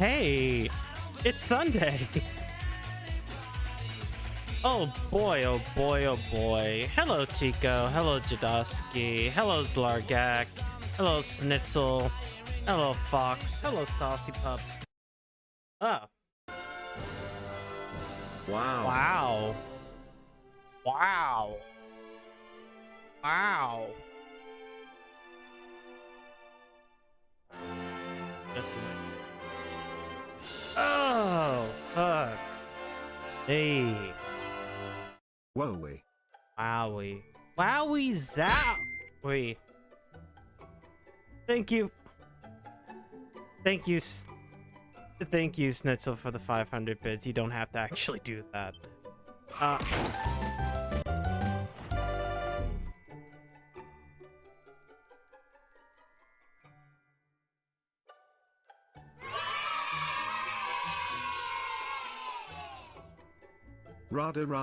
Hey, it's Sunday. Oh boy, oh boy, oh boy. Hello, Chico. Hello, Jadowski. Hello, Zlargak. Hello, Schnitzel. Hello, Fox. Hello, Saucy Pup. Oh. Wow. Wow. Wow. Wow. Listen. Oh, fuck. Hey. Wowie. Wowie. Wowie zow. Wait. Thank you. Thank you. Thank you, Schnitzel, for the 500 bits. You don't have to actually do that. Rada.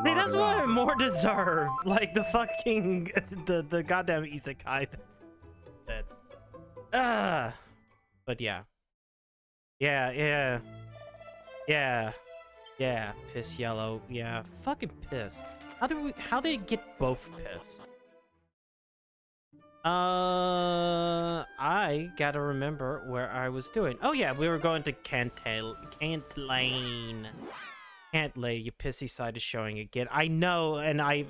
See, that's what I more deserve. Like the fucking the goddamn isekai. That's but yeah. Yeah. Piss yellow. Yeah, fucking piss. How did it get both piss? I gotta remember where I was doing. Oh yeah, we were going to Cantlane. Cantlay, you pissy side is showing again. I know, and I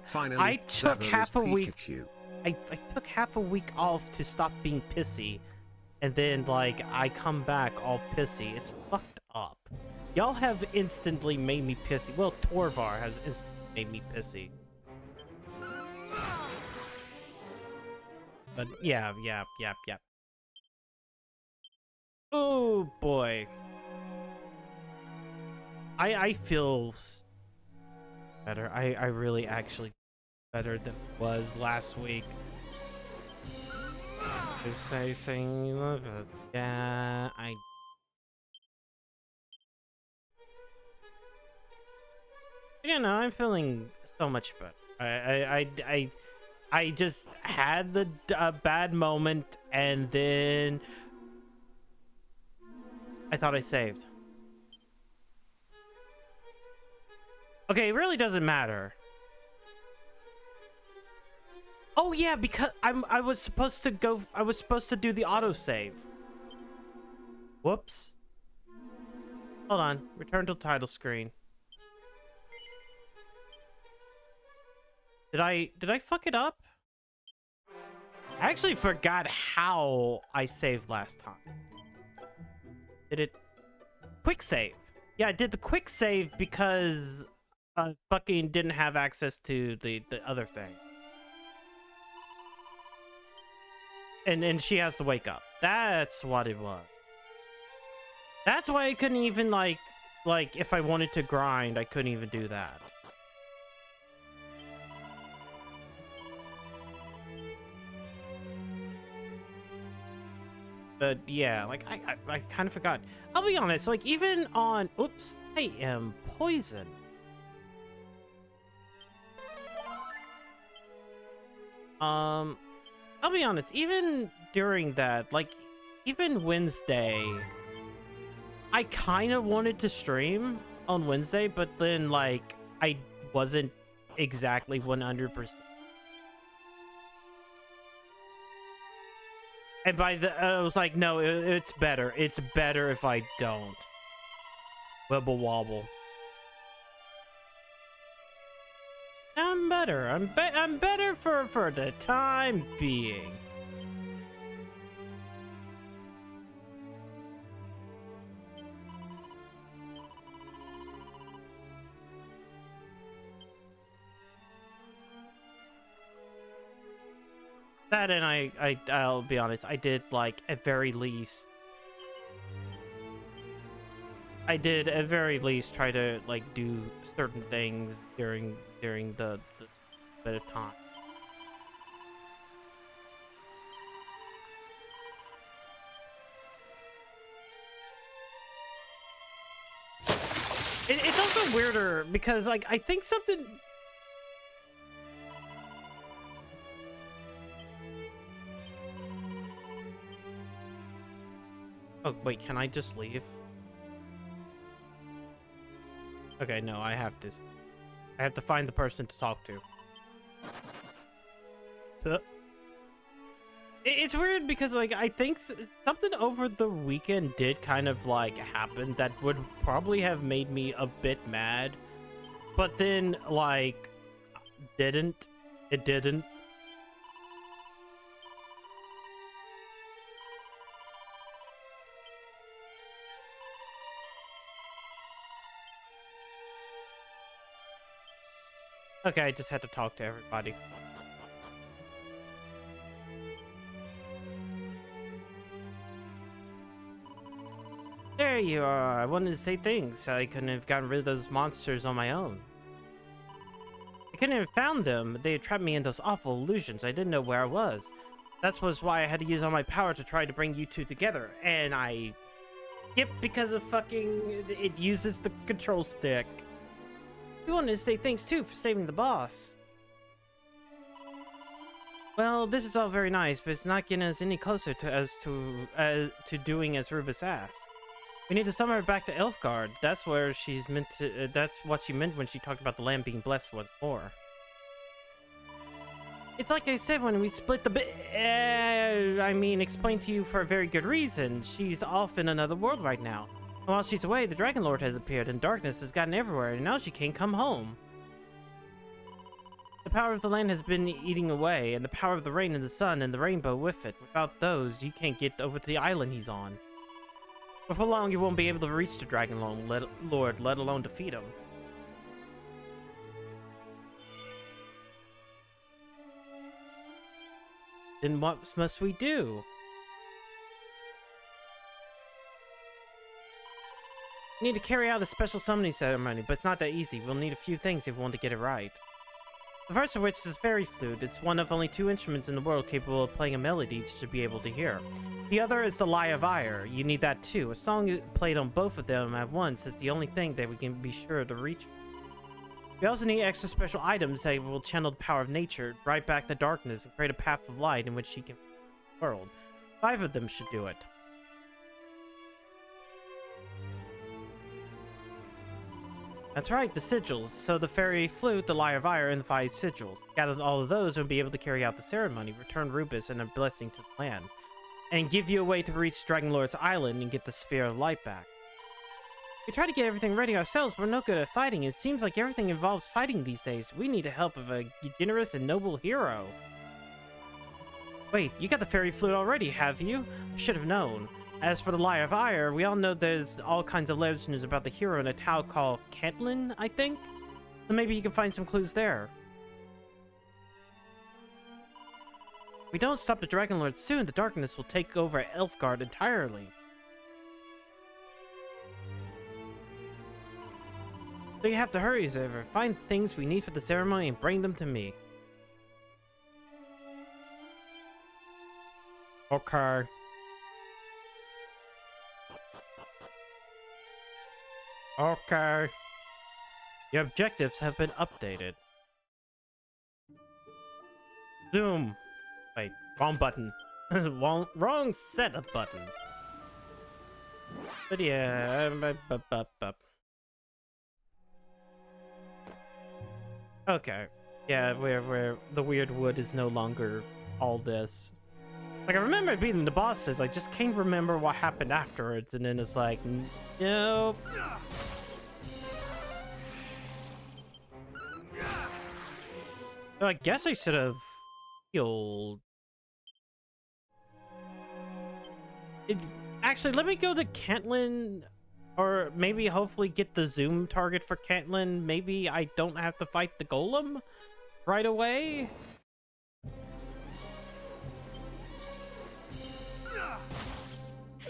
took half a week. I took half a week off to stop being pissy, and then like I come back all pissy. It's fucked up. Y'all have instantly made me pissy. Well, Torvar has instantly made me pissy. But yeah. Oh boy. I feel better. I really actually better than it was last week. Just saying you love us. Yeah, you know, I'm feeling so much better. I just had the bad moment, and then I thought I saved. Okay, it really doesn't matter. Oh yeah, because I was supposed to do the autosave. Whoops. Hold on. Return to title screen. Did I fuck it up? I actually forgot how I saved last time. Did it quick save? Yeah, I did the quick save because I fucking didn't have access to the other thing. And she has to wake up. That's what it was. That's why I couldn't even like if I wanted to grind, I couldn't even do that. But yeah, like I kind of forgot. I'll be honest, like even on oops, I am poisoned. I'll be honest, even during that, like even Wednesday, I kind of wanted to stream on Wednesday, but then like I wasn't exactly 100%. And by the I was like, no, it's better. It's better if I don't. Wibble wobble. I'm better. I'm better for the time being. That and I'll be honest, I did like at very least try to like do certain things during the bit of time. It's also weirder because like I think something. Oh, wait, can I just leave? Okay, no, I have to find the person to talk to. It's weird because, like, I think something over the weekend did kind of, like, happen that would probably have made me a bit mad. But then, like, it didn't. Okay, I just had to talk to everybody. There you are. I wanted to say thanks. I couldn't have gotten rid of those monsters on my own. I couldn't have found them. They had trapped me in those awful illusions. I didn't know where I was. That was why I had to use all my power to try to bring you two together. And I skipped because of fucking... It uses the control stick. We wanted to say thanks too for saving the boss. Well, this is all very nice, but it's not getting us any closer to doing as Rubus asked. We need to summon her back to Elfgard. That's where she's meant to. That's what she meant when she talked about the land being blessed once more. It's like I said when we split the I mean, explained to you for a very good reason. She's off in another world right now. And while she's away, the Dragon Lord has appeared, and darkness has gotten everywhere, and now she can't come home. The power of the land has been eating away, and the power of the rain and the sun and the rainbow with it. Without those, you can't get over to the island he's on. Before long, you won't be able to reach the Dragon Lord, let alone defeat him. Then what must we do? We need to carry out a special summoning ceremony, but it's not that easy. We'll need a few things if we want to get it right. The first of which is the fairy flute. It's one of only 2 instruments in the world capable of playing a melody you should be able to hear. The other is the Lyre of Ire. You need that too. A song played on both of them at once is the only thing that we can be sure to reach. We also need extra special items that will channel the power of nature, drive back the darkness, and create a path of light in which she can the world. 5 of them should do it. That's right, the sigils. So the fairy flute, the Lyre of Ire, and the 5 sigils. Gather all of those and be able to carry out the ceremony, return Rubus and a blessing to the land, and give you a way to reach Dragon Lord's island and get the Sphere of Light back. We try to get everything ready ourselves, but we're no good at fighting. It seems like everything involves fighting these days. We need the help of a generous and noble hero. Wait, you got the fairy flute already, have you? I should have known. As for the Lyre of Ire, we all know there's all kinds of legends about the hero in a town called Cantlin, I think? So maybe you can find some clues there. If we don't stop the Dragon Lord soon, the darkness will take over Elfgard entirely. So you have to hurry as ever. Find things we need for the ceremony and bring them to me. Okay. Okay. Your objectives have been updated. Zoom. Wait, wrong button. wrong set of buttons. But yeah, okay. Yeah, where the weird wood is no longer all this. Like, I remember beating the bosses, I just can't remember what happened afterwards, and then it's like, nope. So I guess I should have healed. Actually, let me go to Cantlin, or maybe hopefully get the zoom target for Cantlin. Maybe I don't have to fight the golem right away.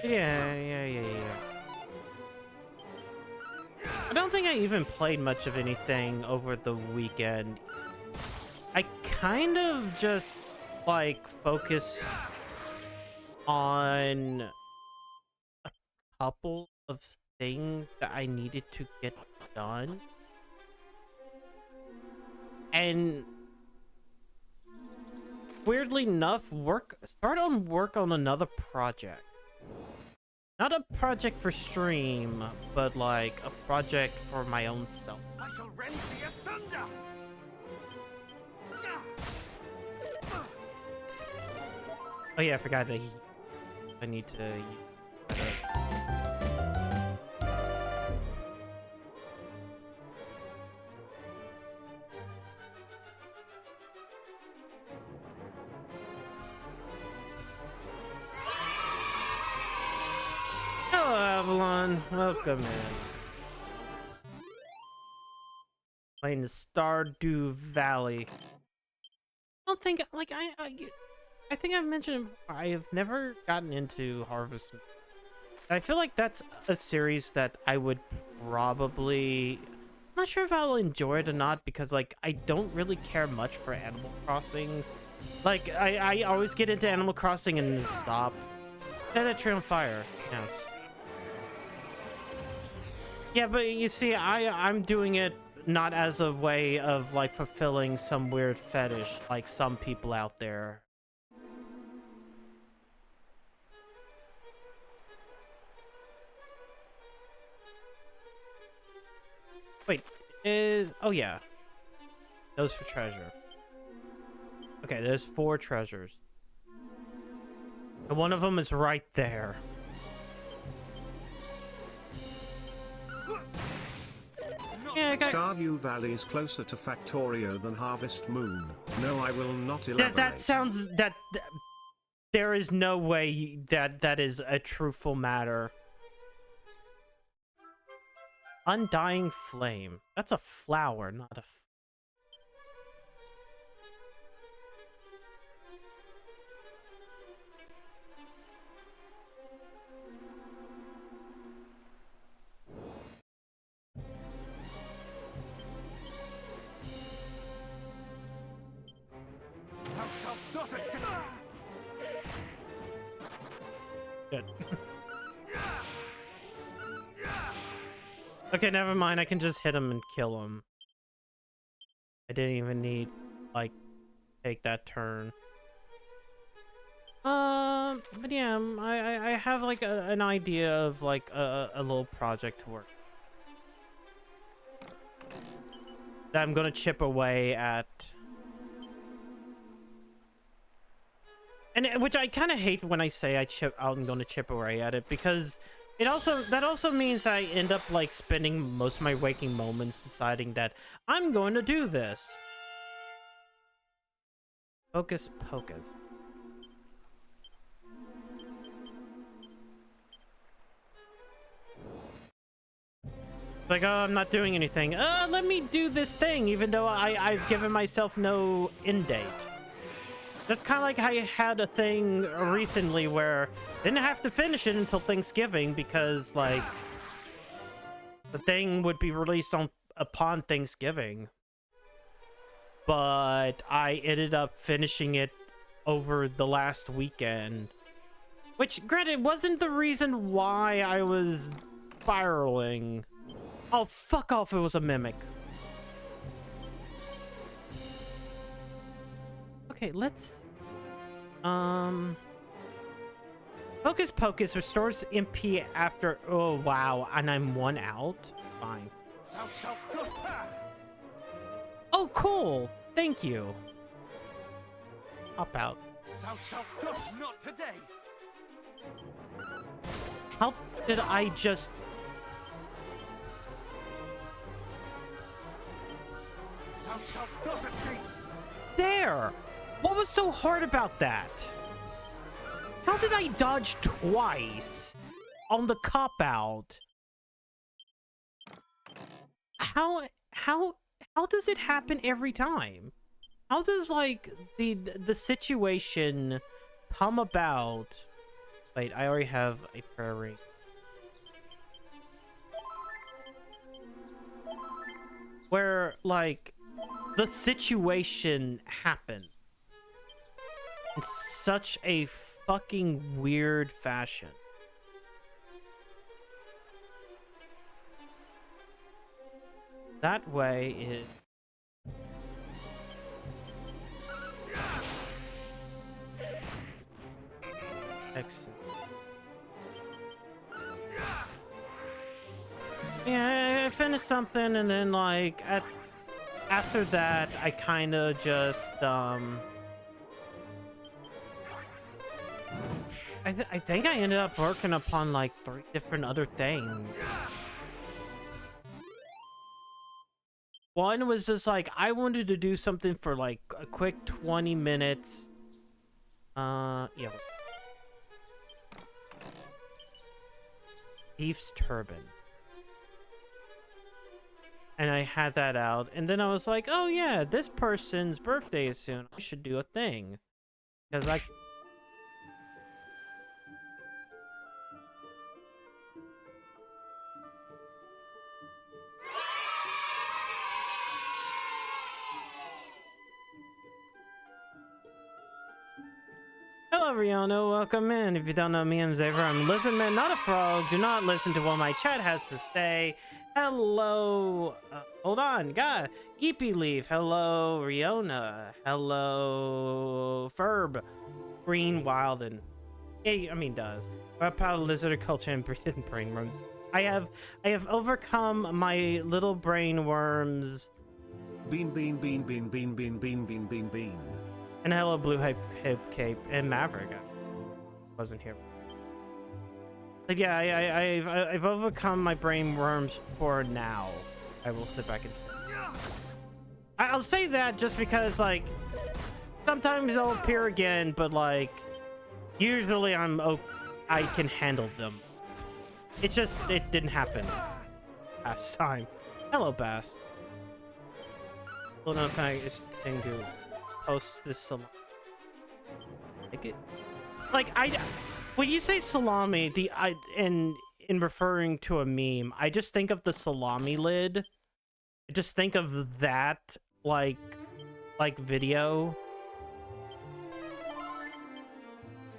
Yeah. I don't think I even played much of anything over the weekend. I kind of just, like, focused on a couple of things that I needed to get done. And weirdly enough, work on another project. Not a project for stream, but like a project for my own self. I shall rend thee asunder. Oh yeah, I forgot that I need to. Hello, Avalon. Welcome in. Playing the Stardew Valley. I don't think like I think I've mentioned it before, I have never gotten into Harvest Moon. I feel like that's a series that I would probably. I'm not sure if I'll enjoy it or not because like I don't really care much for Animal Crossing. Like I always get into Animal Crossing and then stop. Set a tree on fire. Yes. Yeah, but you see, I'm doing it not as a way of like fulfilling some weird fetish like some people out there. Wait, oh yeah. Those for treasure. Okay, there's 4 treasures. And one of them is right there. Yeah, Stardew Valley is closer to Factorio than Harvest Moon. No, I will not elaborate. That sounds that there is no way that is a truthful matter. Undying Flame. That's a flower, not a... Thou shalt not escape. Good. Okay, never mind. I can just hit him and kill him. I didn't even need, like, take that turn. But yeah, I have like an idea of like a little project to work that I'm gonna chip away at, and which I kind of hate when I say I'm gonna chip away at it, because that also means that I end up like spending most of my waking moments deciding that I'm going to do this. Focus pocus. Like, oh, I'm not doing anything. Let me do this thing, even though I've given myself no end date. That's kind of like I had a thing recently where I didn't have to finish it until Thanksgiving because, like, the thing would be released upon Thanksgiving. But I ended up finishing it over the last weekend. Which, granted, wasn't the reason why I was spiraling. Oh, fuck off, it was a mimic. Okay, let's... Focus Pocus restores MP after... Oh, wow, and I'm 1 out? Fine. Thou shalt not. Oh, cool! Thank you. Hop out. Thou shalt not today. How did I just... Thou shalt not escape. There! What was so hard about that? How did I dodge twice on the cop-out? How does it happen every time? How does, like, the situation come about? Wait, I already have a prayer ring. Where, like, the situation happened in such a fucking weird fashion. That way it... Excellent. Yeah, I finished something, and then like after that, I kind of just I think I ended up working upon like 3 different other things. One was just like I wanted to do something for like a quick 20 minutes. Yeah. Thief's Turban. And I had that out, and then I was like, oh yeah, this person's birthday is soon. I should do a thing. Because I... Hello, Rihanna. Welcome in. If you don't know me, I'm Xavier. I'm Lizardman, not a frog. Do not listen to what my chat has to say. Hello. Hold on. God. Eepy Leaf. Hello, Riona. Hello, Ferb. Green Wilden. Yeah, I mean, does. What about lizard culture and brain worms? I have overcome my little brain worms. Bean, bean, bean, bean, bean, bean, bean, bean, bean, bean. And hello, Blue Hype Cape and Maverick. I wasn't here. But yeah, I've overcome my brain worms for now. I will sit back and say. I'll say that just because, like, sometimes they'll appear again, but like, usually I can handle them. It's just it didn't happen last time. Hello, Bast. Well, no, can I just thing to post this salami? Like when you say salami, in referring to a meme, I just think of the salami lid. I just think of that like video.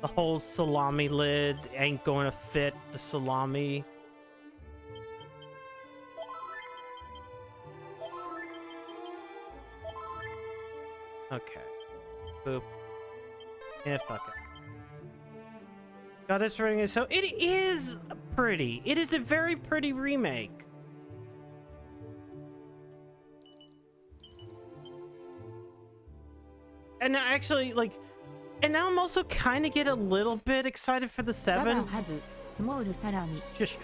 The whole salami lid ain't going to fit the salami. Okay. Boop. Yeah, fuck it. God, this ring is so... It is pretty. It is a very pretty remake. And actually, like... And now I'm also kind of get a little bit excited for the 7. Shush.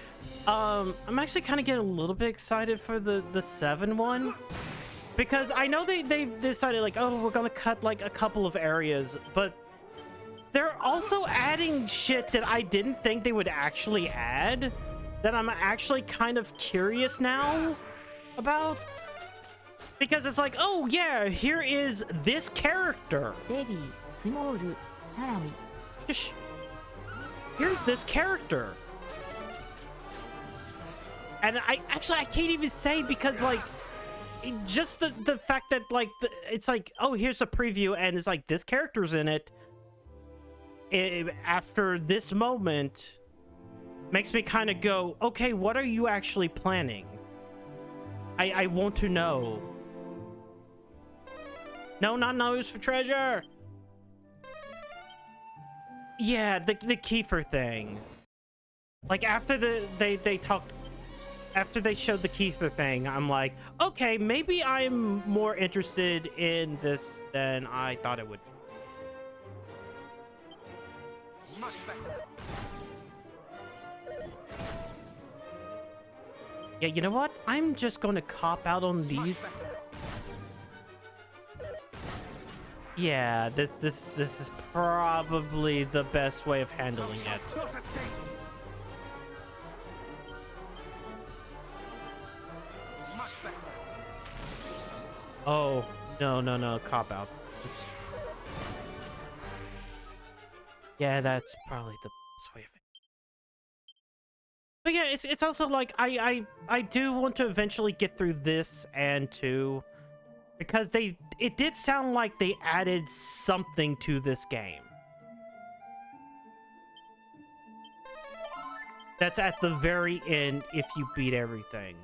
I'm actually kind of get a little bit excited for the 7 one. Because I know they decided, like, oh, we're gonna cut, like, a couple of areas, but they're also adding shit that I didn't think they would actually add, that I'm actually kind of curious now about. Because it's like, oh, yeah, here is this character. Shh. Here's this character. And I can't even say because, like, just the fact that, like, it's like, oh, here's a preview and it's like this character's in it, after this moment makes me kind of go, okay, what are you actually planning? I want to know. No, not nose for treasure. Yeah, the Kiefer thing. Like, after they talked, after they showed the Kiefer thing, I'm like, okay, maybe I'm more interested in this than I thought it would be. Much better. Yeah, you know what? I'm just going to cop out on these. Yeah, this is probably the best way of handling it. Oh, no, cop out. Yeah, that's probably the best way of it. But yeah, it's also like I do want to eventually get through this and 2. Because it did sound like they added something to this game. That's at the very end if you beat everything.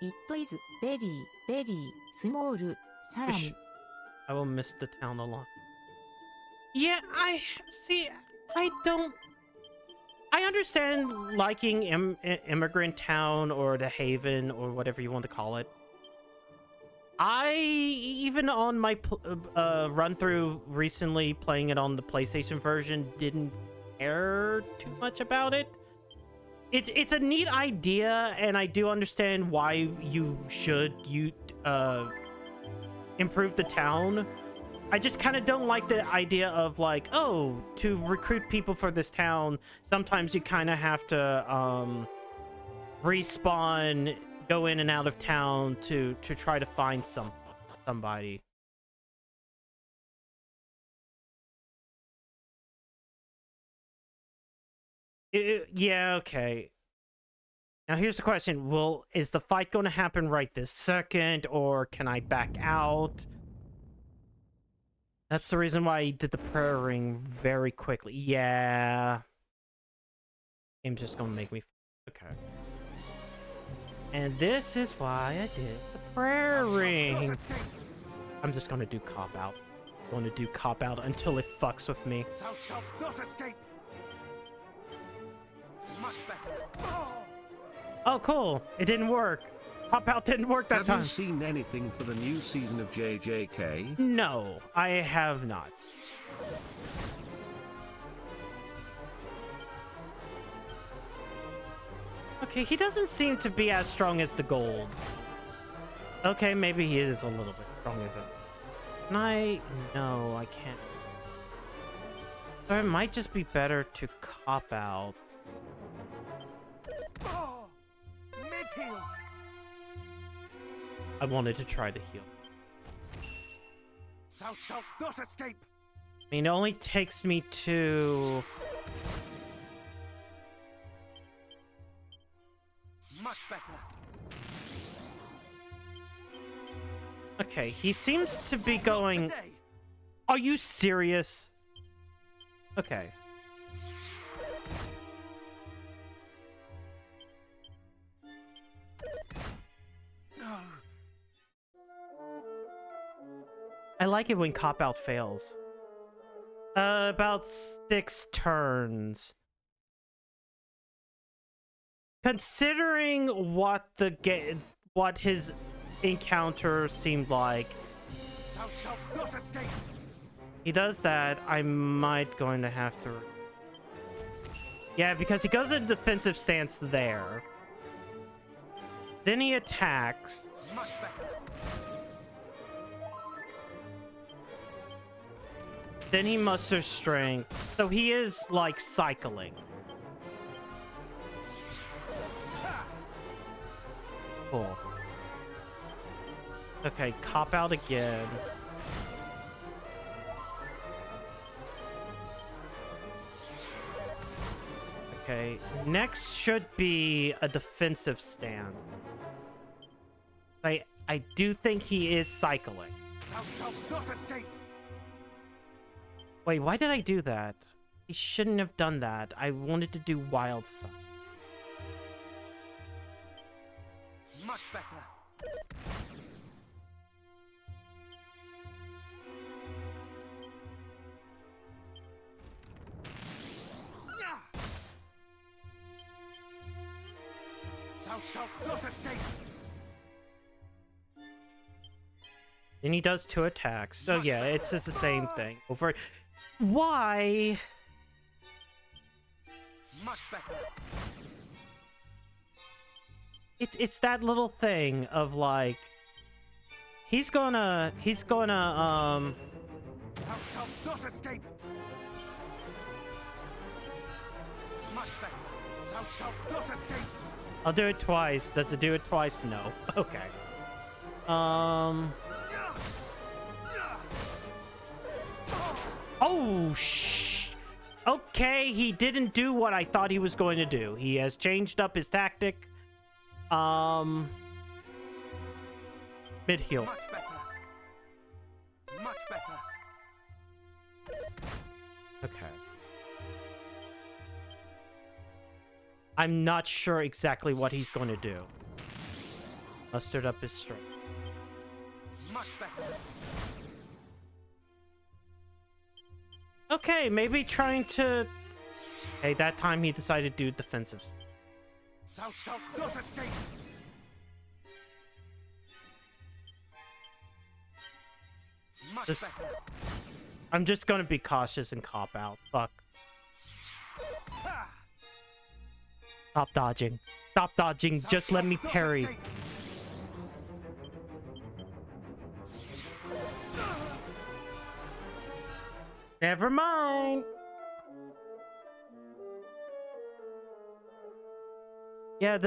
It is very, very small salami. I will miss the town a lot. Yeah, I see. I don't. I understand liking Immigrant Town or the Haven or whatever you want to call it. I even on my run through recently playing it on the PlayStation version didn't care too much about it. It's a neat idea, and I do understand why you should improve the town. I just kind of don't like the idea of like, oh, to recruit people for this town, sometimes you kind of have to respawn, go in and out of town to try to find somebody. Yeah, okay. Now here's the question. Is the fight going to happen right this second, or can I back out? That's the reason why I did the prayer ring very quickly. Yeah. Game's just gonna make me... Okay. And this is why I did the prayer ring. I'm just gonna do cop-out. I'm gonna do cop-out until it fucks with me. Thou shalt not escape. Much better. Oh, cool. It didn't work. Cop-out didn't work that time. Have you seen anything for the new season of JJK? No, I have not. Okay, he doesn't seem to be as strong as the golds. Okay, maybe he is a little bit stronger than... Can I... No, I can't. So it might just be better to cop out. Mid-heal. I wanted to try the heal. Thou shalt not escape. I mean, it only takes me to... Much better. Okay, he seems to be going... Are you serious? Okay. No. I like it when cop-out fails. About 6 turns. Considering what what his encounter seemed like, Thou shalt not escape. he does that, I might going to have to... Yeah, because he goes in defensive stance there. Then he attacks. Much better. Then he musters strength. So he is, like, cycling. Cool. Okay, cop out again. Okay, next should be a defensive stance. I do think he is cycling. Thou shalt not escape. Wait, why did I do that? He shouldn't have done that. I wanted to do wild stuff. Much better. Thou shalt not escape. And he does 2 attacks. So yeah, it's just the same thing. Over. Why? Much better. It's that little thing of like he's gonna Thou shalt not escape. Much better. Thou shalt not escape. I'll do it twice. Does it do it twice? No. Okay. Oh, shh. Okay, he didn't do what I thought he was going to do. He has changed up his tactic. Mid heal. Much better. Much better. Okay. I'm not sure exactly what he's going to do. Mustered up his strength. Much better. Okay, maybe trying to... Hey, that time he decided to do defensive. Thou shalt not escape. Much Just- better. I'm just gonna be cautious and cop out. Fuck. Ha! Stop dodging. Stop dodging. Thou Just let shalt me not parry. escape. Never mind. Yeah,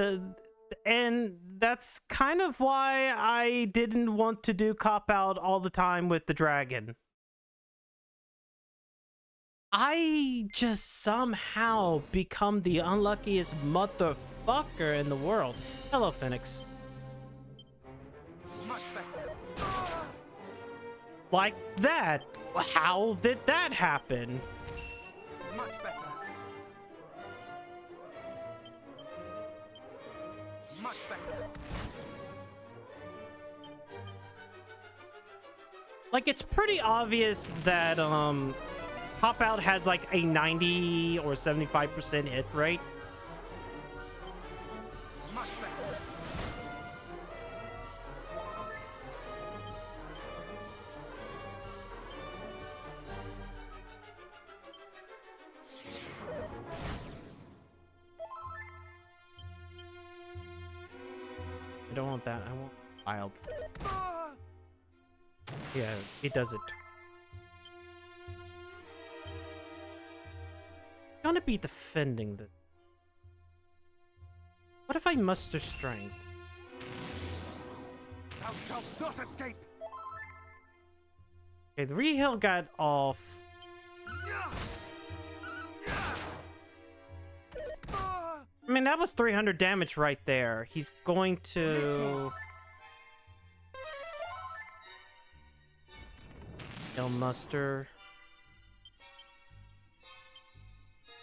and that's kind of why I didn't want to do cop out all the time with the dragon. I just somehow become the unluckiest motherfucker in the world. Hello, Phoenix. Much better. Like that. How did that happen? Much better. Much better. Like, it's pretty obvious that Pop Out has like a 90 or 75% hit rate. Much better. I don't want that. I want wilds. Ah! Yeah, he does it. I'm gonna be defending this. What if I muster strength? Thou shalt not escape. Okay, the reheal got off. Ah! I mean, that was 300 damage right there. He's going to... He'll muster.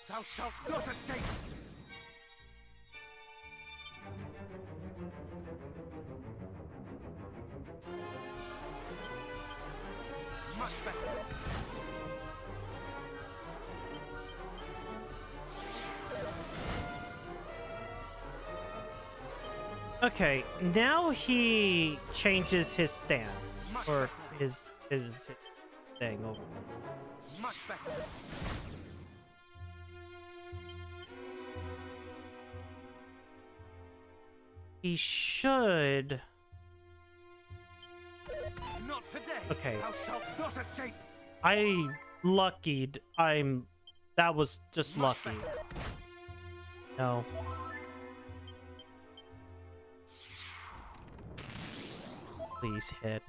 Thou shalt not escape. Much better. Okay, now he changes his stance. Much Or better. his thing over. Much better. He should... Not today. Okay. Thou shalt not escape. I luckied. That was just Much lucky. better. No. Please hit.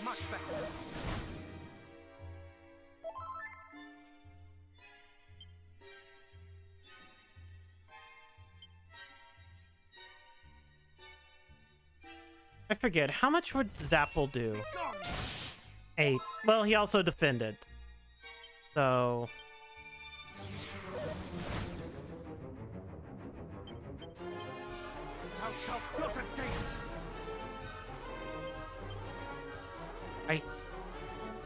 Much better. I forget. How much would Zapple do? Gone. 8. Well, he also defended. So... Thou shalt not escape.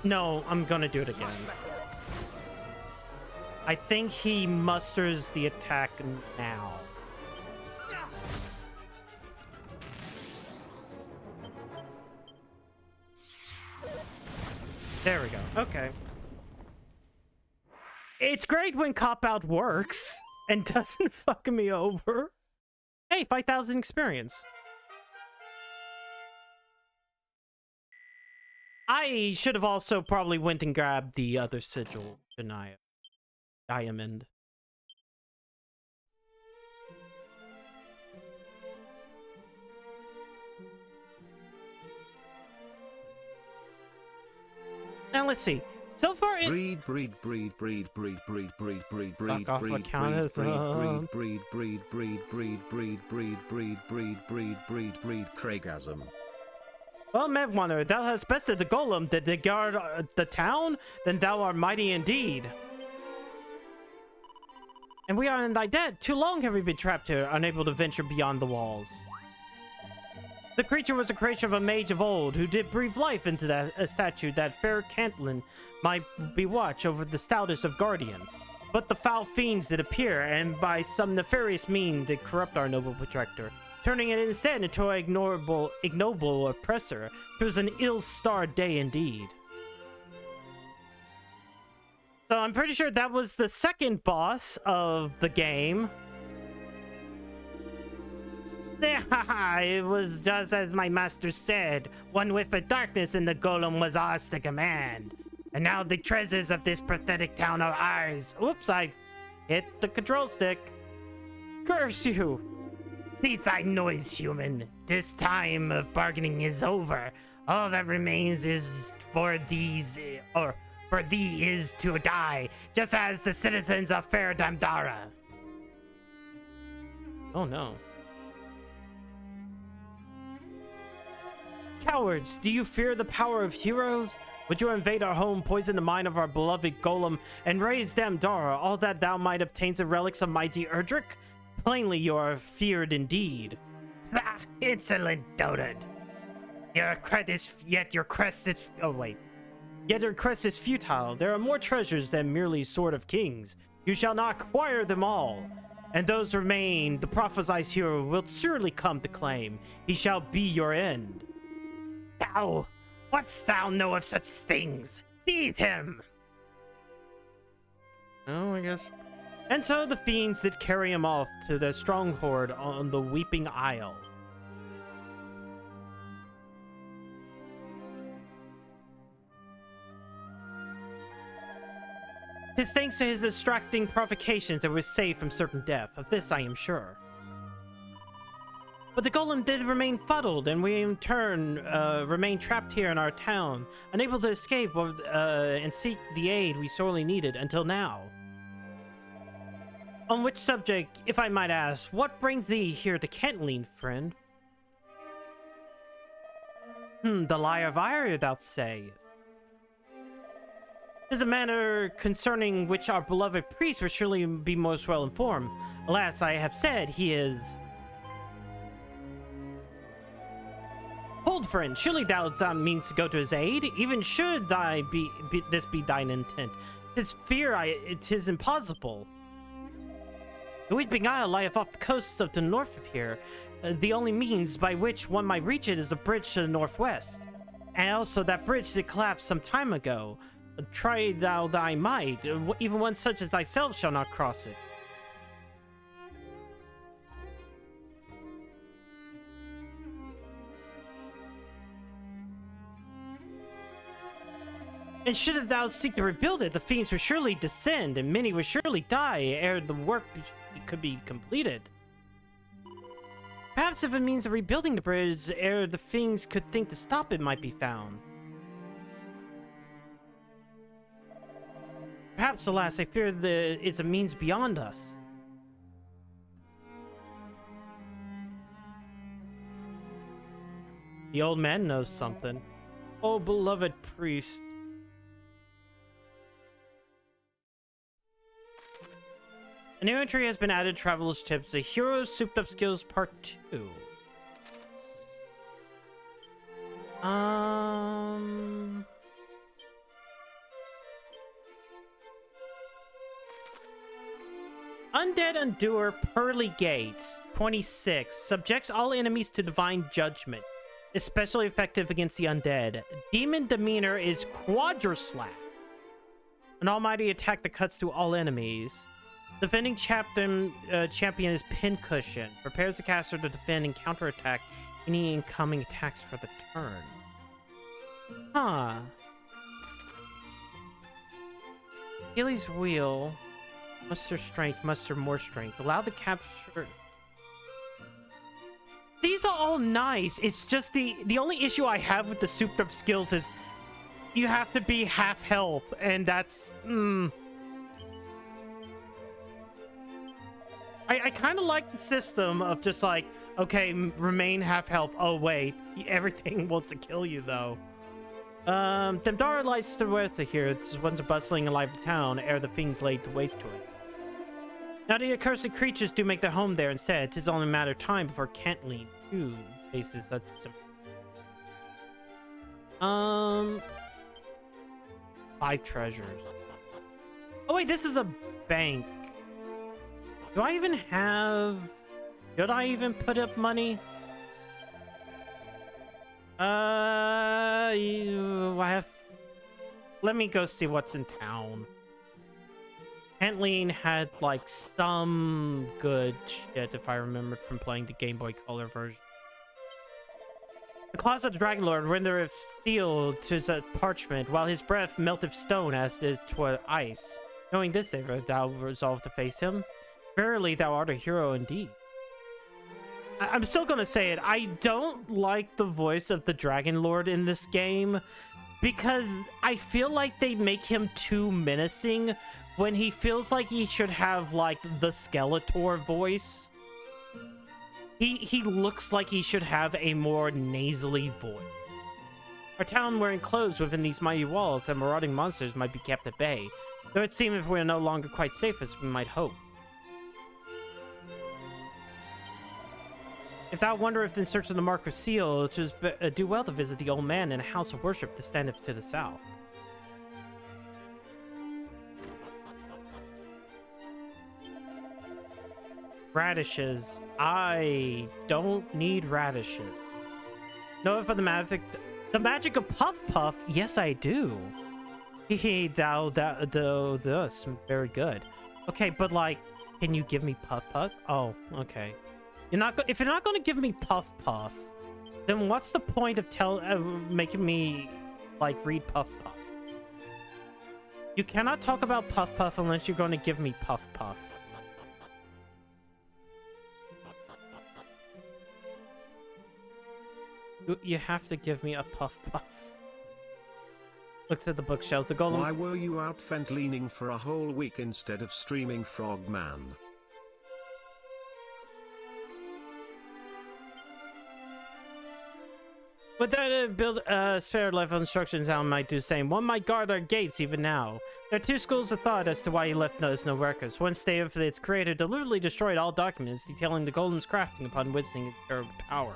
No, I'm gonna do it again. Much better. I think he musters the attack now. There we go. Okay. It's great when cop-out works and doesn't fuck me over. Hey, 5,000 experience. I should have also probably went and grabbed the other sigil, diamond. Now let's see. So far, breed. Fuck off, account is up. Craigasm. Well, Megwander, thou hast bested the golem that they guard the town, then thou art mighty indeed. And we are in thy debt. Too long have we been trapped here, unable to venture beyond the walls. The creature was a creation of a mage of old who did breathe life into a statue that fair Cantillon might be watch over the stoutest of guardians. But the foul fiends did appear, and by some nefarious means did corrupt our noble protector, turning it instead into an ignoble oppressor. It was an ill-starred day indeed. So I'm pretty sure that was the second boss of the game. It was just as my master said. One whiff of darkness and the golem was ours to command. And now the treasures of this pathetic town are ours. Oops, I hit the control stick. Curse you! Cease thy noise, human. This time of bargaining is over. All that remains is for thee is to die, just as the citizens of fair Damdara. Oh no. Cowards, do you fear the power of heroes? Would you invade our home, poison the mind of our beloved golem, and raise Damdara, all that thou might obtain the relics of mighty Erdrick? Plainly you are feared indeed. Ah, insolent dotard. Your crest is futile. There are more treasures than merely Sword of Kings. You shall not acquire them all. And those remain, the prophesied hero will surely come to claim. He shall be your end. Thou, what's thou know of such things? Seize him! Oh, I guess. And so the fiends did carry him off to the stronghold on the Weeping Isle. Tis thanks to his distracting provocations that was saved from certain death. Of this I am sure. But the golem did remain fuddled, and we in turn remained trapped here in our town, unable to escape and seek the aid we sorely needed until now. On which subject, if I might ask, what brings thee here to Cantillon, friend? The Lyre of Ire, thou sayest. 'Tis a matter concerning which our beloved priest would surely be most well informed. Alas, I have said he is. Hold, friend, surely thou means to go to his aid, even should this be thine intent. 'Tis impossible. The Weeping Isle lieth off the coast of the north of here. The only means by which one might reach it is a bridge to the northwest. And also that bridge did collapse some time ago. Try thou thy might, even one such as thyself shall not cross it. And should thou seek to rebuild it, the fiends will surely descend, and many will surely die ere the work could be completed. Perhaps if it means of rebuilding the bridge ere the fiends could think to stop it might be found. Perhaps, alas, I fear it's a means beyond us. The old man knows something. Oh, beloved priest. A new entry has been added, Traveler's Tips, The Hero's Souped Up Skills Part 2. Undead Endure Pearly Gates, 26. Subjects all enemies to divine judgment. Especially effective against the undead. Demon Demeanor is Quadraslap. An almighty attack that cuts through all enemies. Defending champion is Pincushion. Prepares the caster to defend and counterattack any incoming attacks for the turn. Huh. Achilles' Wheel. Muster strength, muster more strength. Allow the capture. These are all nice. It's just the only issue I have with the souped up skills is you have to be half health, and that's I kind of like the system of just like, okay, remain half health. Oh wait, everything wants to kill you though. Damdara lies to the west of here. It's once a bustling and lively town ere the fiends laid waste to it. Now the accursed creatures do make their home there instead. 'Tis only a matter of time before Cantillon too faces. That's simple. 5 treasures. Oh wait, this is a bank. Do I even have... Should I even put up money? I have... Let me go see what's in town. Antline had like some good shit if I remembered from playing the Game Boy Color version. The claws of the Dragon Lord rendereth steel to parchment, while his breath melteth stone as it were ice. Knowing this, Ava, thou resolve to face him. Verily, thou art a hero indeed. I'm still gonna say it. I don't like the voice of the Dragon Lord in this game because I feel like they make him too menacing when he feels like he should have like the Skeletor voice. He looks like he should have a more nasally voice. Our town were enclosed within these mighty walls, and marauding monsters might be kept at bay, though it seemeth we are no longer quite safe as we might hope. If thou wandereth in search of the mark or seal, do well to visit the old man in a house of worship that standeth to the south. Radishes. I don't need radishes. Know for the magic of Puff Puff? Yes, I do. Hehe, thus very good. Okay, but like, can you give me Puff Puff? Oh, okay. If you're not going to give me Puff Puff, then what's the point of making me like read Puff Puff? You cannot talk about Puff Puff unless you're going to give me Puff Puff. You have to give me a Puff Puff. Looks at the bookshelves. The golem. Why were you out Fent leaning for a whole week instead of streaming Frogman? But that build spare level instructions I might do same. One might guard our gates even now. There are 2 schools of thought as to why he left us no records. One stated that its creator deliberately destroyed all documents detailing the golem's crafting upon witnessing its terrible power.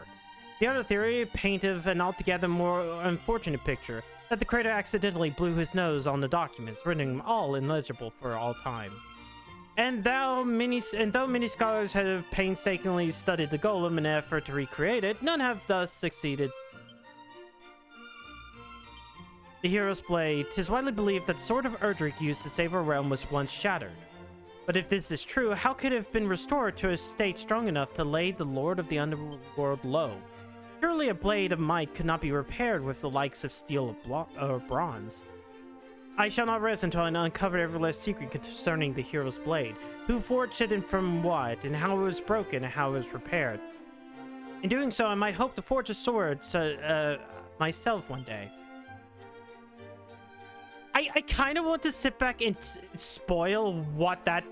The other theory painted an altogether more unfortunate picture, that the creator accidentally blew his nose on the documents, rendering them all illegible for all time. And though many scholars have painstakingly studied the golem in an effort to recreate it, none have thus succeeded. The hero's blade. 'Tis widely believed that the sword of Erdrick used to save our realm was once shattered. But if this is true, how could it have been restored to a state strong enough to lay the Lord of the Underworld low? Surely a blade of might could not be repaired with the likes of steel or bronze. I shall not rest until I uncover every last secret concerning the hero's blade. Who forged it and from what, and how it was broken and how it was repaired. In doing so, I might hope to forge a sword myself one day. I kind of want to sit back and spoil what that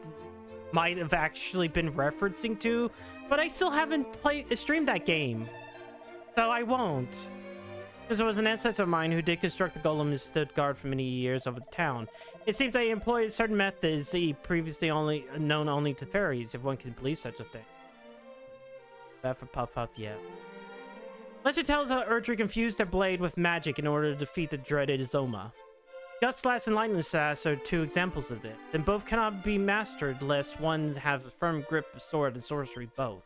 might have actually been referencing to, but I still haven't streamed that game. So I won't. Because there was an ancestor of mine who did construct the golem and stood guard for many years over the town. It seems that he employed certain methods he previously known only to fairies, if one can believe such a thing. That for Puff Puff, yeah. Legend tells how Erdrick infused their blade with magic in order to defeat the dreaded Zoma. Gust Slash and Lightning Slash are 2 examples of this, and both cannot be mastered lest one has a firm grip of sword and sorcery both.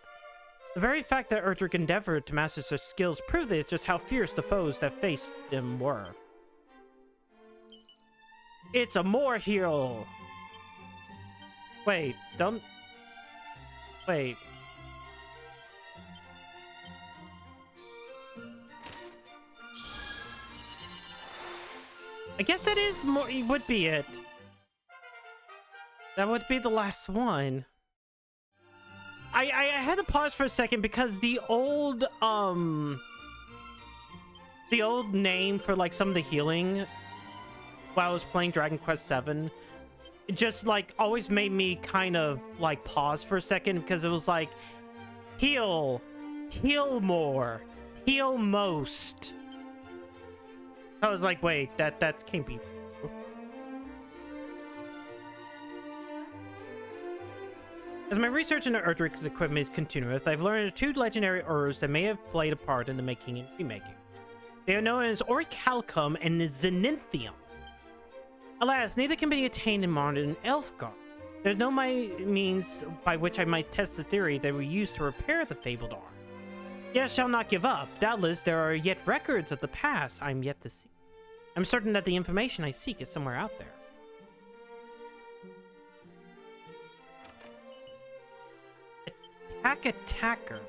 The very fact that Erdrick endeavored to master such skills proved just how fierce the foes that faced them were. It's a more hero! Wait, don't... Wait. I guess that is more... It would be it. That would be the last one. I had to pause for a second because the old name for like some of the healing while I was playing Dragon Quest VII, it just like always made me kind of like pause for a second because it was like heal more, heal most. I was like, wait, that can't be. As my research into Erdrick's equipment continueth, I've learned 2 legendary Urs that may have played a part in the making and remaking. They are known as Orichalcum and Zeninthium. Alas, neither can be attained in modern Elfgard. There's no means by which I might test the theory that we used to repair the fabled arm. Yet I shall not give up. Doubtless there are yet records of the past I am yet to see. I'm certain that the information I seek is somewhere out there. Attacker.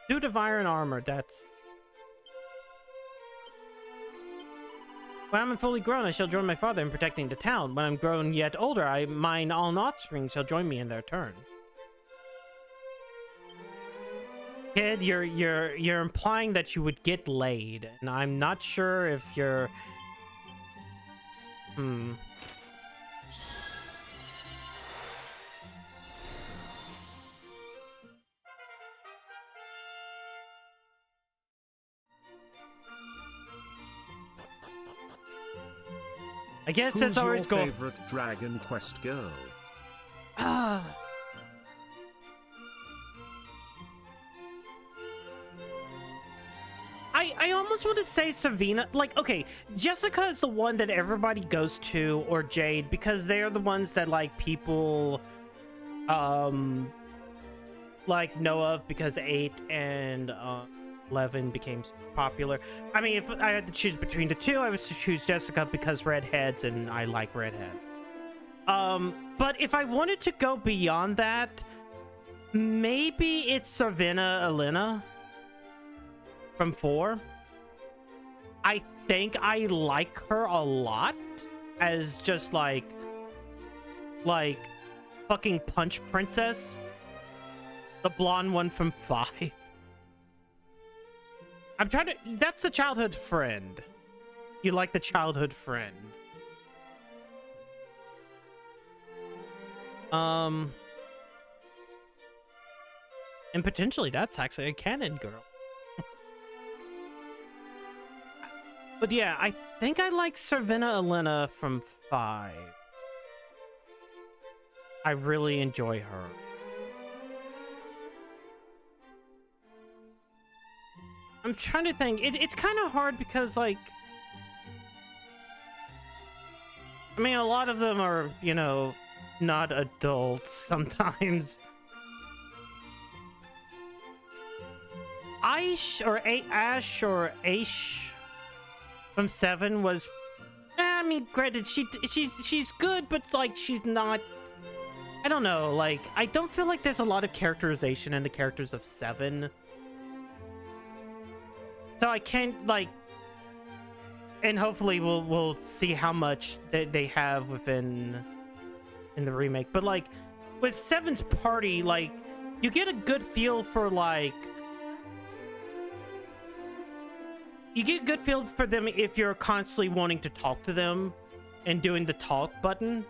Suit of iron armor, that's... When I'm fully grown, I shall join my father in protecting the town. When I'm grown yet older, mine own offspring shall join me in their turn. Kid, you're implying that you would get laid, and I'm not sure if you're... I guess that's always your favorite Dragon Quest girl? I almost want to say Savina. Like, okay, Jessica is the one that everybody goes to, or Jade, because they're the ones that like people like know of, because 8 and 11 became popular. I mean, if I had to choose between the two, I would choose Jessica because redheads, and I like redheads. But if I wanted to go beyond that, maybe it's Savina Elena from 4. I think I like her a lot as just like fucking Punch Princess, the blonde one from 5. I'm trying to... That's the childhood friend. You like the childhood friend. And potentially that's actually a canon girl. But yeah, I think I like Servina Elena from 5. I really enjoy her. I'm trying to think. It's kind of hard because, like... I mean, a lot of them are, you know, not adults sometimes. Ash or Aish from 7 was... I mean, granted, she's good, but, like, she's not... I don't know, like, I don't feel like there's a lot of characterization in the characters of 7. So I can't, like... And hopefully we'll see how much they have within... in the remake. But, like, with 7's party, like, you get a good feel for, like... You get a good feel for them if you're constantly wanting to talk to them and doing the talk button.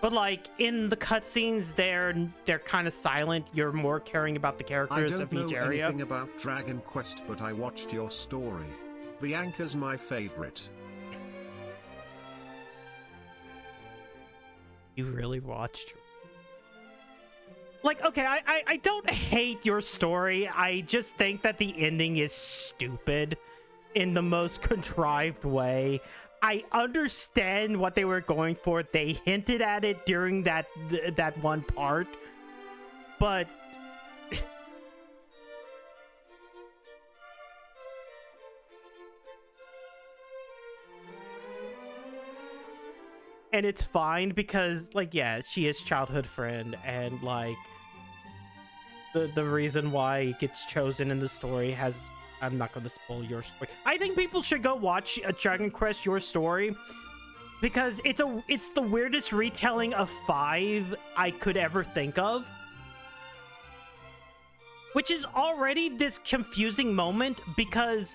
But, like, in the cutscenes, they're kind of silent. You're more caring about the characters of each area. I don't know anything about Dragon Quest, but I watched your story. Bianca's my favorite. You really watched her? Like, okay, I don't hate your story. I just think that the ending is stupid in the most contrived way. I understand what they were going for. They hinted at it during that one part, but and it's fine because, like, yeah, she is childhood friend, and like the reason why it gets chosen in the story has... I'm not going to spoil your story. I think people should go watch a Dragon Quest Your Story, because it's the weirdest retelling of 5 I could ever think of. Which is already this confusing moment, because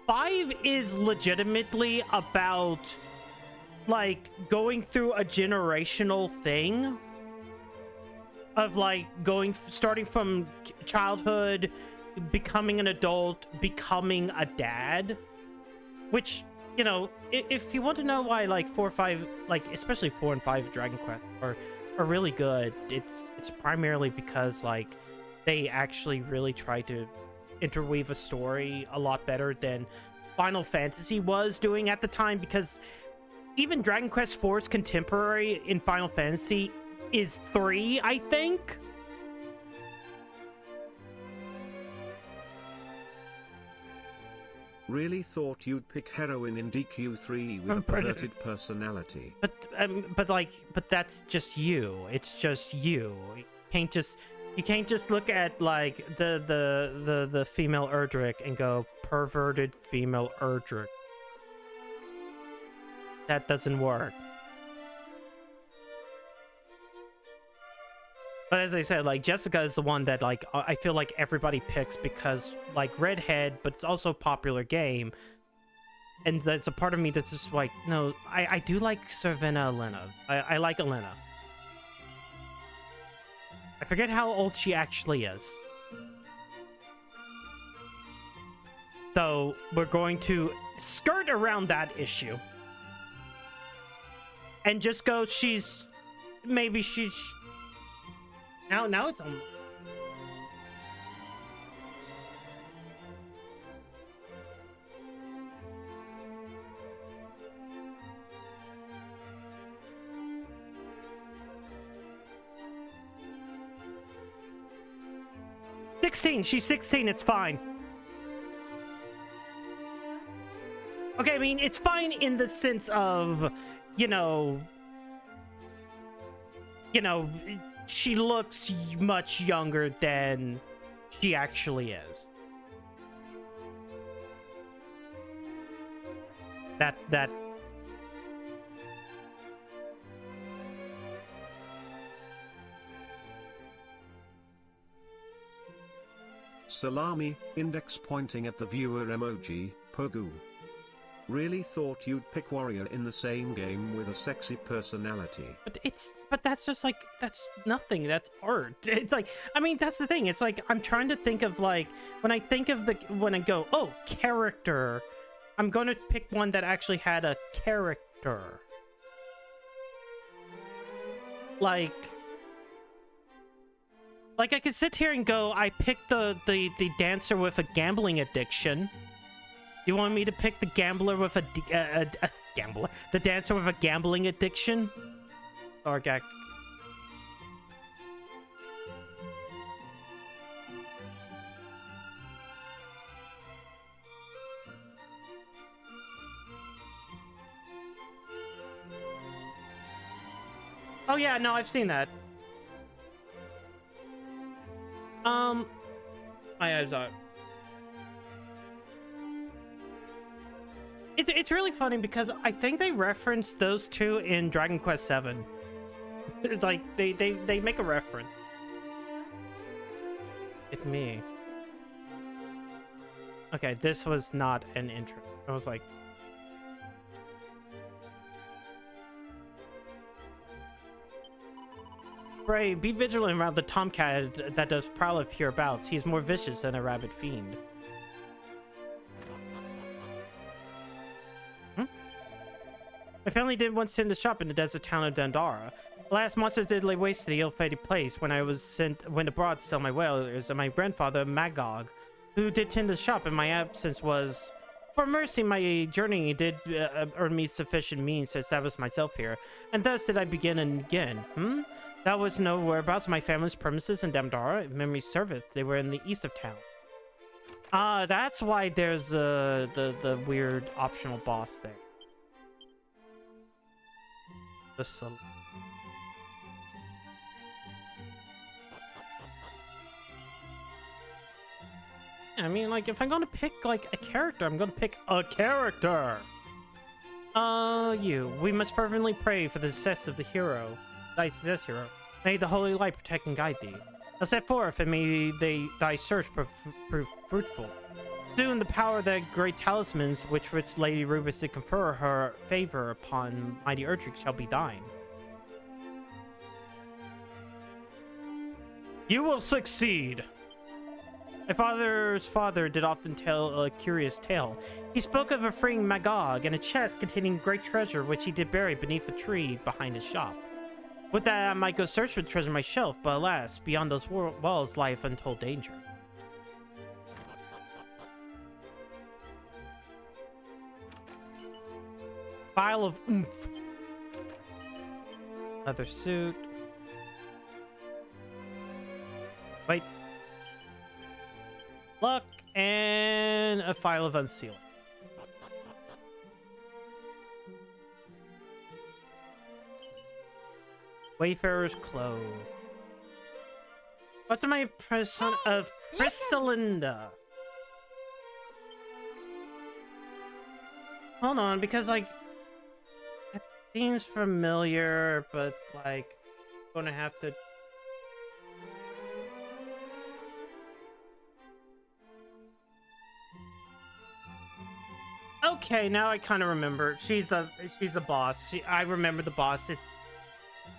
5 is legitimately about, like, going through a generational thing of, like, starting from childhood, becoming an adult, becoming a dad. Which, you know, if you want to know why, like, 4, 5, like, especially 4 and 5 Dragon Quest are are really good, it's primarily because like they actually really try to interweave a story a lot better than Final Fantasy was doing at the time, because even Dragon Quest IV's contemporary in Final Fantasy is 3, I think. Really thought you'd pick heroine in DQ3 with a perverted personality. But that's just you. It's just you. You can't just look at like the female Erdrick and go perverted female Erdrick. That doesn't work. But as I said, like Jessica is the one that like I feel like everybody picks because like redhead, but it's also a popular game. And there's a part of me that's just like, no, I do like Servina Elena. I like Elena. I forget how old she actually is. So we're going to skirt around that issue. And just go, maybe she's... Now it's on... She's 16, it's fine. Okay, I mean, it's fine in the sense of, you know, she looks much younger than she actually is. That Salami, index pointing at the viewer emoji, Pogu. Really thought you'd pick warrior in the same game with a sexy personality. But that's just like, that's nothing. That's art. It's like, I mean, that's the thing. It's like, I'm trying to think of like, when I go, oh, character, I'm going to pick one that actually had a character. Like I could sit here and go, I picked the dancer with a gambling addiction. You want me to pick the gambler with a gambler? The dancer with a gambling addiction? Or gag. Oh yeah, no, I've seen that. I thought. It's really funny because I think they referenced those two in Dragon Quest VII. Like they make a reference. It's me. Okay, this was not an intro. I was like, Bray, be vigilant around the tomcat that does prowl of hereabouts. He's more vicious than a rabid fiend. My family didn't once tend to shop in the desert town of Dandara. Alas, monsters did lay waste to the ill-fated place when I went abroad to sell my wares, and my grandfather, Magog, who did tend to shop in my absence, was... For mercy, my journey did earn me sufficient means to establish myself here, and thus did I begin and again. That was no whereabouts of my family's premises in Damdara. If memory serveth, they were in the east of town. That's why there's the weird optional boss there. I mean, like, if I'm gonna pick, like, a character, I'm gonna pick a character! We must fervently pray for the success of the hero. Thy success, hero. May the holy light protect and guide thee. Now set forth, and may thy search prove fruitful. Soon the power of the great talismans which Lady Rubus did confer her favor upon mighty Erdrick shall be thine. You will succeed! My father's father did often tell a curious tale. He spoke of a freeing Magog and a chest containing great treasure which he did bury beneath a tree behind his shop. With that, I might go search for the treasure on my shelf, but alas, beyond those walls lieth untold danger. Pile of oomph. Leather suit. Wait. Luck and a file of unsealing. Wayfarer's clothes. What's my impression of Crystalinda? Hold on, because like it seems familiar, but like I'm gonna have to. Okay, now I kind of remember. She's the boss. I remember the boss.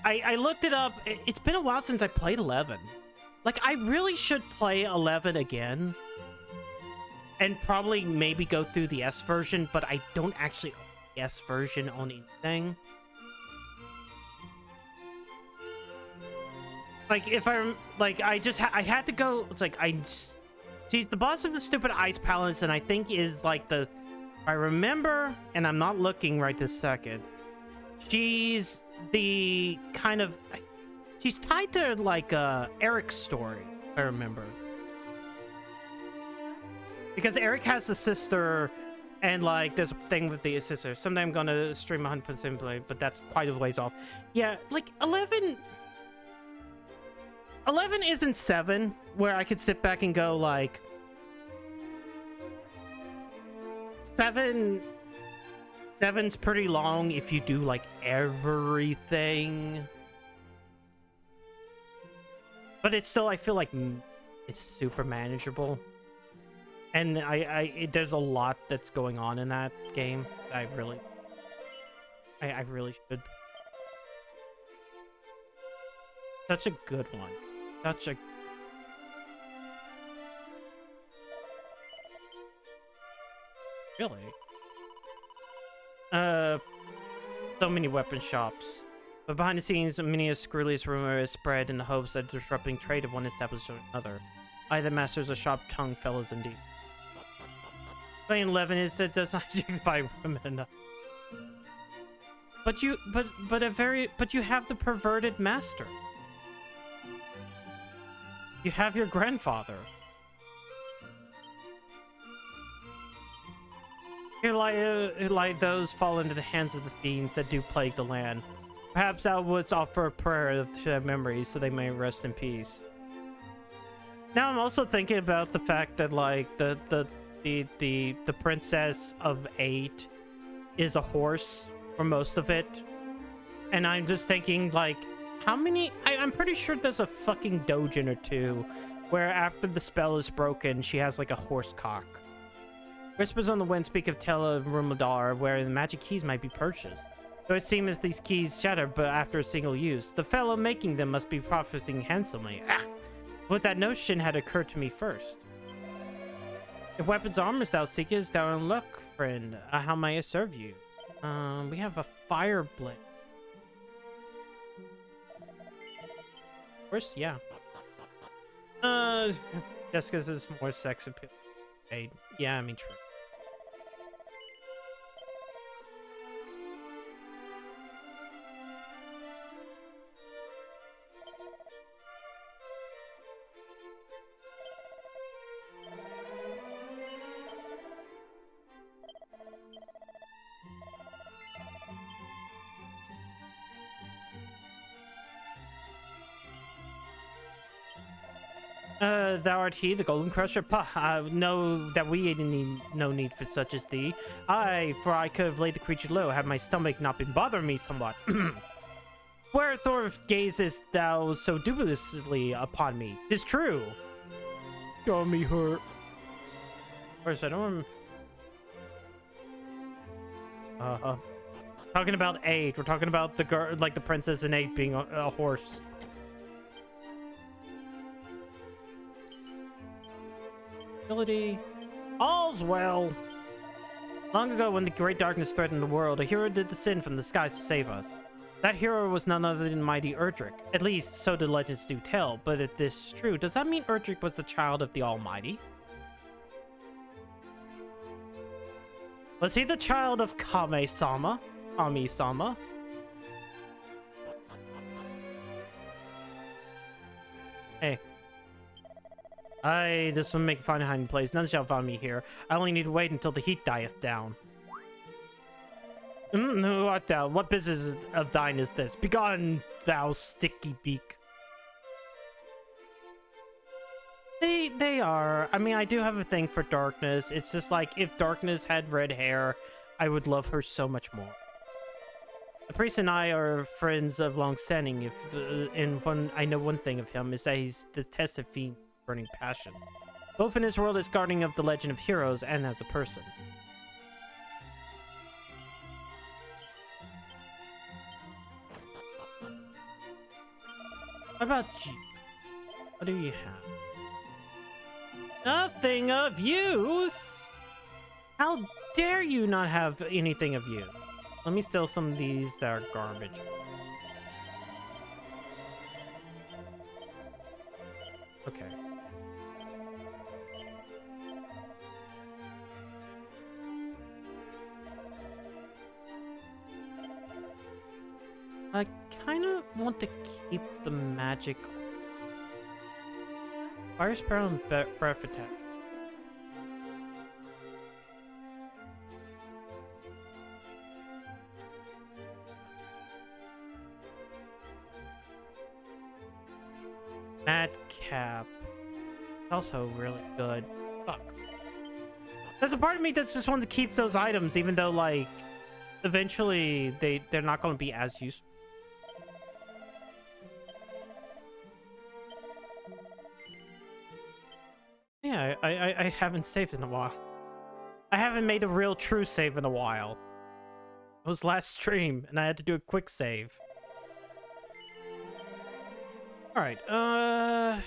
I looked it up. It's been a while since I played 11. Like, I really should play 11 again. And probably maybe go through the S version, but I don't actually own the S version on anything. Like, if I... Like, I had to go... It's like, she's the boss of the stupid Ice Palace, and I think is, like, the... I remember, and I'm not looking right this second. She's the kind of... She's tied to, like, Eric's story, if I remember. Because Eric has a sister, and, like, there's a thing with the sister. Someday I'm gonna stream 100% play, but that's quite a ways off. Yeah, like, 11 isn't 7, where I could sit back and go, like... 7's pretty long if you do like everything, but it's still, I feel like it's super manageable, and there's a lot that's going on in that game. I really should. Such a good one. Such a... Really? So many weapon shops. But behind the scenes, many a scurrilous rumor is spread in the hopes of disrupting trade of one established or another. I, the masters of sharp-tongued fellows indeed. Playing 11 is that does not dignify women. But you have the perverted master. You have your grandfather. Here lie those fall into the hands of the fiends that do plague the land. Perhaps thou wouldst offer a prayer to their memories so they may rest in peace. Now I'm also thinking about the fact that like the princess of 8 is a horse for most of it, and I'm just thinking like how many? I'm pretty sure there's a fucking doujin or two where after the spell is broken, she has like a horse cock. Whispers on the wind speak of tale of Rumadar, where the magic keys might be purchased. Though it seems as these keys shatter but after a single use, the fellow making them must be profiting handsomely. Ah! But that notion had occurred to me first. If weapons armors thou seekest, thou in luck, friend. How may I serve you? We have a fire blade. Of course, yeah. Just because it's more sex appeal. Yeah, I mean, true. Thou art he, the Golden Crusher? Pah, I know that we need no need for such as thee. Aye, for I could have laid the creature low, had my stomach not been bothering me somewhat. Wherefore gazest thou so dubiously upon me? 'Tis true. Got me hurt. Where's I don't talking about 8. We're talking about the girl, like the princess in 8 being a horse. Ability. All's well. Long ago, when the great darkness threatened the world, a hero did descend from the skies to save us. That hero was none other than mighty Erdrick. At least, so the legends do tell. But if this is true, does that mean Erdrick was the child of the Almighty? Was he the child of Kame-sama? Kami-sama? Hey. This will make fine hiding place. None shall find me here. I only need to wait until the heat dieth down. What business of thine is this? Begone, thou sticky beak. They are. I mean, I do have a thing for Darkness. It's just like, if Darkness had red hair, I would love her so much more. The priest and I are friends of long standing. I know one thing of him is that he's the test of fiend burning passion, both in his role as guardian of the legend of heroes and as a person. What about you? What do you have? Nothing of use? How dare you not have anything of use? Let me sell some of these that are garbage. Okay. I kind of want to keep the magic. Fire Sparrow and Breath Attack. Madcap. Also really good. Fuck. There's a part of me that's just wanting to keep those items, even though, like, eventually they're not going to be as useful. Yeah, I haven't saved in a while. I haven't made a real true save in a while. It was last stream, and I had to do a quick save. Alright, the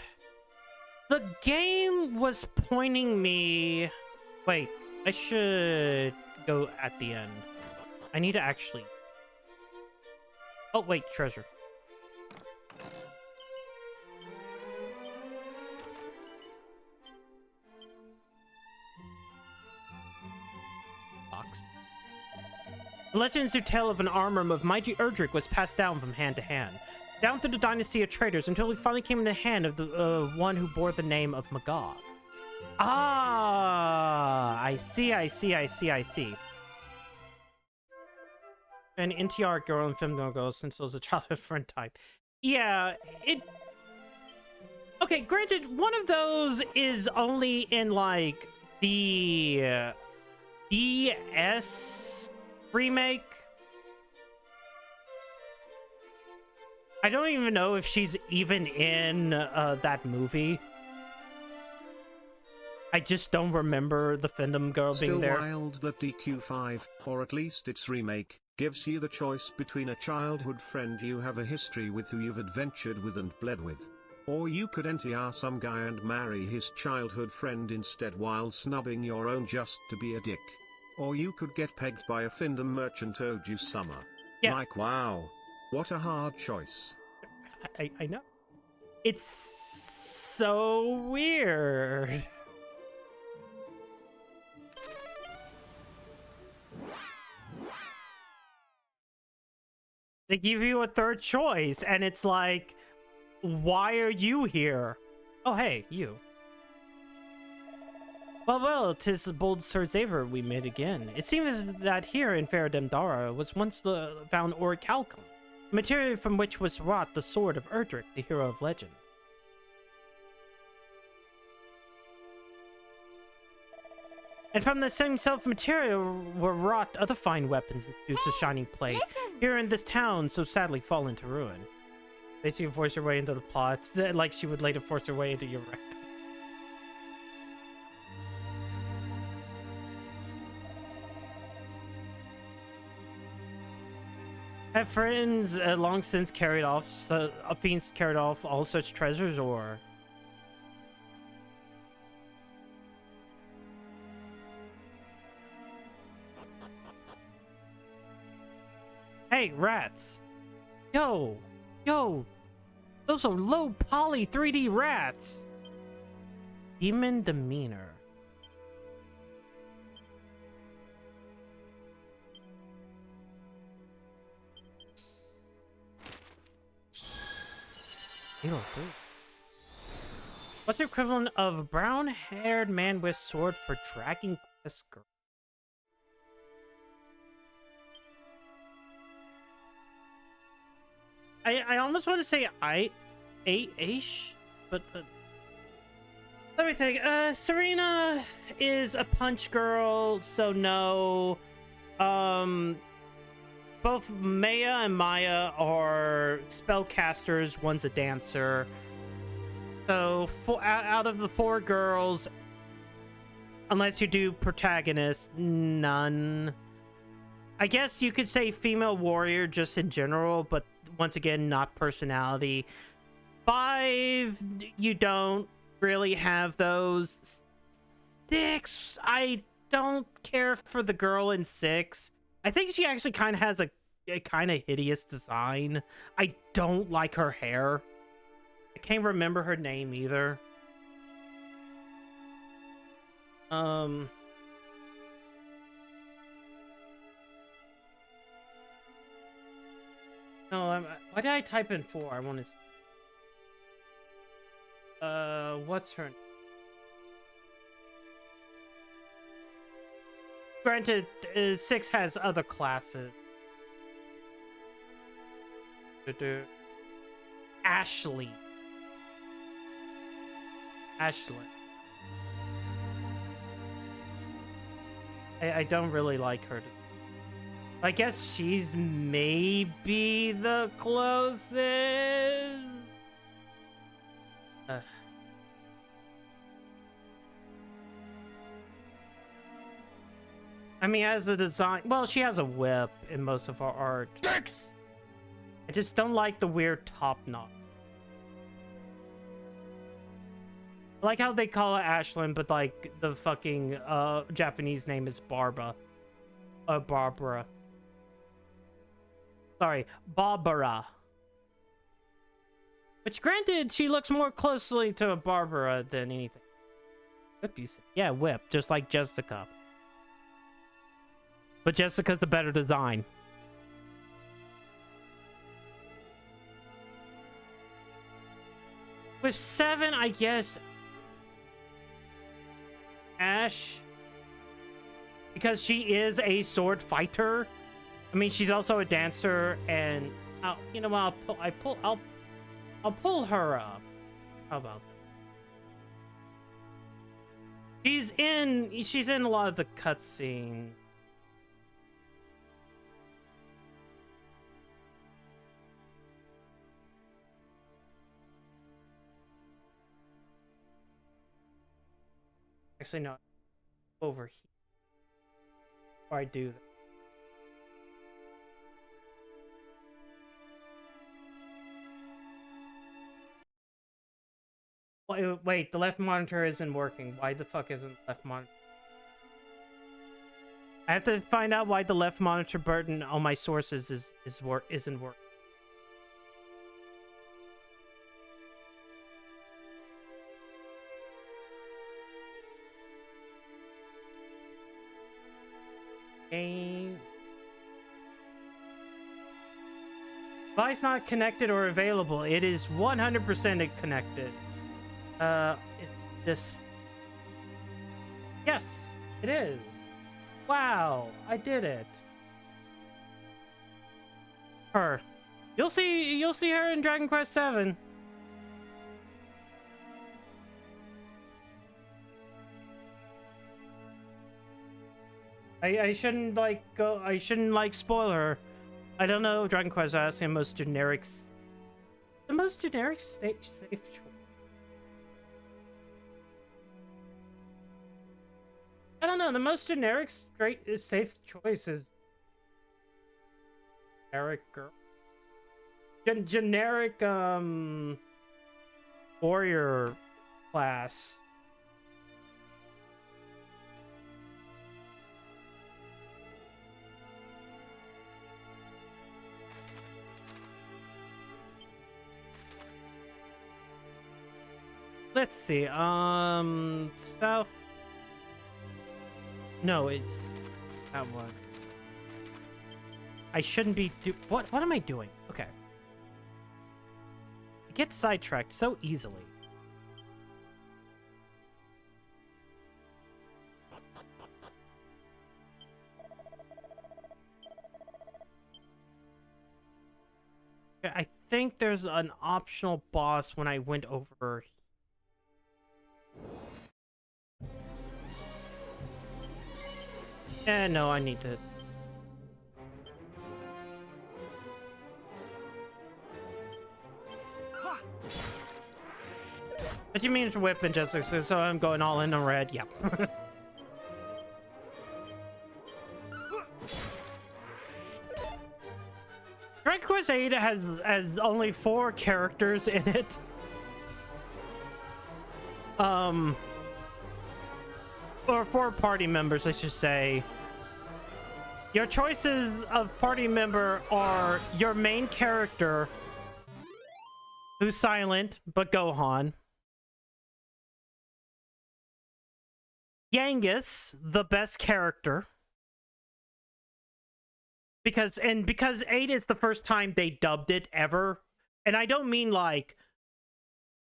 game was pointing me... Wait, I should go at the end. I need to actually... Oh, wait, treasure. Box. The legends do tell of an armor of mighty Erdrick was passed down from hand to hand, down through the dynasty of traders until it finally came in the hand of the one who bore the name of Magog. Ah, I see. An NTR girl and film girl since it was a childhood friend type. Yeah, it... Okay, granted, one of those is only in, like, the DS remake. I don't even know if she's even in that movie. I just don't remember the Findom girl being there. Still wild that DQ5, or at least its remake, gives you the choice between a childhood friend you have a history with who you've adventured with and bled with. Or you could NTR some guy and marry his childhood friend instead while snubbing your own just to be a dick. Or you could get pegged by a Findom merchant owed you summer. Yeah. Like, wow. What a hard choice. I know. It's so weird. They give you a third choice, and it's like, why are you here? Oh, hey, you. Well, 'tis the bold Sir Xavier we meet again. It seems that here in Farademdara was once found orichalcum, material from which was wrought the sword of Erdrick, the hero of legend. And from the same self-material were wrought other fine weapons and suits of shining plate, here in this town so sadly fallen to ruin. Did you force your way into the plot, like she would later force her way into your rectum? Have friends long since carried off, fiends carried off all such treasures, or... Hey, rats! Yo, yo, those are low poly 3D rats. Demon demeanor. Ew, dude. What's the equivalent of a brown-haired man with sword for Dragon Quest girl? I almost want to say Aish, but let me think. Serena is a punch girl, so no. Both Maya and Maya are spellcasters. One's a dancer. So out of the 4 girls, unless you do protagonist, none. I guess you could say female warrior just in general, but once again, not personality. 5, you don't really have those. 6, I don't care for the girl in 6. I think she actually kind of has a kind of hideous design. I don't like her hair. I can't remember her name either. No, why did I type in 4? I want to. What's her name? Granted, 6 has other classes. Ashley. I don't really like her. I guess she's maybe the closest. I mean, as a design, well, she has a whip in most of her art. Dicks! I just don't like the weird top knot. I like how they call it Ashlyn, but like the fucking Japanese name is Barbara. Barbara. Sorry, Barbara. Which, granted, she looks more closely to a Barbara than anything. Whip, you say? Yeah, whip, just like Jessica. But Jessica's the better design. With 7, I guess Ash, because she is a sword fighter. I mean, she's also a dancer, and you know what? I'll pull her up. How about that? She's in a lot of the cutscenes. Actually, no. Over here. Or I do that. Wait, the left monitor isn't working. Why the fuck isn't the left monitor? I have to find out why the left monitor button on my sources isn't working. Game. Device not connected or available. It is 100% connected. Is this? Yes, it is. Wow, I did it. Her. You'll see her in Dragon Quest VII. I shouldn't spoil her. I don't know Dragon Quest. I asked him the most generic safe choice. I don't know, the most generic safe choice is generic girl. Generic warrior class. Let's see. South. No, it's that one. I shouldn't be what am I doing? Okay. I get sidetracked so easily. I think there's an optional boss when I went over. No, I need to. What do you mean it's whipping, Jessica? So I'm going all in on red. Yep. Dragon Quest 8 has only 4 characters in it. Or 4 party members, I should say. Your choices of party member are your main character, who's silent, but Gohan. Yangus, the best character. Because 8 is the first time they dubbed it ever. And I don't mean like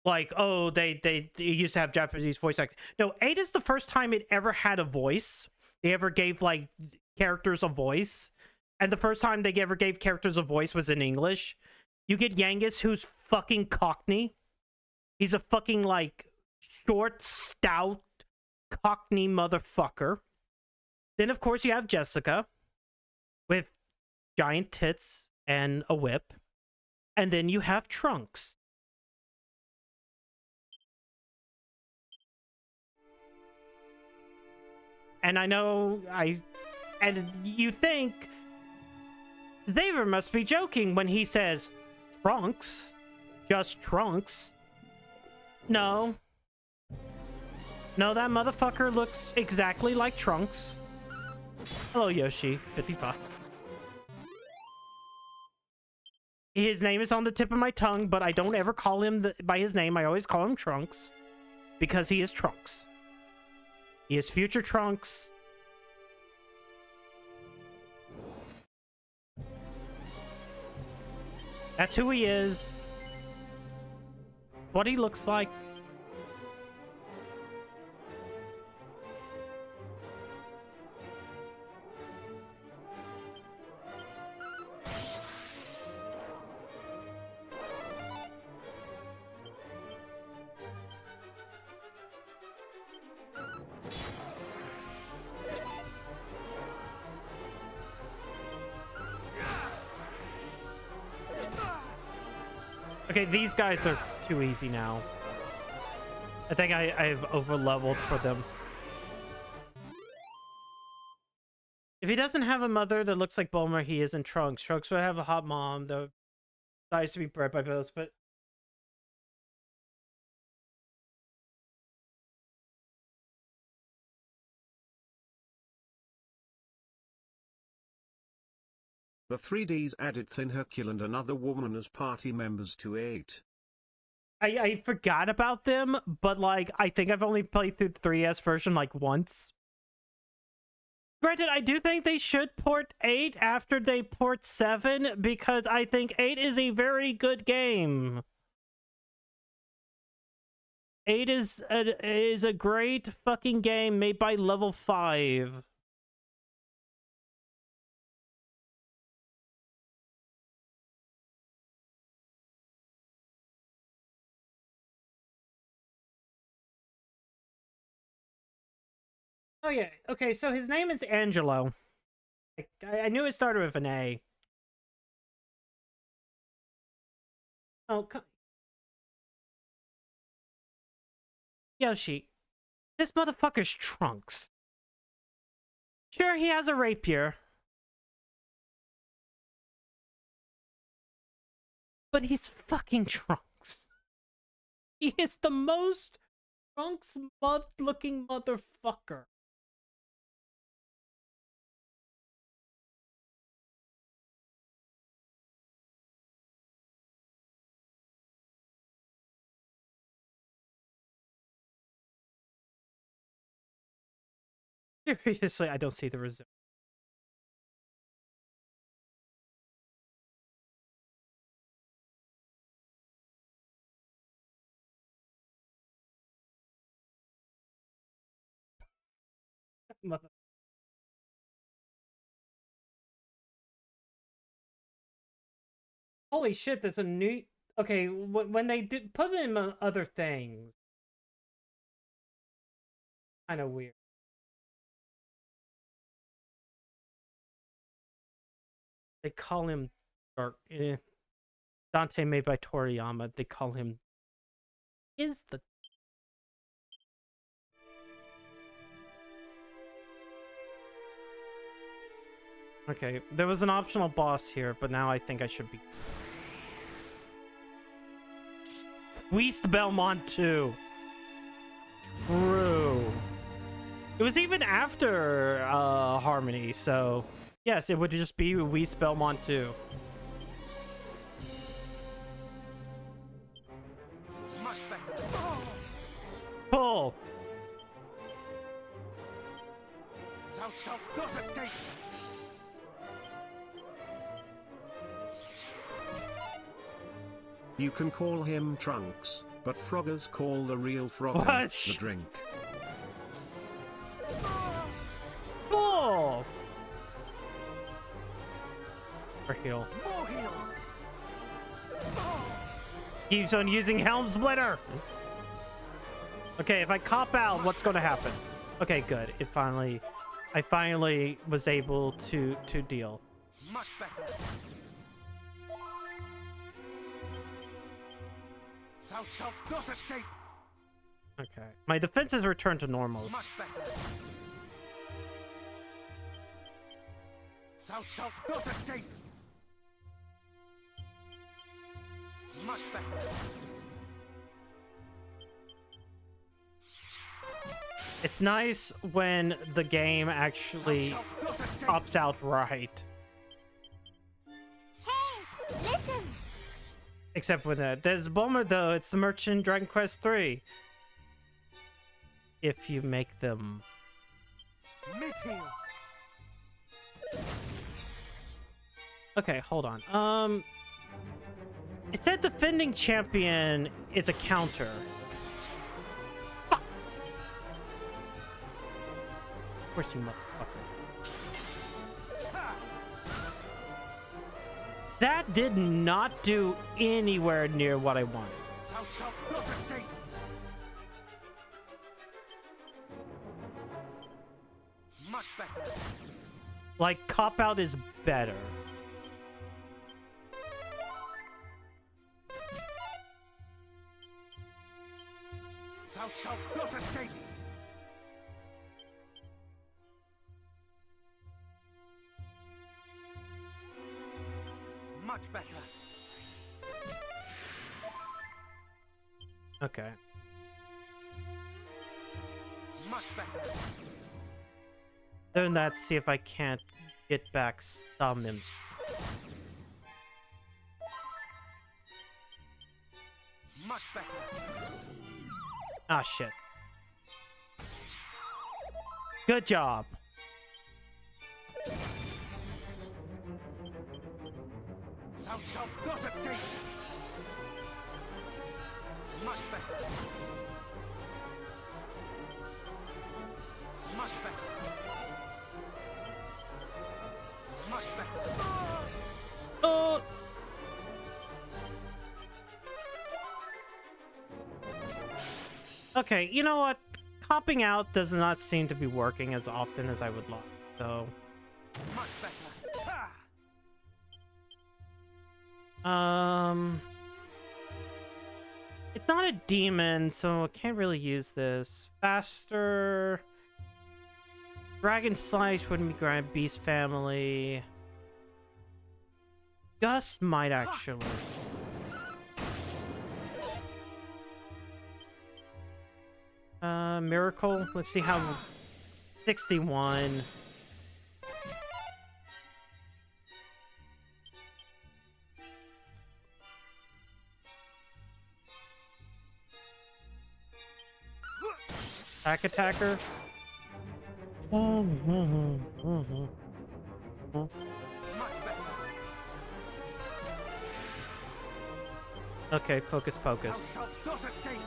oh, they used to have Japanese voice acting. No, 8 is the first time it ever had a voice. They ever gave like characters a voice. And the first time they ever gave characters a voice was in English. You get Yangus, who's fucking Cockney. He's a fucking like short, stout Cockney motherfucker. Then of course you have Jessica with giant tits and a whip. And then you have Trunks. And I know and you think Xavier must be joking when he says Trunks, just Trunks. No, that motherfucker looks exactly like Trunks. Hello, Yoshi, 55. His name is on the tip of my tongue, but I don't ever call him by his name. I always call him Trunks because he is Trunks. He is future Trunks. That's who he is. What he looks like. Okay, these guys are too easy now. I think I've over-leveled for them. If he doesn't have a mother that looks like Bulma, he isn't Trunks. Trunks would have a hot mom that decides to be bred by Bills, but... The 3Ds added Thin Hercule and another woman as party members to 8. I forgot about them, but like I think I've only played through the 3S version like once. Granted, I do think they should port 8 after they port 7 because I think 8 is a very good game. 8 is a great fucking game made by Level 5. Oh yeah, okay, so his name is Angelo. I knew it started with an A. Oh, Yoshi, this motherfucker's Trunks. Sure, he has a rapier. But he's fucking Trunks. He is the most Trunks looking motherfucker. Seriously, I don't see the result. Mother. Holy shit, there's a new... Okay, when they did put in other things, kind of weird. They call him Dark. Dante made by Toriyama. They call him... Is the... Okay, there was an optional boss here, but now I think I should be... Weast Belmont 2. True. It was even after Harmony, so... Yes, it would just be Weast Belmont 2. Much better. Pull! Thou shalt not escape. You can call him Trunks, but Froggers call the real Frogger What? the drink. Pull! Or heal. More heal. Keeps on using Helm Splitter! Okay, if I cop out, what's going to happen? Okay, good. I finally was able to deal. Much better. Thou shalt not escape. Okay. My defenses returned to normal. Much better. Thou shalt not escape. Much better. It's nice when the game actually pops out right. Hey, listen! Except with that. There's a bummer though, it's the Merchant Dragon Quest 3. If you make them. Mid-heal. Okay, hold on. It said defending champion is a counter. Fuck! Of course you motherfucker. That did not do anywhere near what I wanted. Thou shalt not escape. Much better. Like, cop out is better. Thou shalt not escape. Much better. Okay. Much better. Then that, see if I can't get back summon. Much better. Ah, shit. Good job. Thou shalt not escape. Much better. Much better. Much better. Oh! Okay, you know what? Copping out does not seem to be working as often as I would like, so... Much better. Ha! It's not a demon, so I can't really use this. Faster... Dragon Slice wouldn't be Grand Beast Family. Gust might actually. Miracle. Let's see how... 61. Attacker. Okay, focus pocus. Thou shalt not escape.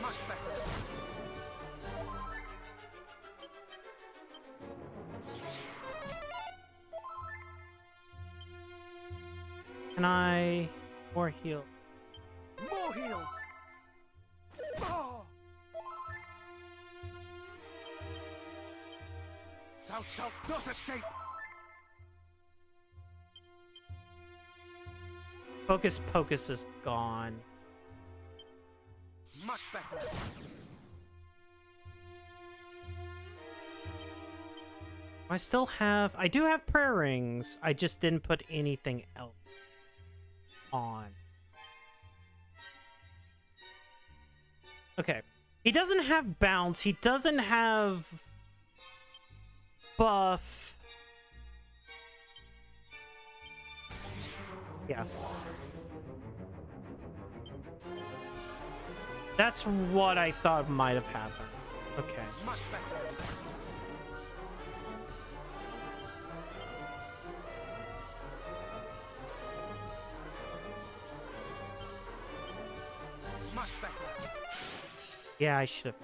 Much better. Can I more heal? More heal. Thou shalt not escape. Focus pocus is gone. Much better. I still have... I do have prayer rings. I just didn't put anything else on. Okay. He doesn't have bounce. He doesn't have buff. Yeah. That's what I thought might have happened. Okay. Much better. Much better. Yeah, I should have.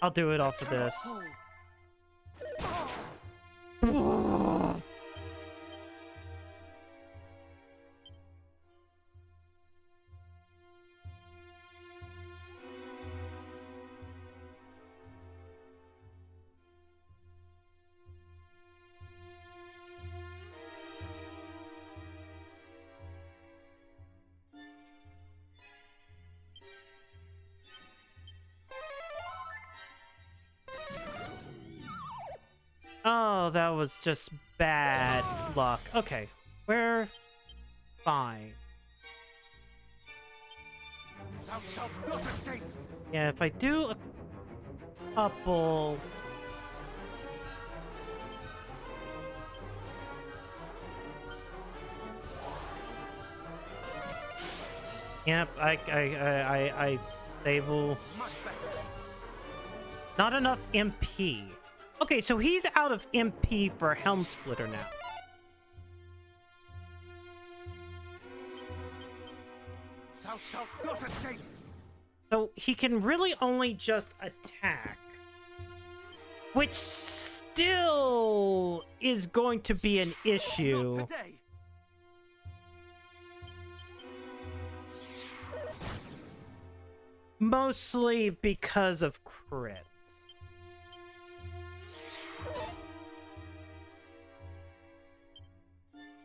I'll do it off of this. Oh, that was just bad luck. Okay, we're fine. Thou shalt not escape. Yeah, if I do a couple... Yep, I stable. Much better. Not enough MP. Okay, so he's out of MP for Helm Splitter now. Thou shalt not escape. So he can really only just attack. Which still is going to be an issue. Not today. Mostly because of crits.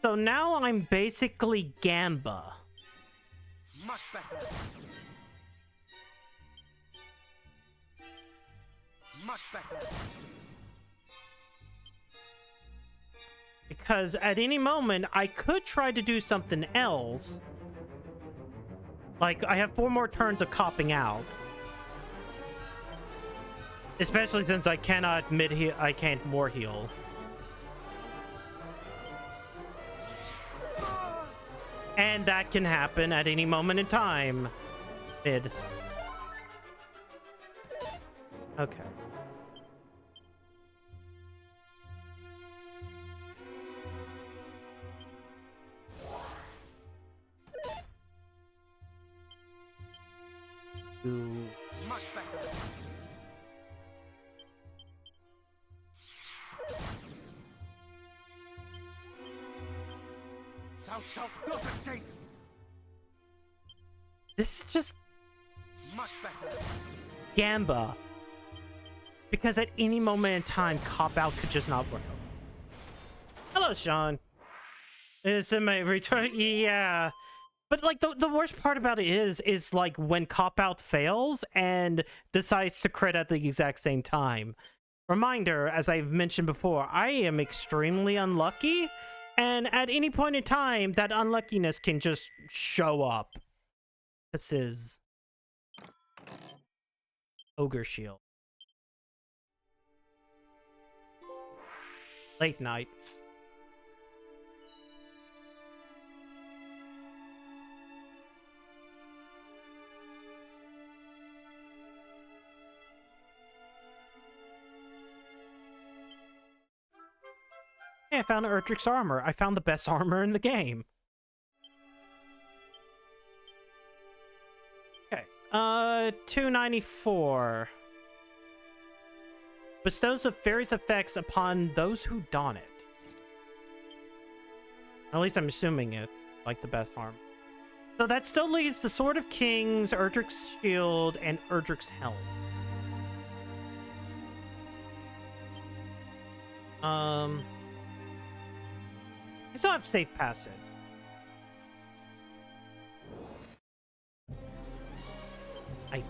So now I'm basically Gamba. Much better. Much better. Because at any moment, I could try to do something else. Like, I have 4 more turns of copping out. Especially since I cannot mid-heal, I can't more heal. And that can happen at any moment in time. Mid. Okay. Ooh. Much better. Thou shalt not escape. This is just Much better. Gamba. Because at any moment in time, cop-out could just not work. Hello, Sean. It's in my return. Yeah. But, like, the worst part about it is like, when cop-out fails and decides to crit at the exact same time. Reminder, as I've mentioned before, I am extremely unlucky, and at any point in time, that unluckiness can just show up. This is Ogre Shield. Late night. Hey, I found Erdrick's armor. I found the best armor in the game. Okay. 294. Bestows the fairy's effects upon those who don it. At least I'm assuming it's like the best armor. So that still leaves the Sword of Kings, Erdrick's shield, and Erdrick's helm. I still have safe passage. I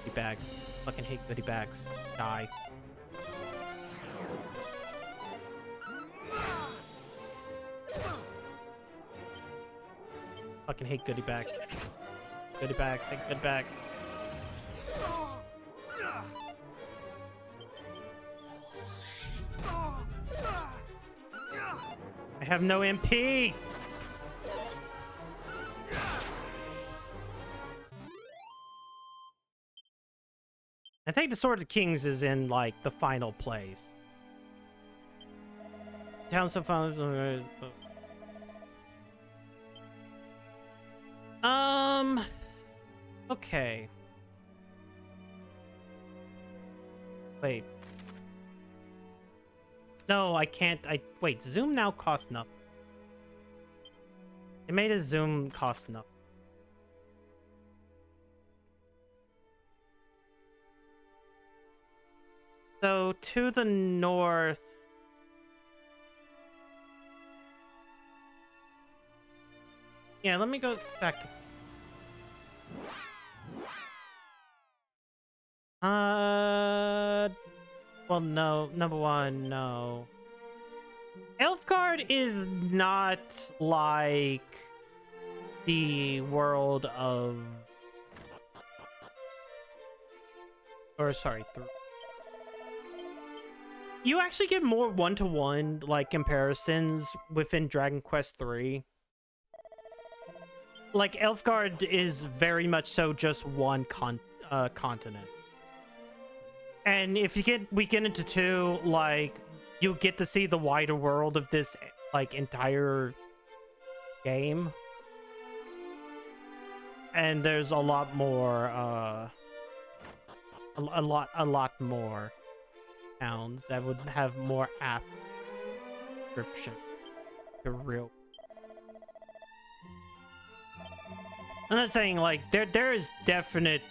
goodie bag. Fucking hate goodie bags. Die. Fucking hate goodie bags. Goodie bags. Hate goodie bags. I have no MP. I think the Sword of Kings is in like the final place. Towns of okay. Wait. No, I can't. Wait, zoom now costs nothing. It made a zoom cost nothing. So to the north. Yeah, let me go back to. Well, no. Number one, no. Elfgard is not like the world of... Or, sorry, you actually get more one-to-one, like, comparisons within Dragon Quest III. Like, Elfgard is very much so just one continent. And if we get into 2, like, you get to see the wider world of this, like, entire game. And there's a lot more, a lot more towns that would have more apt description. The real. I'm not saying, like, there is definite,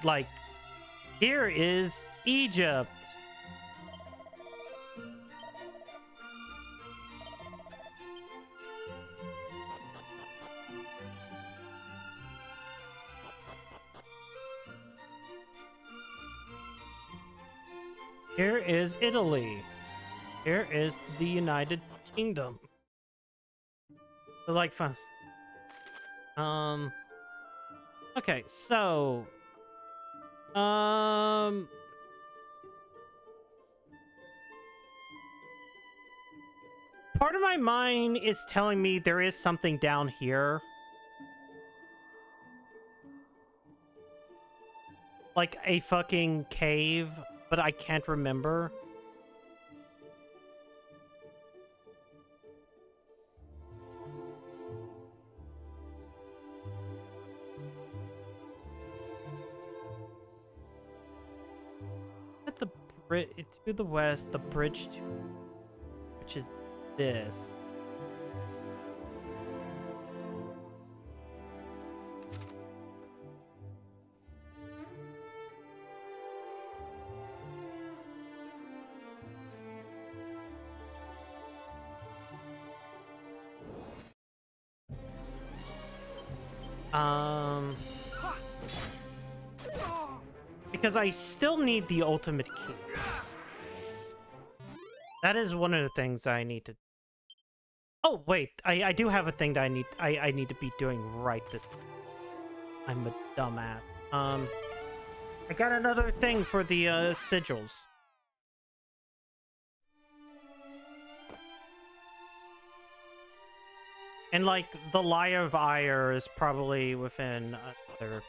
like, here is Egypt. Here is Italy. Here is the United Kingdom. So, like, fun. Okay, so part of my mind is telling me there is something down here. Like a fucking cave, but I can't remember. At the to the west, the bridge to, which is this. Because I still need the ultimate key. That is one of the things I need to... Oh, wait. I do have a thing that I need to be doing right this... I'm a dumbass. I got another thing for the sigils. And like the Liar of Ire is probably within another.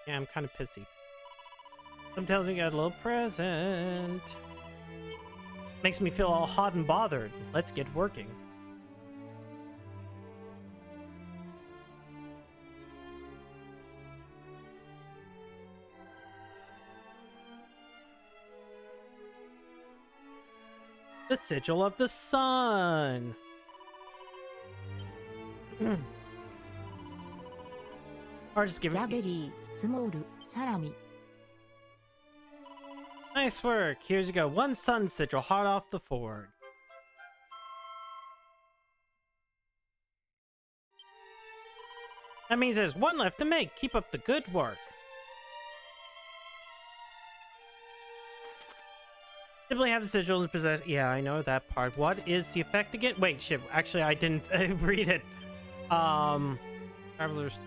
Yeah, I'm kind of pissy. Sometimes we got a little present. Makes me feel all hot and bothered. Let's get working. The Sigil of the Sun. Or just give it. Nice work. Here's you go. One sun sigil hot off the forge. That means there's one left to make. Keep up the good work. Simply have the sigils possess. Yeah, I know that part. What is the effect again? Wait, shit. Actually, I didn't read it. Traveler's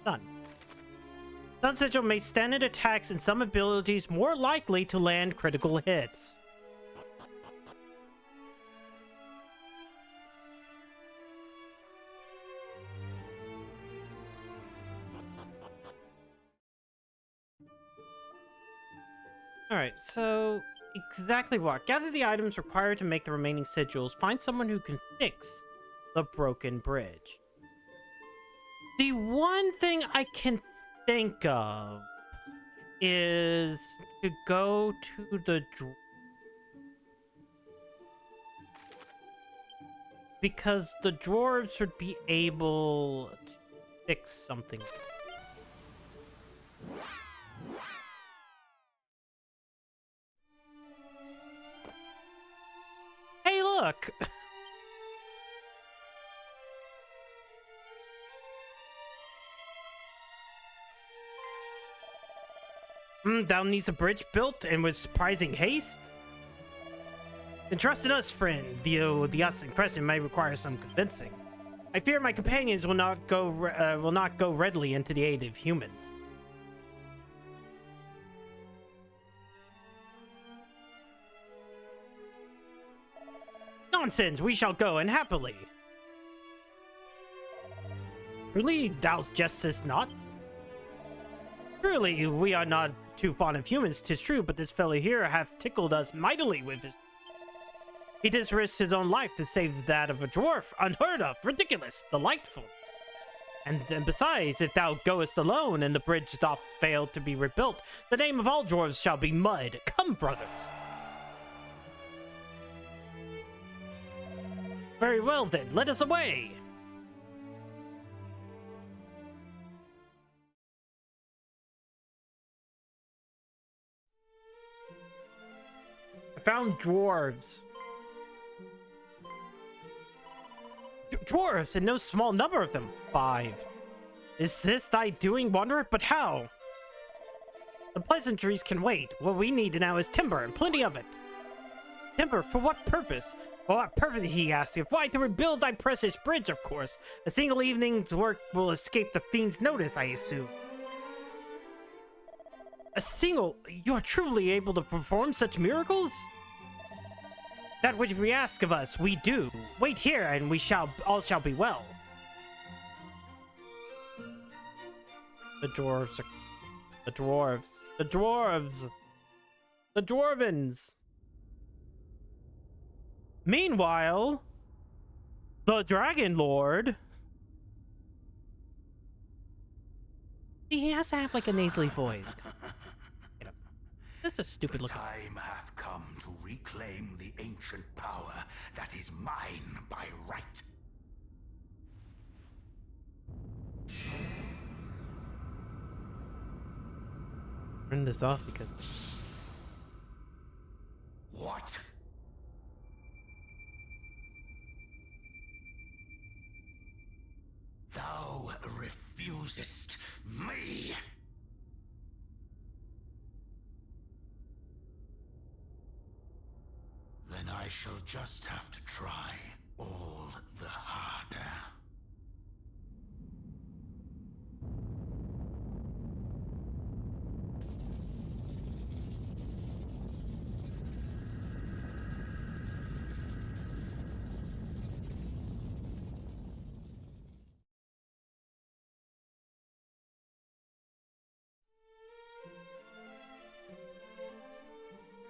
Sun. Sun sigil makes standard attacks and some abilities more likely to land critical hits. Alright, so exactly what? Gather the items required to make the remaining sigils. Find someone who can fix the broken bridge. The one thing I can think of is to go to the because the dwarves would be able to fix something. Hey, look! Thou needs a bridge built and with surprising haste? Then trust in us, friend. The us in question may require some convincing. I fear my companions will not go readily into the aid of humans. Nonsense! We shall go, and happily. Truly, thou jestest not? Truly, we are not too fond of humans, 'tis true, but this fellow here hath tickled us mightily with his... He does risk his own life to save that of a dwarf. Unheard of, ridiculous, delightful. And then besides, if thou goest alone and the bridge doth fail to be rebuilt, the name of all dwarves shall be Mud. Come, brothers. Very well then, let us away. I found dwarves. Dwarves, and no small number of them. 5. Is this thy doing, wanderer? But how? The pleasantries can wait. What we need now is timber, and plenty of it. Timber, for what purpose? For what purpose, he asks you. Why, to rebuild thy precious bridge, of course. A single evening's work will escape the fiend's notice, I assume. A single... You are truly able to perform such miracles? That which we ask of us, we do. Wait here, and all shall be well. The dwarves are... The dwarves. The dwarves! The dwarvens! Meanwhile, the Dragon Lord... He has to have like a nasally voice. That's a stupid look. The time hath come to reclaim the ancient power that is mine by right. Turn this off because... What? Thou refusest me? Then I shall just have to try all the harder.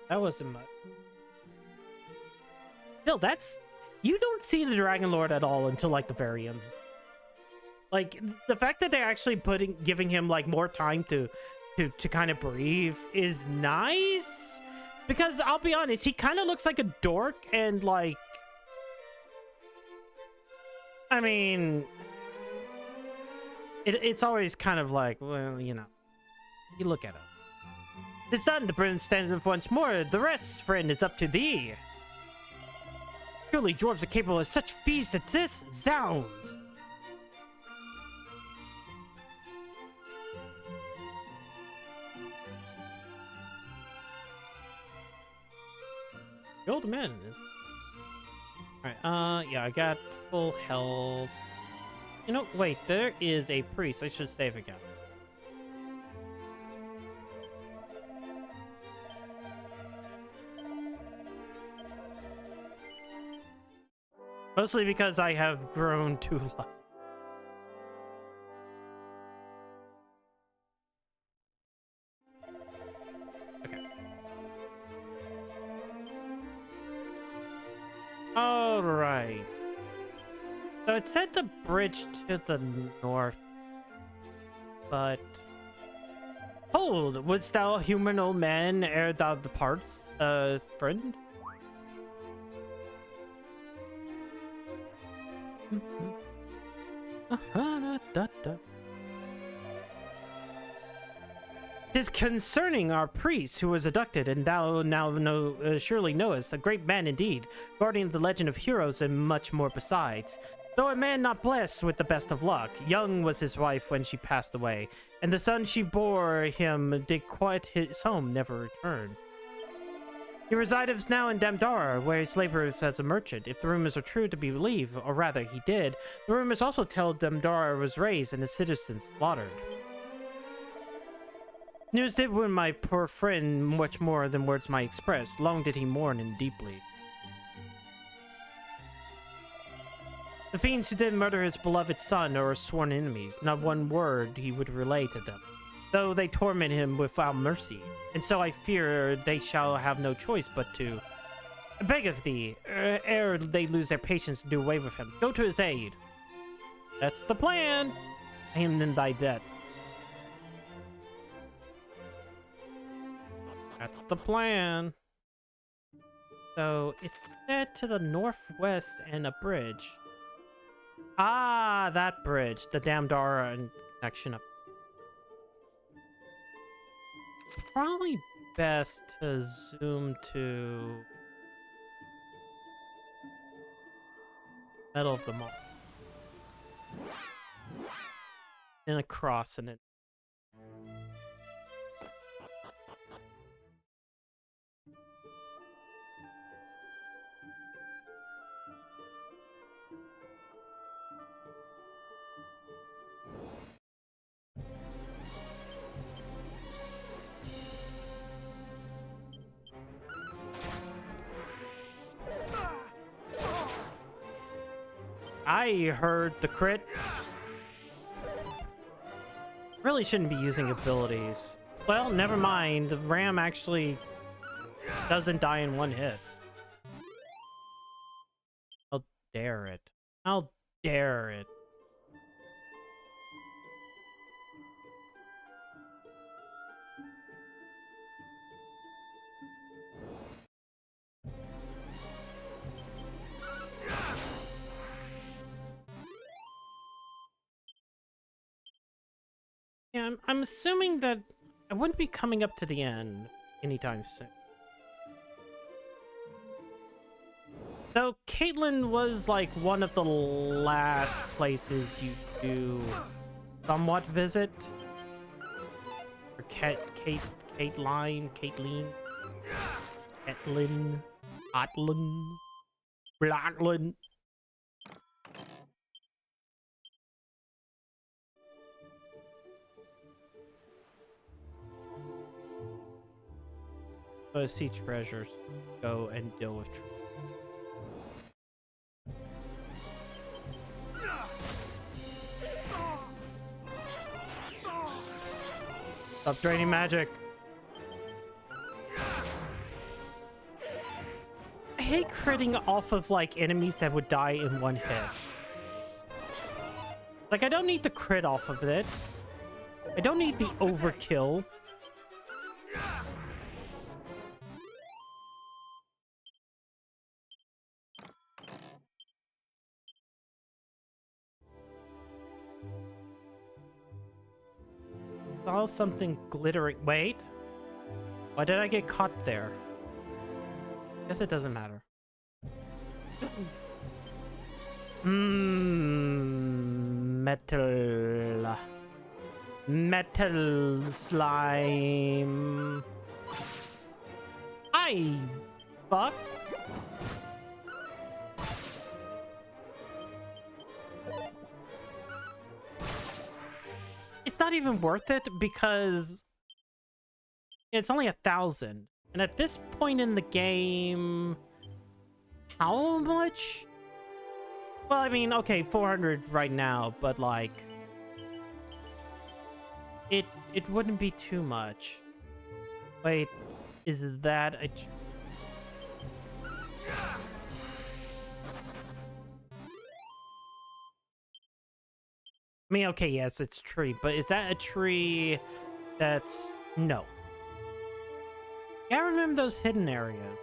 That wasn't much. Still, that's... You don't see the Dragon Lord at all until, like, the very end. Like, the fact that they're actually giving him, like, more time to kind of breathe is nice. Because, I'll be honest, he kind of looks like a dork, and, like... I mean... It's always kind of like, well, you know... You look at him. It's done, the prince stands up once more. The rest, friend, is up to thee. Surely dwarves are capable of such feats as this? Zounds! The old man is... Alright, yeah, I got full health. You know, wait, there is a priest. I should save again. Mostly because I have grown to love. Okay. Alright. So it said the bridge to the north, but... Hold! Wouldst thou, human old man, ere thou departs, friend? Tis concerning our priest who was abducted, and thou now surely knowest, a great man indeed, guardian of the legend of heroes and much more besides. Though a man not blessed with the best of luck, young was his wife when she passed away, and the son she bore him did quit his home, never return. He resides now in Damdara, where he labors as a merchant. If the rumors are true to be believed, or rather he did, the rumors also tell Damdara was razed and his citizens slaughtered. News did wound my poor friend much more than words might express. Long did he mourn and deeply. The fiends who did murder his beloved son are his sworn enemies. Not one word he would relay to them, though they torment him without mercy. And so I fear they shall have no choice but to beg of thee, ere they lose their patience to do away with him. Go to his aid. That's the plan. I am in thy debt. That's the plan. So it's set to the northwest and a bridge. Ah, that bridge, the Damdara connection up. Probably best to zoom to middle of the mall. Then across and then. I heard the crit. Really shouldn't be using abilities. Well, never mind. The Ram actually doesn't die in one hit. How dare it. How dare it. Yeah, I'm assuming that I wouldn't be coming up to the end anytime soon. So, Caitlin was like one of the last places you do somewhat visit. Or Caitlin, Blacklin. Go see treasures. Go and deal with treasures. Stop draining magic. hate critting off of like enemies that would die in one hit. Like, I don't need the crit off of it. I don't need the overkill. Saw something glittering. Wait. Why did I get caught there? Guess it doesn't matter. Metal. Metal slime. Hi, fuck. It's not even worth it because it's only 1,000. And at this point in the game, how much? Well, I mean, okay, 400 right now, but like, it wouldn't be too much. Wait, is that a? I mean, okay, yes, it's a tree, but is that a tree that's... No. Yeah, I remember those hidden areas.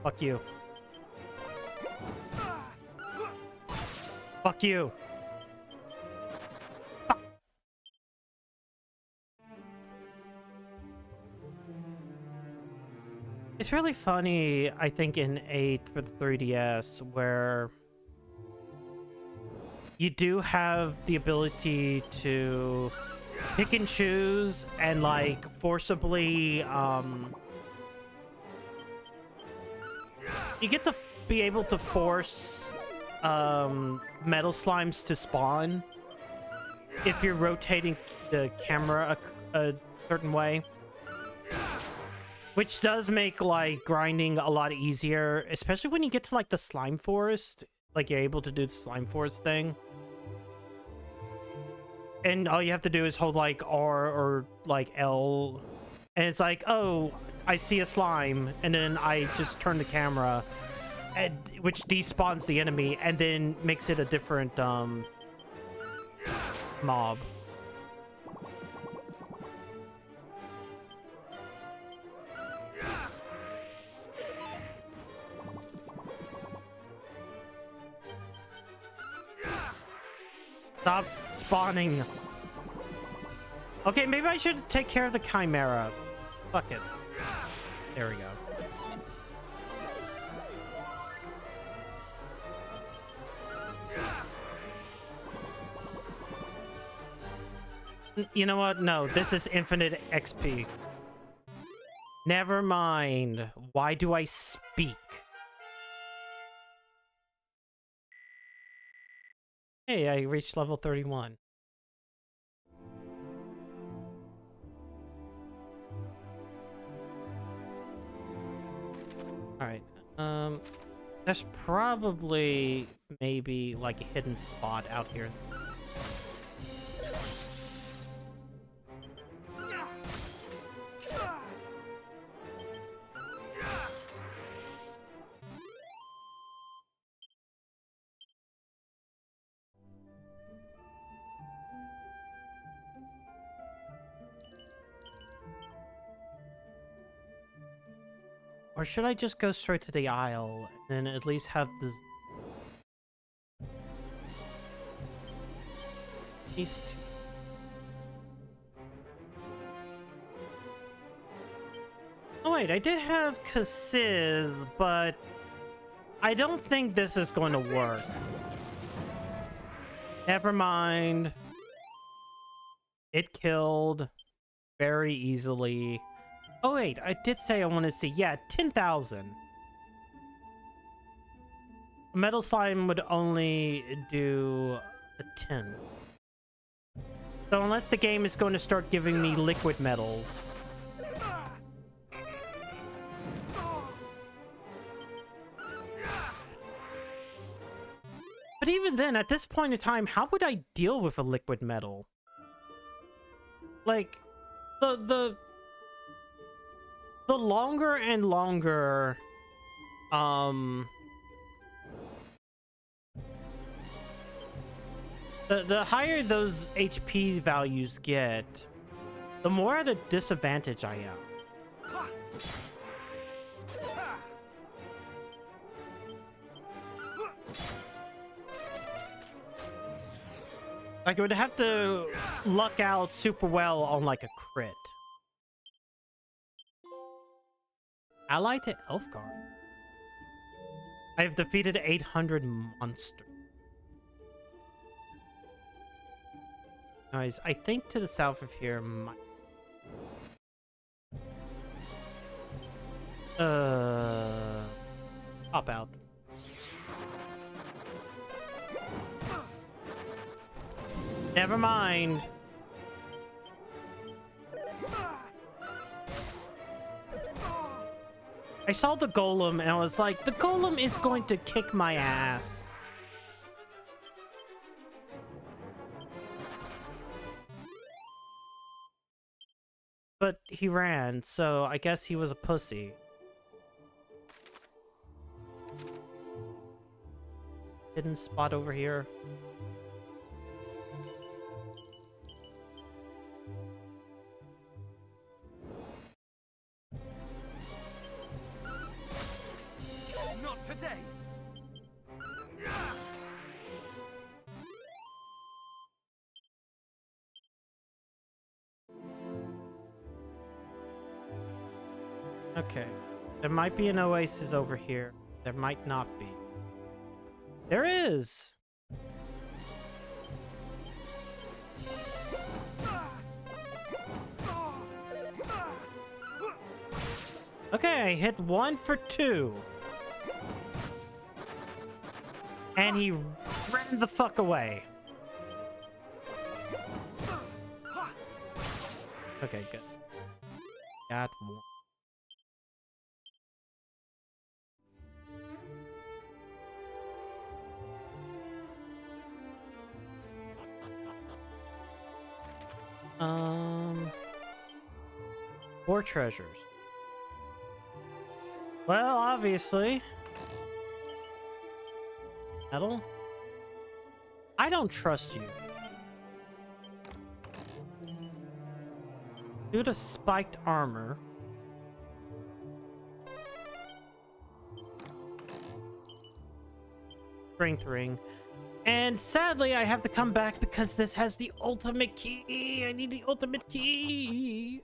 Fuck you. Fuck you. It's really funny, I think, in 8 for the 3DS, where you do have the ability to pick and choose and, like, forcibly, you get to be able to force, metal slimes to spawn if you're rotating the camera a certain way. Which does make, like, grinding a lot easier, especially when you get to, like, the slime forest. Like, you're able to do the slime forest thing. And all you have to do is hold, like, R or, like, L. And it's like, oh, I see a slime. And then I just turn the camera, which despawns the enemy, and then makes it a different, mob. Stop spawning. Okay, maybe I should take care of the Chimera. Fuck it. There we go. You know what? No, this is infinite XP. Never mind. Why do I speak? Hey, I reached level 31. Alright, there's probably maybe like a hidden spot out here. Or should I just go straight to the aisle and then at least have the... These two... Oh wait, I did have Kasiz, but I don't think this is going to work. Never mind. It killed very easily. Oh wait, I did say I want to see, yeah, 10,000. A metal slime would only do a 10. So unless the game is going to start giving me liquid metals. But even then, at this point in time, how would I deal with a liquid metal? Like, the longer and longer, the higher those HP values get, the more at a disadvantage I am. Like, I would have to luck out super well on, like, a crit. Ally to Elfgar. I have defeated 800 monsters. Guys, I think to the south of here might... Pop out. Never mind. I saw the golem and I was like, the golem is going to kick my ass. But he ran, so I guess he was a pussy. Hidden spot over here. Not today. Okay. There might be an oasis over here. There might not be. There is! Okay, I hit 1 for 2. And he ran the fuck away. Okay, good. Got one. Four treasures. Well, obviously. Metal? I don't trust you. Due to spiked armor. Strength ring. And sadly, I have to come back because this has the ultimate key. I need the ultimate key.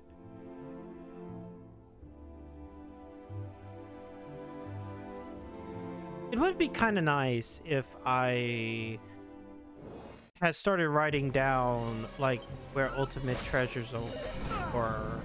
It would be kind of nice if I had started writing down, like, where ultimate treasures were.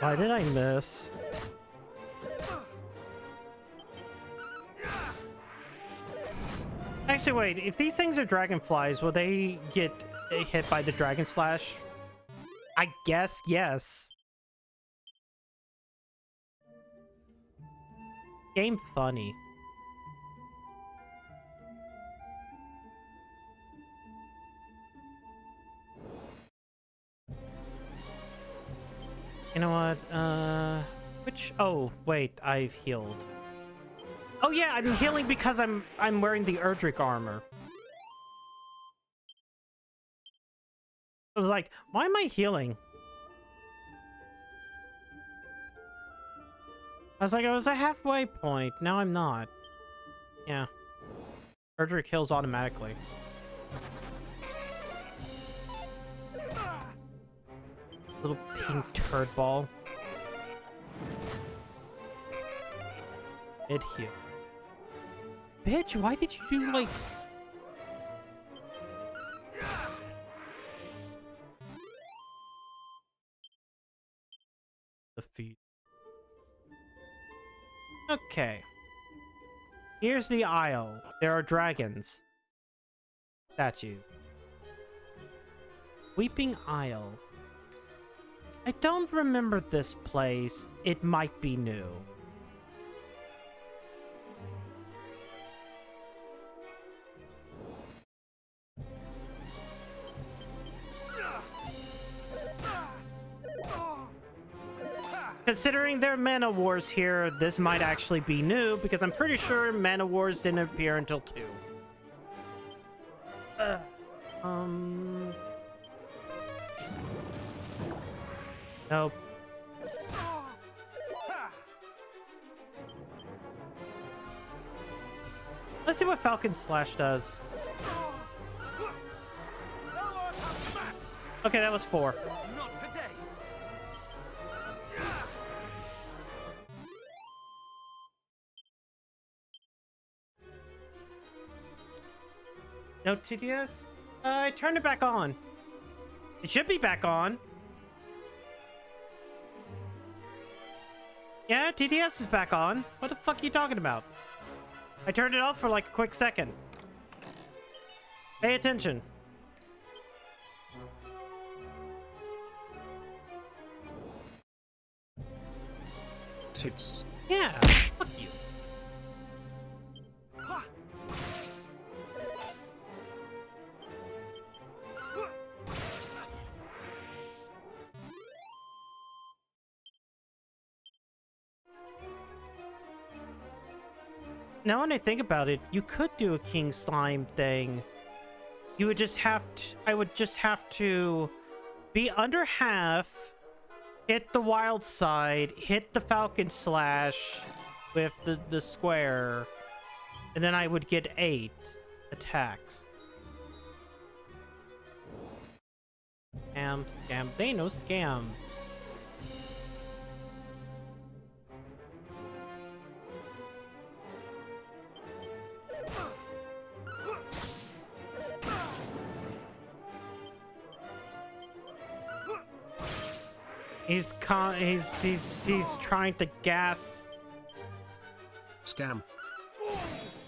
Why did I miss? Actually, wait. If these things are dragonflies, will they get hit by the dragon slash? I guess yes. Game funny. You know what? Which? Oh, wait. I've healed. Oh yeah, I'm healing because I'm wearing the Erdrick armor. I was like, why am I healing? I was like, I was a halfway point. Now I'm not. Yeah. Erdrick heals automatically. Little pink turd ball. It heal. Bitch, why did you do like... feet. Okay. Here's the aisle. There are dragons. Statues. Weeping Isle. I don't remember this place. It might be new. Considering there are Mana Wars here, this might actually be new, because I'm pretty sure Mana Wars didn't appear until 2. Nope. Let's see what Falcon Slash does. Okay, that was 4. Not today. No TDS? I turned it back on. It should be back on. Yeah, TDS is back on. What the fuck are you talking about? I turned it off for like a quick second. Pay attention. Tits. Yeah, fuck you. Now when I think about it, you could do a King Slime thing. You would just have to... I would just have to be under half, hit the wild side, hit the Falcon Slash with the square, and then I would get 8 attacks. Scam. They know scams. He's trying to gas. Scam.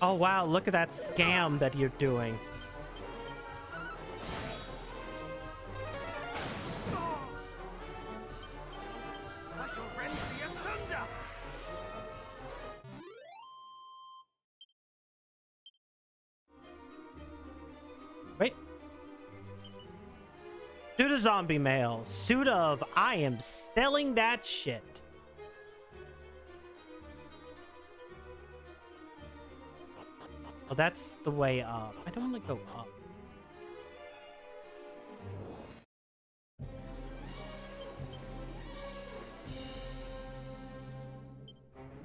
Oh wow, look at that scam that you're doing. I shall rend thee asunder. Wait. Suit of zombie mail. Suit of I am selling that shit. Oh, that's the way up. I don't want to go up.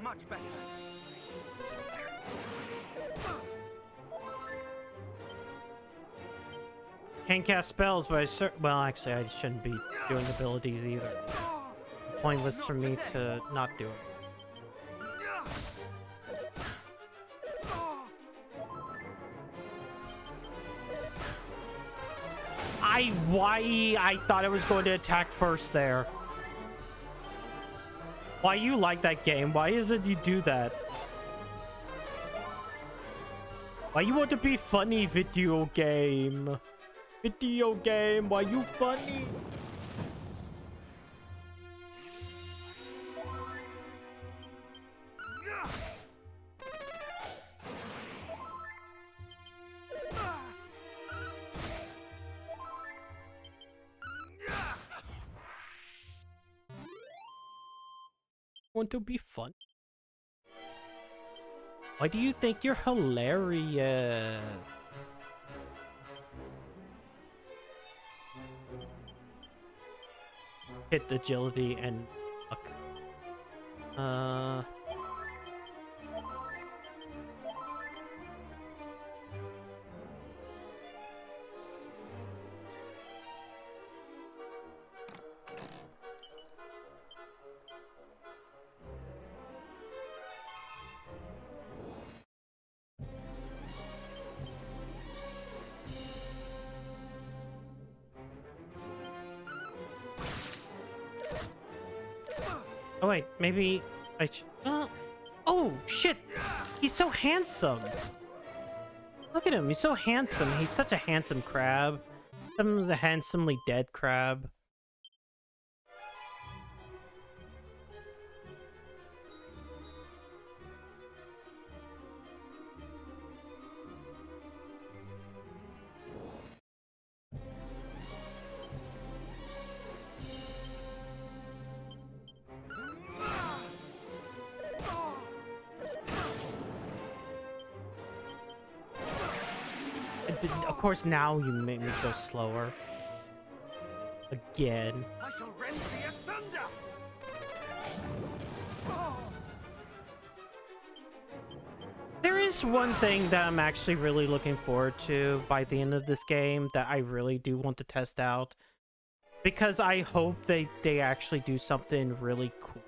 Much better. Can't cast spells, but well, actually, I shouldn't be doing abilities either. Pointless for me to not do it. Why I thought I was going to attack first there. Why you like that game? Why is it you do that? Why you want to be funny, video game? Video game, why you funny? Want to be fun? Why do you think you're hilarious? Hit agility and luck. Oh wait, maybe I should... Oh, shit! He's so handsome! Look at him, he's so handsome. He's such a handsome crab. The handsomely dead crab. Of course, now you make me go slower. Again. I shall rend thee asunder! There is one thing that I'm actually really looking forward to by the end of this game that I really do want to test out. Because I hope they actually do something really cool.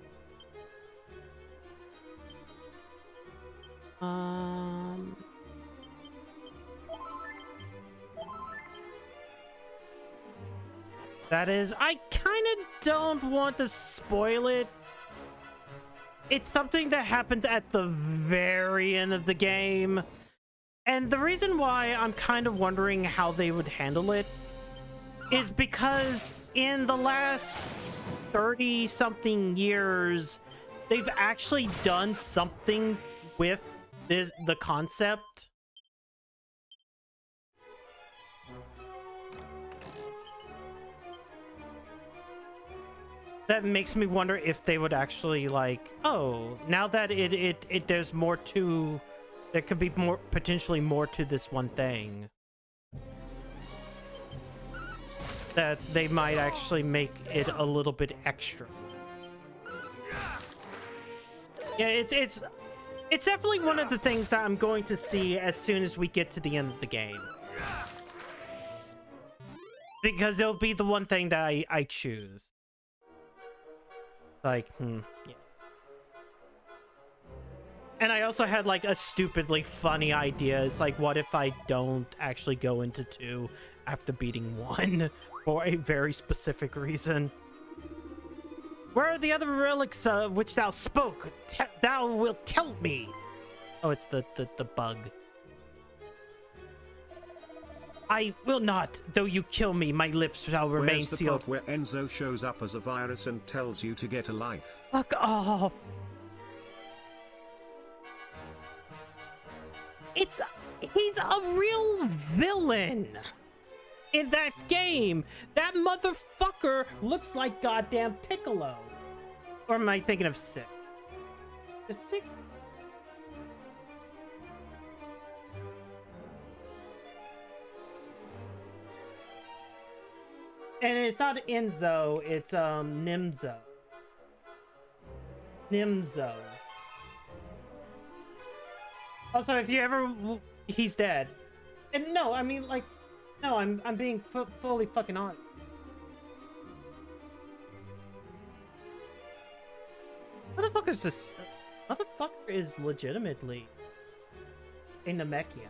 That is, I kind of don't want to spoil it. It's something that happens at the very end of the game. And the reason why I'm kind of wondering how they would handle it is because in the last 30-something years, they've actually done something with the concept. That makes me wonder if they would actually, like, oh, now that there's more to, there could be more, potentially more to this one thing, that they might actually make it a little bit extra. Yeah, it's definitely one of the things that I'm going to see as soon as we get to the end of the game, because it'll be the one thing that I choose. Like, yeah. And I also had, like, a stupidly funny idea. It's like, what if I don't actually go into 2 after beating 1 for a very specific reason? Where are the other relics which thou spoke? Thou wilt tell me. Oh, it's the bug. I will not, though you kill me, my lips shall remain Where's the sealed. part where Enzo shows up as a virus and tells you to get a life? Fuck off. He's a real villain in that game. That motherfucker looks like goddamn Piccolo. Or am I thinking of Sick? Is Sick? And it's not Enzo, it's Nimzo. Nimzo. Also, if you ever, he's dead. And no, I mean, like, no, I'm being fully fucking honest. Motherfucker is this. Motherfucker is legitimately a Namekian.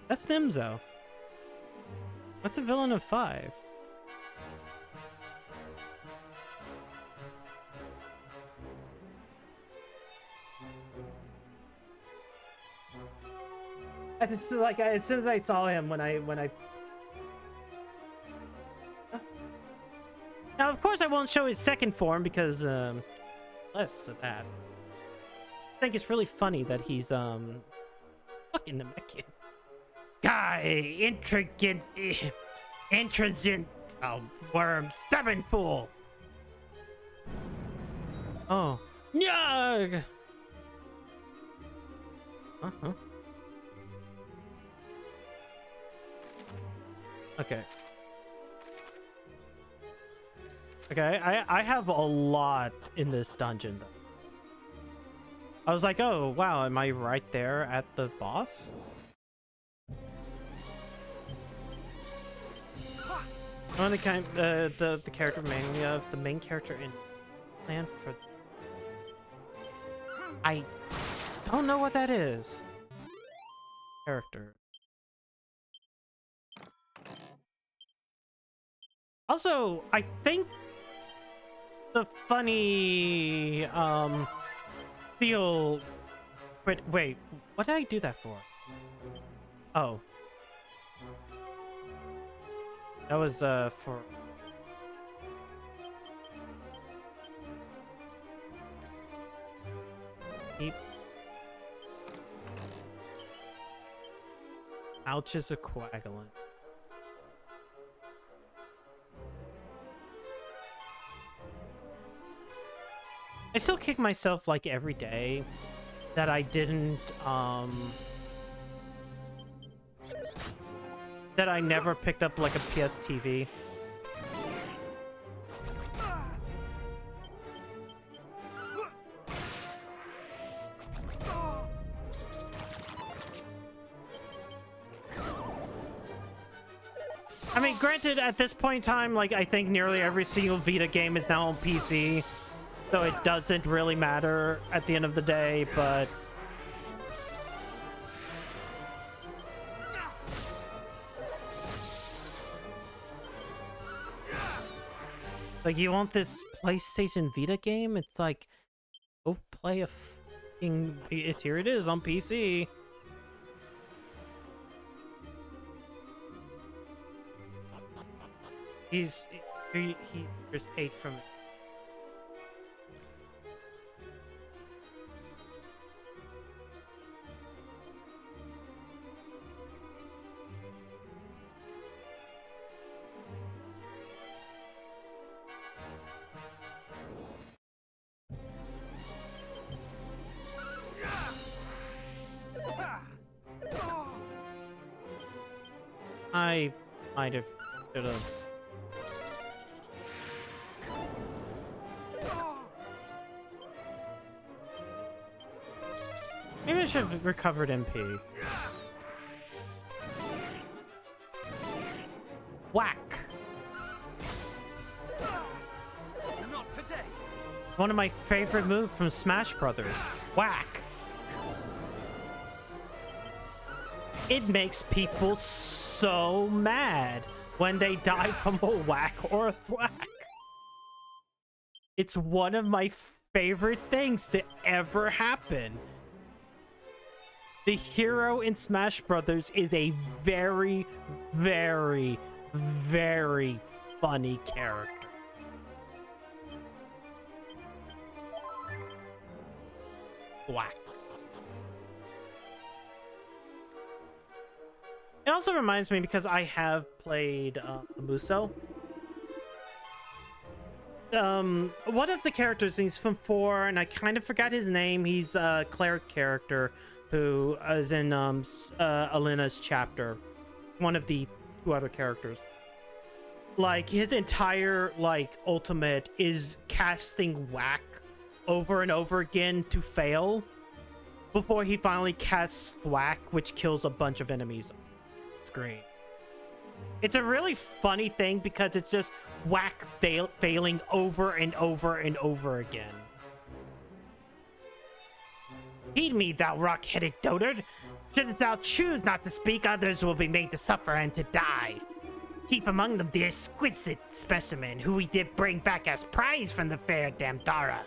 That's Nimzo. That's a villain of 5. It's like, as soon as I saw him, when I now, of course, I won't show his second form because less of that. I think it's really funny that he's fucking Namekian. Guy, intricate, intransigent, worm, stubborn fool. Oh, Nyag. Okay. Okay, I have a lot in this dungeon, though. I was like, oh, wow, am I right there at the boss? One of the kind, the character mania of the main character in Plan for... I don't know what that is. Character. Also, I think the funny feel. Wait, what did I do that for? Oh, that was for. Ouch is a coagulant. I still kick myself like every day that I didn't that I never picked up like a PS TV. I mean, granted, at this point in time, like, I think nearly every single Vita game is now on PC, so it doesn't really matter at the end of the day, but... Like, you want this PlayStation Vita game? It's like, go play a fucking... Here it is on PC. He just ate from it. I might have should have. Maybe I should have recovered MP. Whack! Not today. One of my favorite moves from Smash Brothers. Whack! It makes people so mad when they die from a whack or a thwack. It's one of my favorite things to ever happen. The hero in Smash Brothers is a very, very, very funny character. Whack. It also reminds me, because I have played Muso. One of the characters, he's from 4, and I kind of forgot his name. He's a cleric character who is in Alina's chapter. One of the 2 other characters. Like, his entire, like, ultimate is casting whack over and over again to fail before he finally casts thwack, which kills a bunch of enemies. It's great. It's a really funny thing because it's just whack failing over and over and over again. Heed me, thou rock-headed dotard. Should thou choose not to speak, others will be made to suffer and to die. Chief among them the exquisite specimen, who we did bring back as prize from the fair Damdara.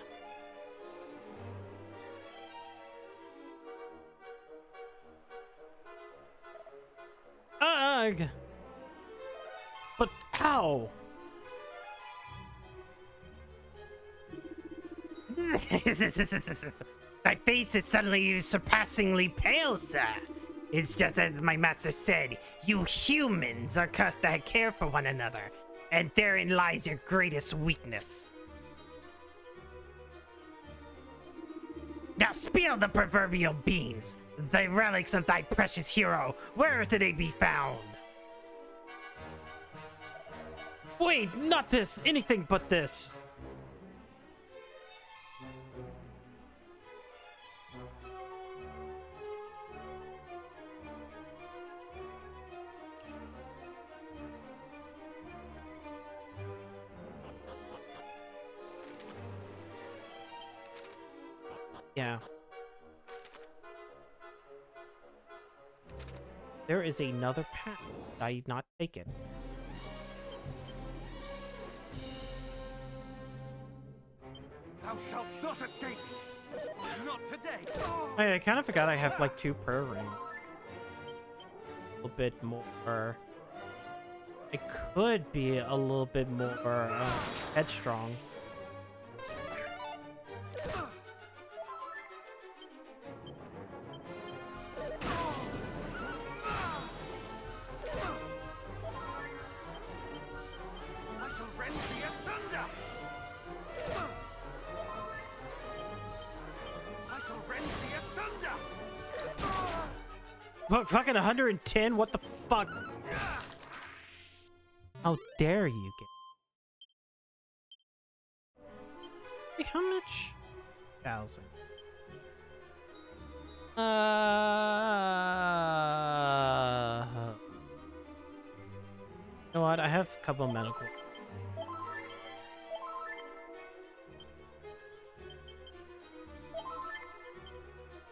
Ugh! But how? Thy face is suddenly surpassingly pale, sir. It's just as my master said, you humans are cursed to care for one another, and therein lies your greatest weakness. Now spill the proverbial beans. The relics of thy precious hero, where do they be found? Wait, not this! Anything but this! Yeah. There is another path. Did I not take it? Thou shalt not escape! Not today! Hey, I kind of forgot I have like 2 prayer rings. A little bit more. It could be a little bit more headstrong. I shall rend thee asunder! I shall rend thee asunder! Fuck, fucking 110? What the fuck? How dare you get... Wait, how much? 1,000. You know what? I have a couple of medical.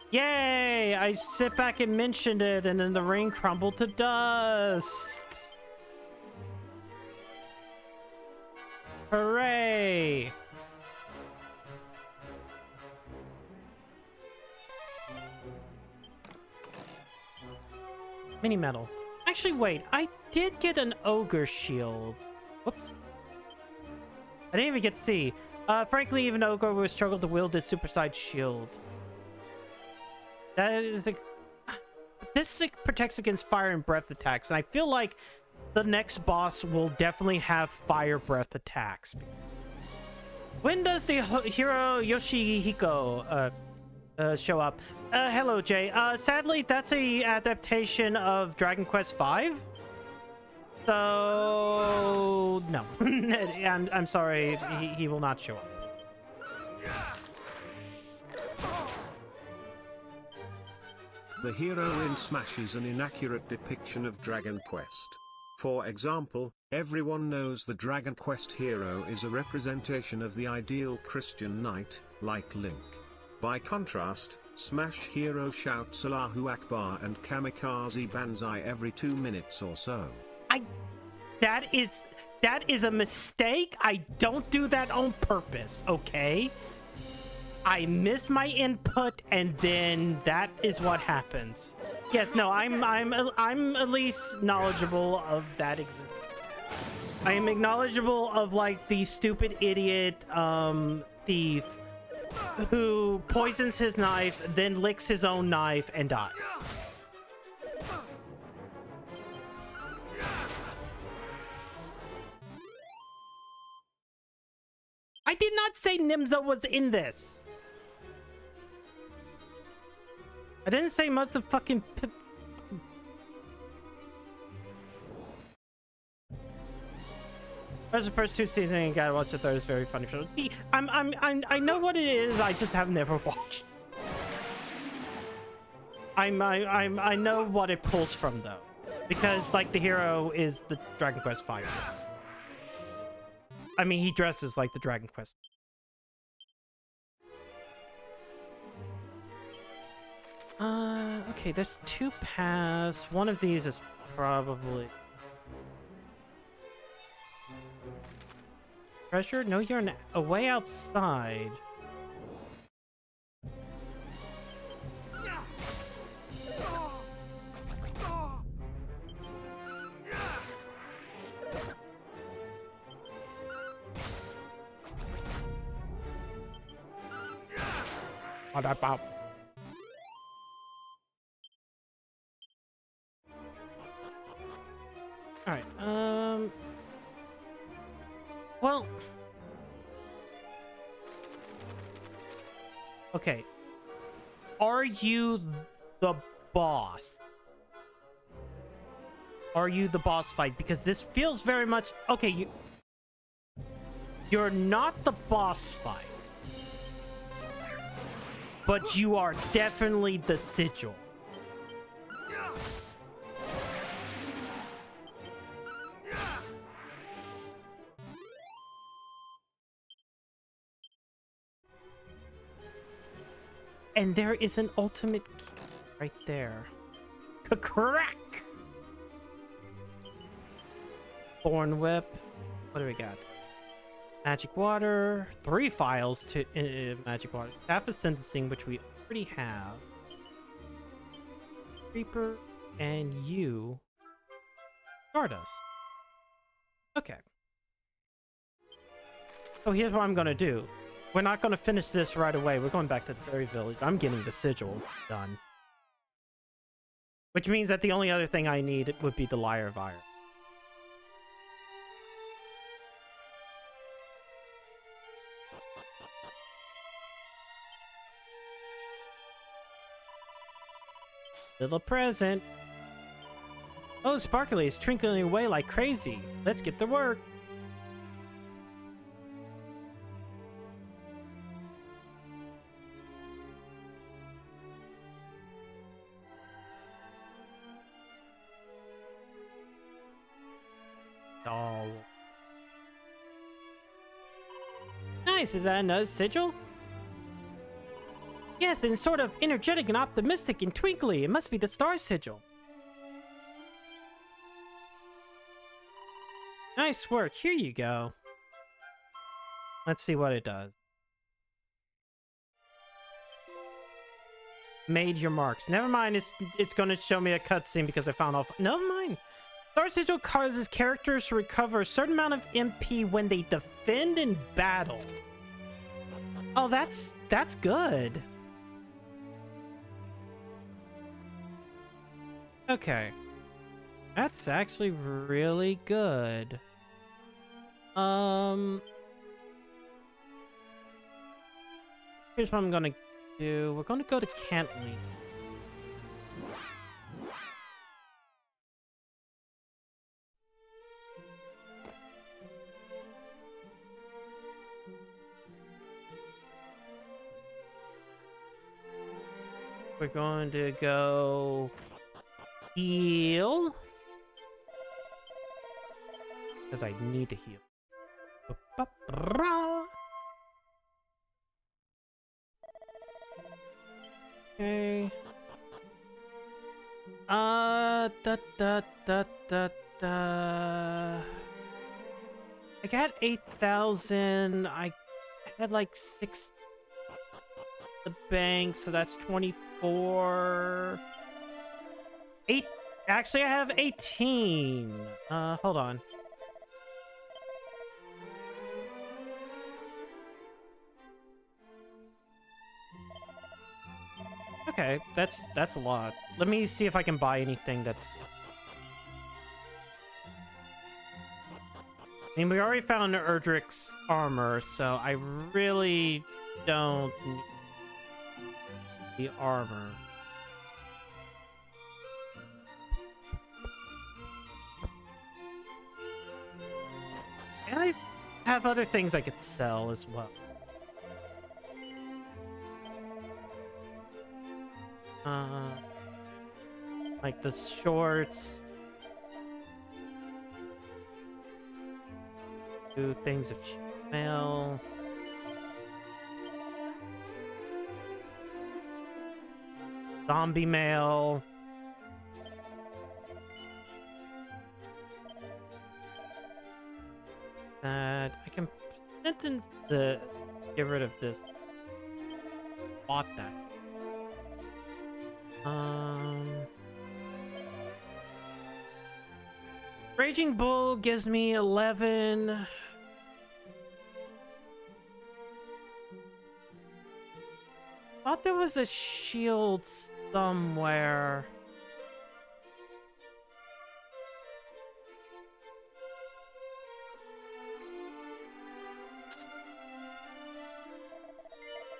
Yay! I sit back and mentioned it, and then the ring crumbled to dust. Hooray! Mini metal. Actually, wait. I did get an ogre shield. Whoops. I didn't even get to see. Frankly, even ogre would struggle to wield this supersized shield. That is like... This protects against fire and breath attacks, and I feel like the next boss will definitely have fire breath attacks. When does the hero Yoshihiko show up? Hello, Jay. Sadly, that's a adaptation of Dragon Quest V. So no, I'm sorry, he will not show up. The hero in Smash is an inaccurate depiction of Dragon Quest. For example, everyone knows the Dragon Quest hero is a representation of the ideal Christian knight, like Link. By contrast, Smash hero shouts Allahu Akbar and Kamikaze Banzai every 2 minutes or so. That is a mistake. I don't do that on purpose, okay? I miss my input, and then that is what happens. Yes, no, I'm at least knowledgeable of that existence. I am knowledgeable of like the stupid idiot thief who poisons his knife, then licks his own knife and dies. I did not say Nimzo was in this. I didn't say motherfucking. There's the first 2 seasons and you gotta watch the third. It's very funny show. See, I know what it is. I just have never watched. I know what it pulls from though, because like the hero is the Dragon Quest V. I mean, he dresses like the Dragon Quest. Okay, there's 2 paths. One of these is probably... Treasure? No, you're a way outside. What about? All right. Well. Okay. Are you the boss? Are you the boss fight? Because this feels very much... Okay, you're not the boss fight. But you are definitely the sigil. And there is an ultimate key right there. Crack! Thorn whip. What do we got? Magic water. 3 files to magic water. Half of sentencing, which we already have. Creeper and you. Stardust. Okay. So here's what I'm gonna do. We're not gonna finish this right away. We're going back to the fairy village. I'm getting the sigil done. Which means that the only other thing I need would be the Lyre of Iron. Little present. Oh, Sparkly is twinkling away like crazy. Let's get to work. Oh. Nice, is that another sigil? Yes, and sort of energetic and optimistic and twinkly. It must be the star sigil. Nice work. Here you go. Let's see what it does. Made your marks. Never mind, it's going to show me a cutscene because I found off. Never mind. Star sigil causes characters to recover a certain amount of MP when they defend in battle. Oh, that's good. Okay. That's actually really good. Here's what I'm gonna do. We're gonna go to Cantley. We're going to go heal. Because I need to heal. Okay. I got 8,000. I had like 6 the bank, so that's 24. 8. Actually, I have 18. Hold on. Okay, that's a lot. Let me see if I can buy anything that's... I mean, we already found Erdrick's armor, so I really don't need the armor. And I have other things I could sell as well. Like the shorts. Do things of mail. Zombie mail. I can sentence the get rid of this. Bought that. Raging Bull gives me 11. Thought there was a shield somewhere.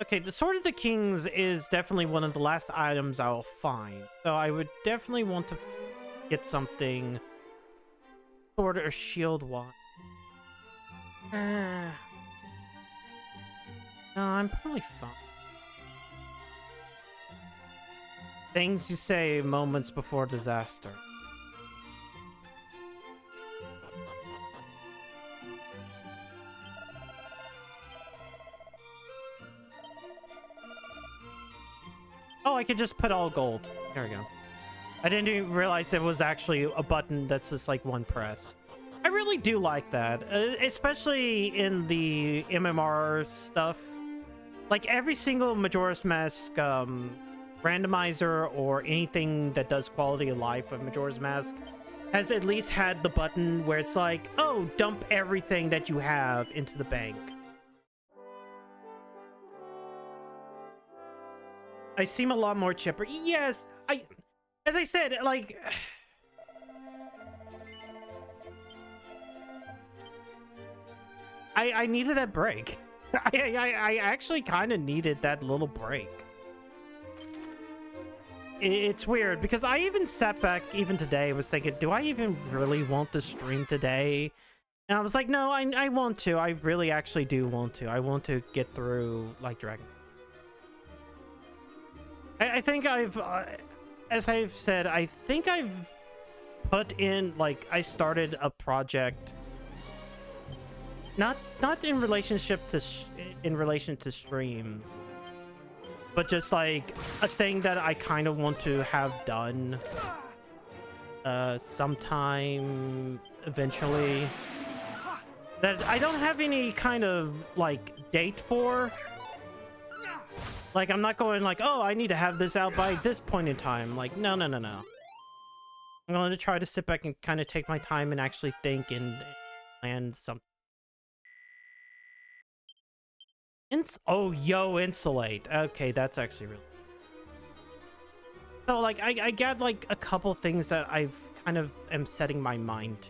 Okay, the Sword of the Kings is definitely one of the last items I'll find. So I would definitely want to get something sword or shield wise. No, I'm probably fine. Things you say moments before disaster. Oh, I could just put all gold. There we go. I didn't even realize there was actually a button that's just like one press. I really do like that, especially in the MMR stuff. Like every single Majora's Mask randomizer or anything that does quality of life of Majora's Mask has at least had the button where it's like, oh, dump everything that you have into the bank. I seem a lot more chipper. Yes, as I said, like, I needed that break. I actually kind of needed that little break. It's weird because I even sat back even today was thinking, do I even really want to stream today? And I was like, no, I want to. I really actually do want to. I want to get through like Dragon. I think I've, as I've said, I think I've put in, like, I started a project. Not in relationship to in relation to streams, but just like a thing that I kind of want to have done sometime eventually, that I don't have any kind of like date for. Like, I'm not going like, oh, I need to have this out by this point in time. Like, no. I'm going to try to sit back and kind of take my time and actually think and plan something. Oh, yo, insulate. Okay, that's actually really... So, like, I got, like, a couple things that I've kind of am setting my mind to.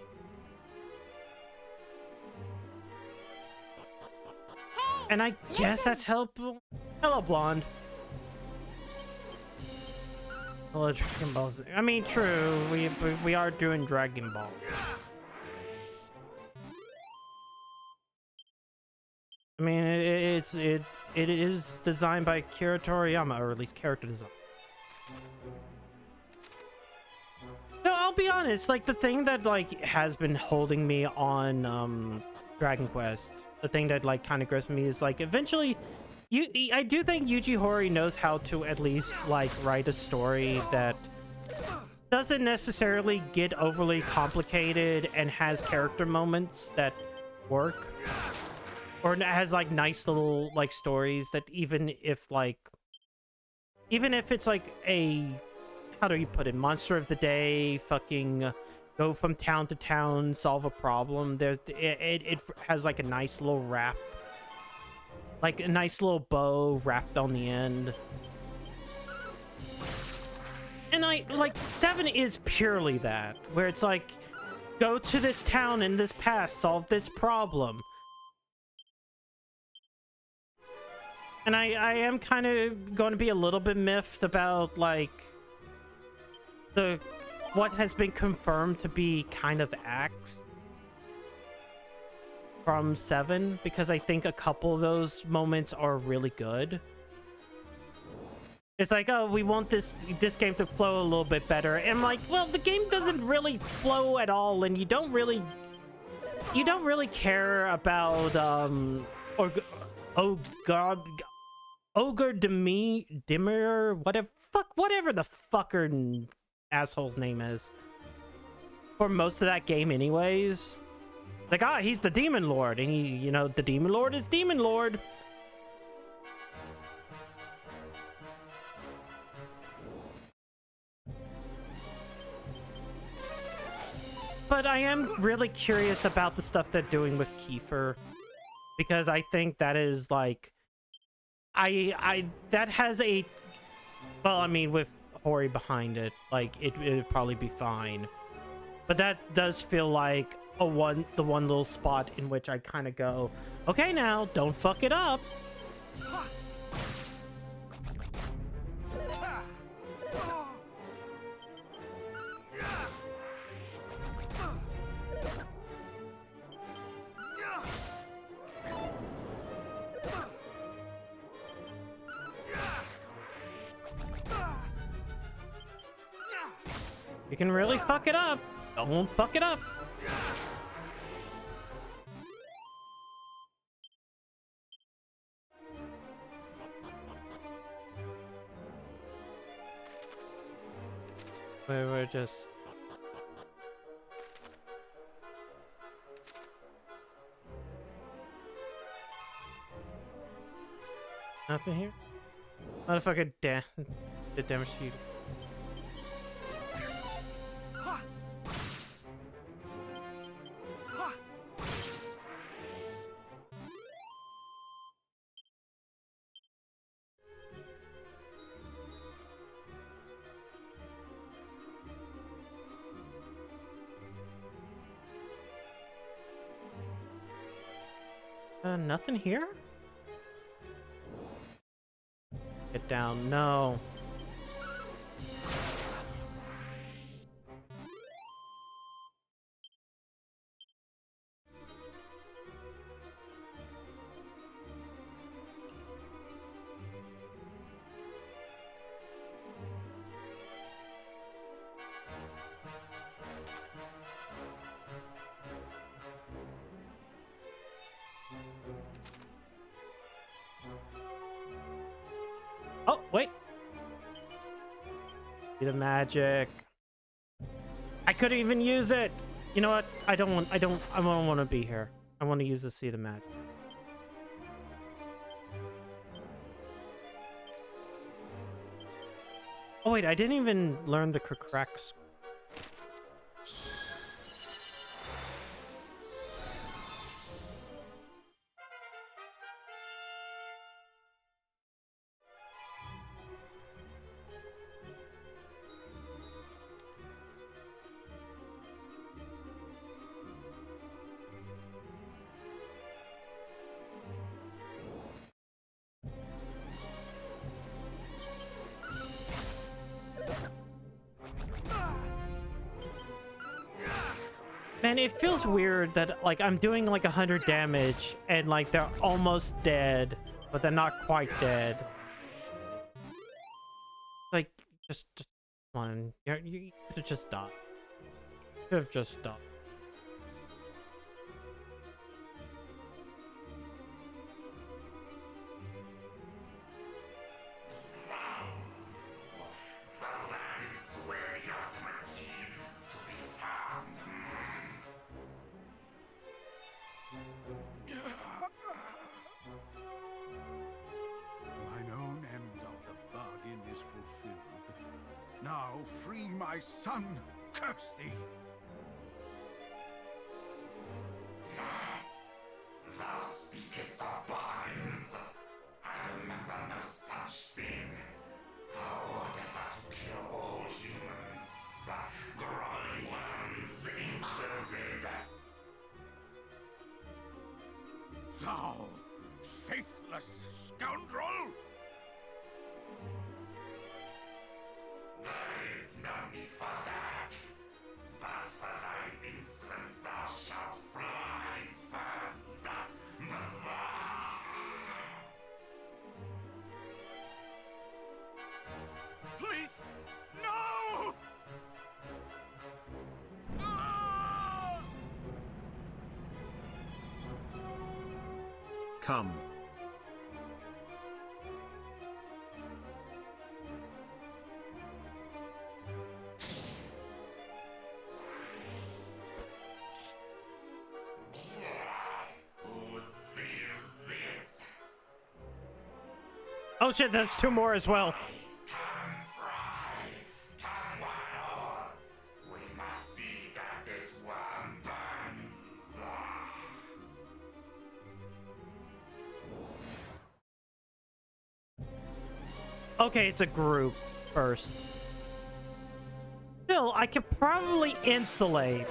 And I guess that's helpful. Hello, Blonde. Hello, Dragon Ball Z. I mean, true. We are doing Dragon Ball. I mean, it is designed by Akira Toriyama, or at least character design. No, I'll be honest. Like, the thing that like has been holding me on Dragon Quest, the thing that like kind of grips me is like eventually, I do think Yuji Horii knows how to at least like write a story that doesn't necessarily get overly complicated and has character moments that work. Or it has like nice little like stories that even if it's like a, how do you put it, monster of the day, fucking go from town to town, solve a problem, there it has like a nice little wrap, like a nice little bow wrapped on the end. And I like 7 is purely that, where it's like, go to this town in this past, solve this problem. And I am kind of going to be a little bit miffed about like what has been confirmed to be kind of acts from 7, because I think a couple of those moments are really good. It's like, oh, we want this game to flow a little bit better. And I'm like, well, the game doesn't really flow at all, and you don't really care about or oh god, Ogre Dimmer, whatever the fucker asshole's name is, for most of that game anyways. Like, he's the Demon Lord, and the Demon Lord is Demon Lord. But I am really curious about the stuff they're doing with Kiefer, because I think that is like, that has a, well, I mean, with Horii behind it, like it would probably be fine. But that does feel like the one little spot in which I kind of go, okay, now don't fuck it up. You can really fuck it up. Don't fuck it up. We're just... Nothing here? Motherfucker, the damage to you. Nothing here? Get down, no. Oh, wait. See the magic. I couldn't even use it. You know what? I don't want to be here. I want to use the See the Magic. Oh wait, I didn't even learn the cracks. Man, it feels weird that like I'm doing like 100 damage and like they're almost dead, but they're not quite dead. Like just one. You could have just died. Could have just died. Now free my son, curse thee! Thou speakest of bargains. I remember no such thing. Our orders are to kill all humans, groveling ones included. Thou faithless scoundrel! There is no need for that. But for thine insolence thou shalt fly first. Bazaar! Please, no! Ah! Come. Oh shit, that's two more as well. Come fry, come one and all. We must see that this worm burns. Okay, it's a group first. Still, I could probably insulate.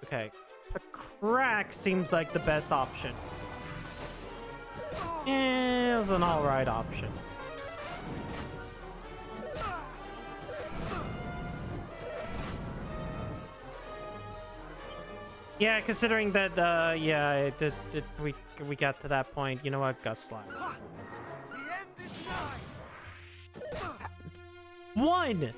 Okay, a crack seems like the best option. It was an alright option. Yeah, considering that, yeah, we got to that point. You know what? Gust Slide. The end is nigh! One!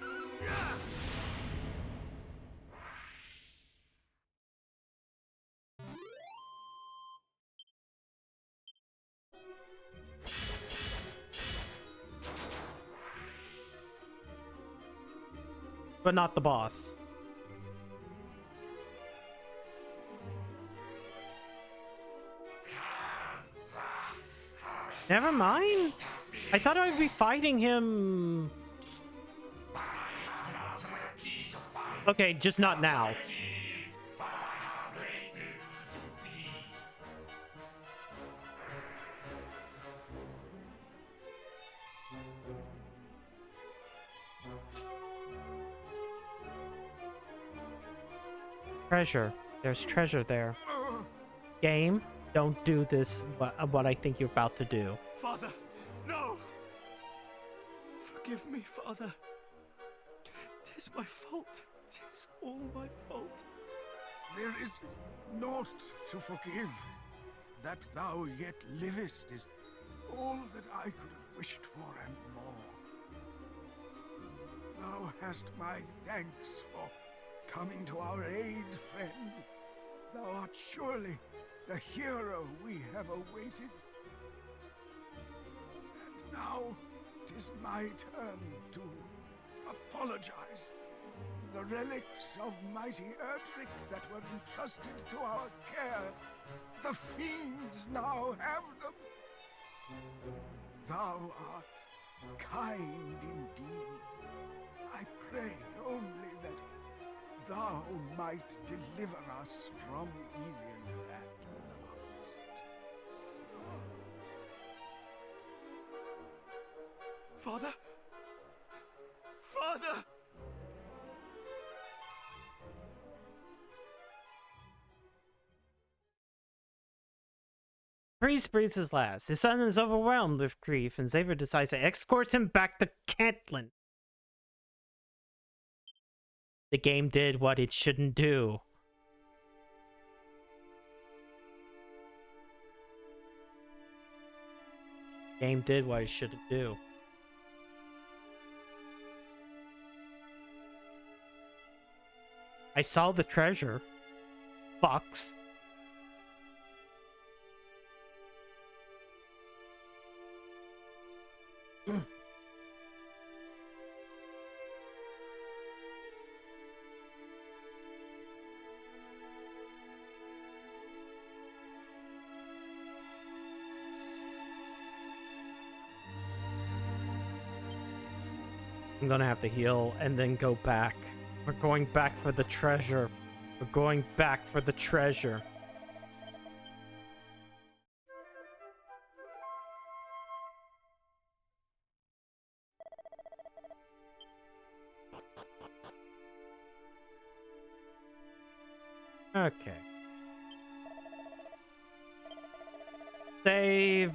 but not the boss. Never mind. I thought I would be fighting him. Okay, just not now. Treasure. There's treasure there. Game, don't do this, what I think you're about to do. Father, no! Forgive me, Father. 'Tis my fault. 'Tis all my fault. There is naught to forgive. That thou yet livest is all that I could have wished for and more. Thou hast my thanks for coming to our aid, friend. Thou art surely the hero we have awaited. And now 'tis my turn to apologize. The relics of mighty Erdrick that were entrusted to our care, the fiends now have them. Thou art kind indeed. I pray only that thou might deliver us from evil at last. Father? Father! Priest breathes his last. His son is overwhelmed with grief, and Xavier decides to escort him back to Cantlin. The game did what it shouldn't do. Game did what it shouldn't do. I saw the treasure. Fox. I'm gonna have to heal and then go back. We're going back for the treasure. We're going back for the treasure. Okay. Save.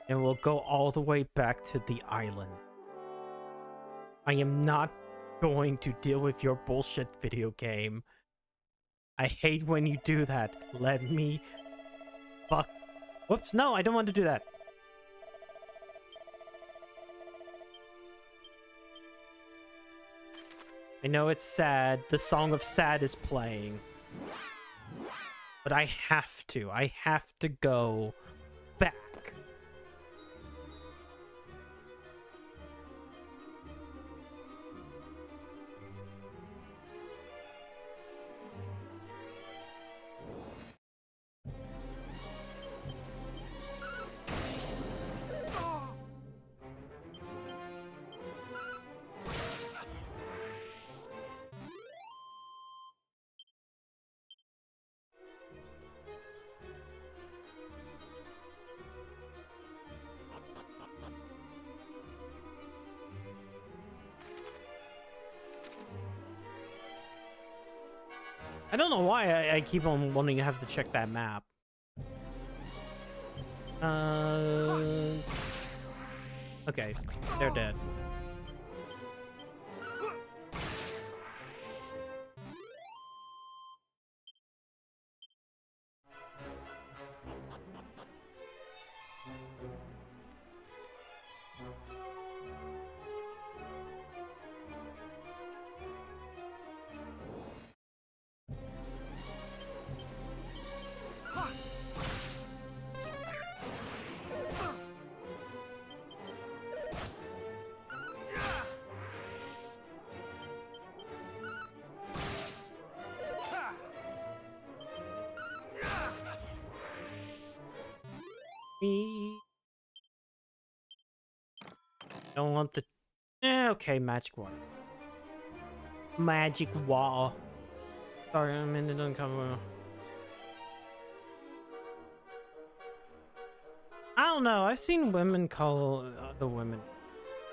And we'll go all the way back to the island. I am not going to deal with your bullshit video game. I hate when you do that. Let me fuck. Whoops, no, I don't want to do that. I know it's sad. The Song of Sad is playing. But I have to. I have to go back. I don't know why I keep on wanting to have to check that map. Okay, they're dead. me. Don't want the... okay, magic water. Magic water. Sorry, I mean, it doesn't come... I don't know, I've seen women call other women,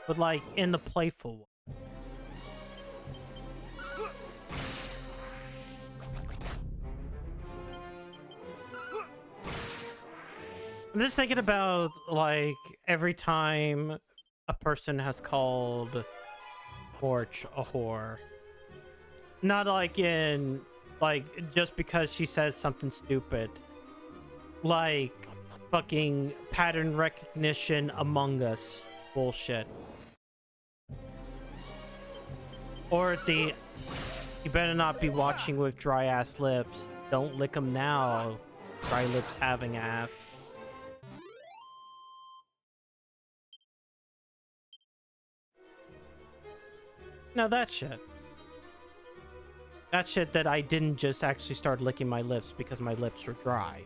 but like, in the playful way. I'm just thinking about, like, every time a person has called Torch a whore. Not like in, like, just because she says something stupid. Like, fucking pattern recognition Among Us bullshit. Or the, you better not be watching with dry ass lips. Don't lick them now, dry lips having ass. No, that shit. That shit that I didn't just actually start licking my lips because my lips were dry.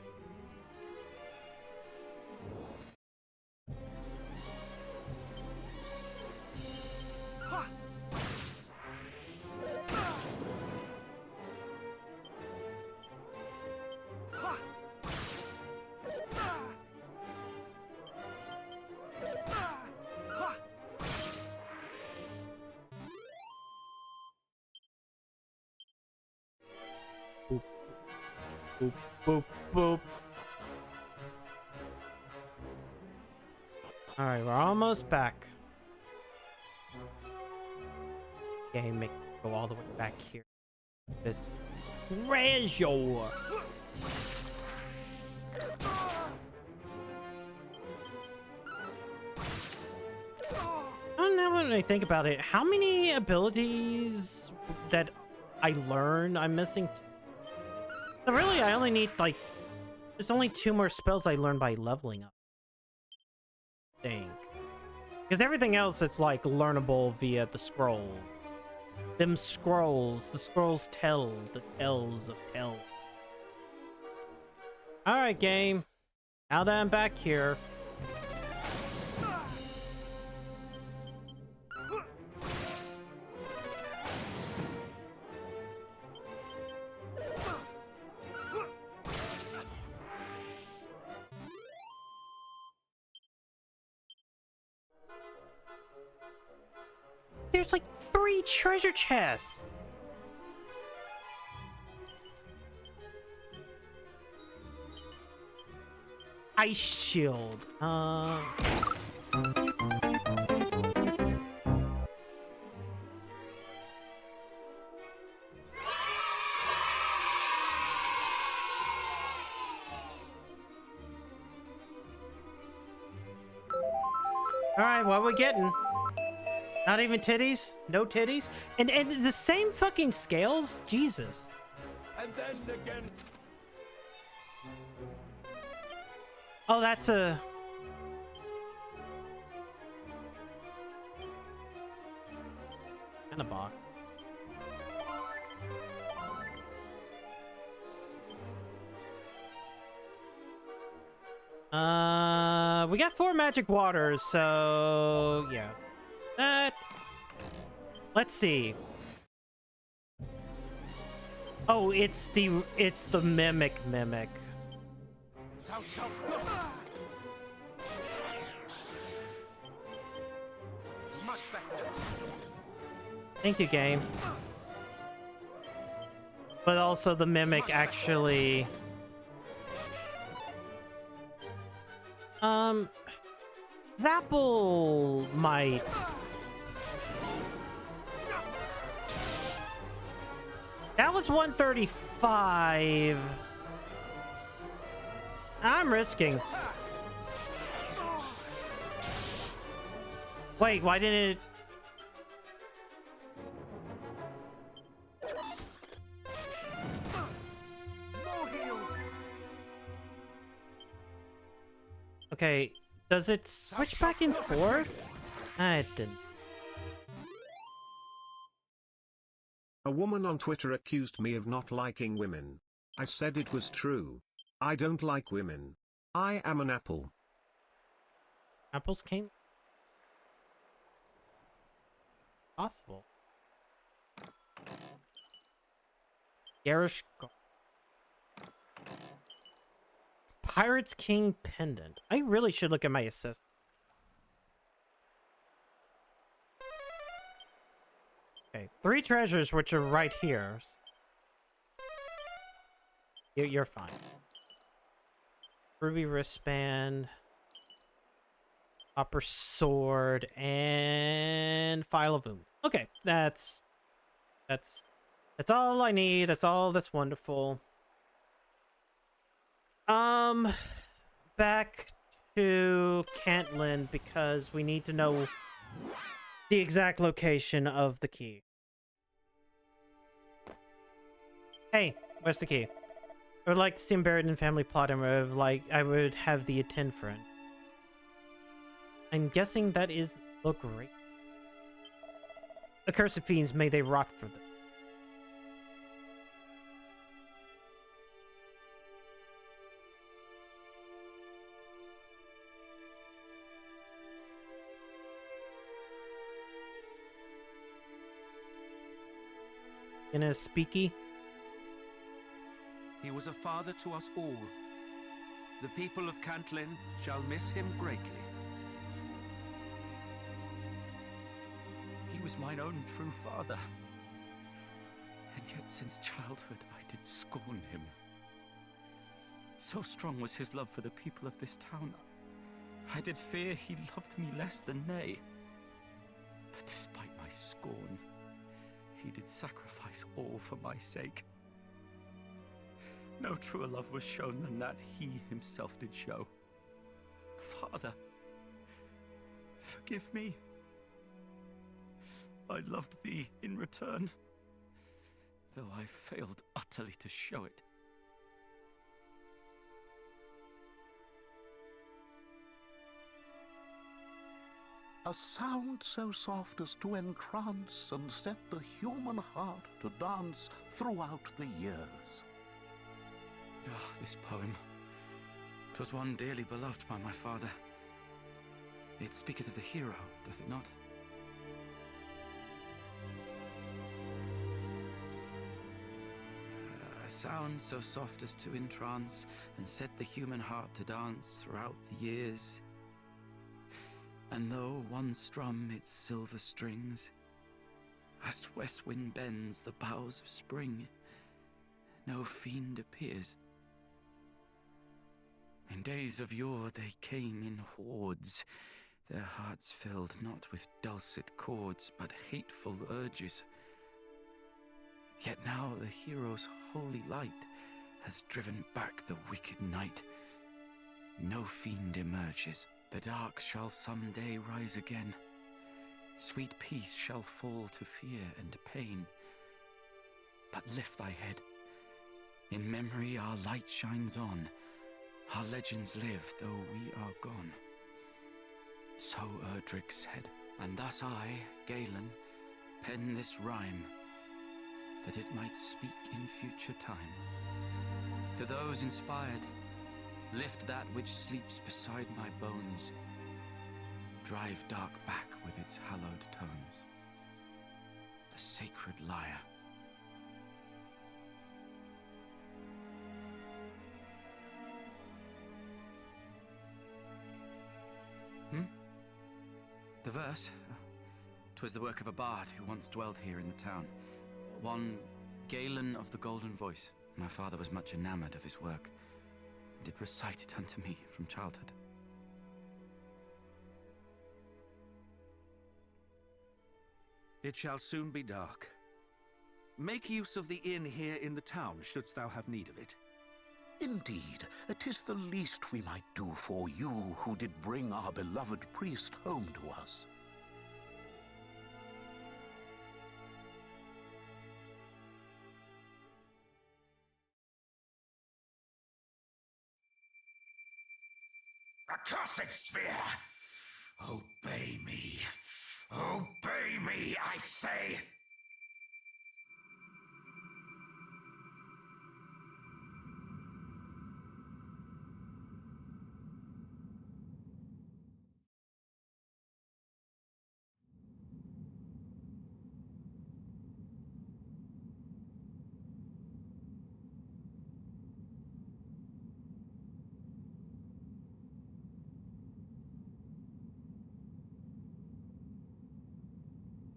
Boop, boop, boop, boop. Alright, we're almost back. Game make it go all the way back here. This treasure. I don't know when I think about it. How many abilities that I learned I'm missing? So really, I only need, like, there's only 2 more spells I learned by leveling up. Dang. Because everything else, it's, like, learnable via the scroll. Them scrolls. The scrolls tell the tells of tell. Alright, game. Now that I'm back here. There's like 3 treasure chests. Ice shield. Alright, what are we getting? Not even titties? No titties? And the same fucking scales? Jesus. And then again. Oh, that's a... and a box. We got 4 magic waters, so yeah. Let's see. Oh, it's the mimic. Much better. Thank you, game. But also the mimic actually... Zapple might... That was 135. I'm risking. Wait, why didn't it... Okay, does it switch back and forth? It didn't. A woman on Twitter accused me of not liking women. I said it was true. I don't like women. I am an apple. Apples came? Possible. Garish Pirates King pendant. I really should look at my assist. Okay, 3 treasures which are right here. You're fine. Ruby wristband, copper sword, and file of oomph. Okay, that's all I need. That's all. That's wonderful. Back to Cantlin because we need to know the exact location of the key. Hey, where's the key? I would like to see him buried in family plot, and I would have the attend friend. I'm guessing that is look great. Accursed fiends, may they rot for them. In a speaky. He was a father to us all. The people of Cantlin shall miss him greatly. He was mine own true father. And yet since childhood I did scorn him. So strong was his love for the people of this town, I did fear he loved me less than they. But despite my scorn, he did sacrifice all for my sake. No truer love was shown than that he himself did show. Father, forgive me. I loved thee in return, though I failed utterly to show it. A sound so soft as to entrance and set the human heart to dance throughout the years. Ah, this poem. 'Twas one dearly beloved by my father. It speaketh of the hero, doth it not? A sound so soft as to entrance and set the human heart to dance throughout the years. And though one strum its silver strings, as west wind bends the boughs of spring, no fiend appears. In days of yore they came in hordes, their hearts filled not with dulcet chords, but hateful urges. Yet now the hero's holy light has driven back the wicked night. No fiend emerges. The dark shall some day rise again. Sweet peace shall fall to fear and pain. But lift thy head. In memory our light shines on. Our legends live, though we are gone. So Erdrick said, and thus I, Galen, pen this rhyme, that it might speak in future time. To those inspired, lift that which sleeps beside my bones. Drive dark back with its hallowed tones. The sacred lyre. The verse? 'Twas the work of a bard who once dwelt here in the town. One Galen of the Golden Voice. My father was much enamored of his work, and did recite it unto me from childhood. It shall soon be dark. Make use of the inn here in the town, shouldst thou have need of it. Indeed, it is the least we might do for you who did bring our beloved priest home to us. Accursed sphere! Obey me! Obey me, I say!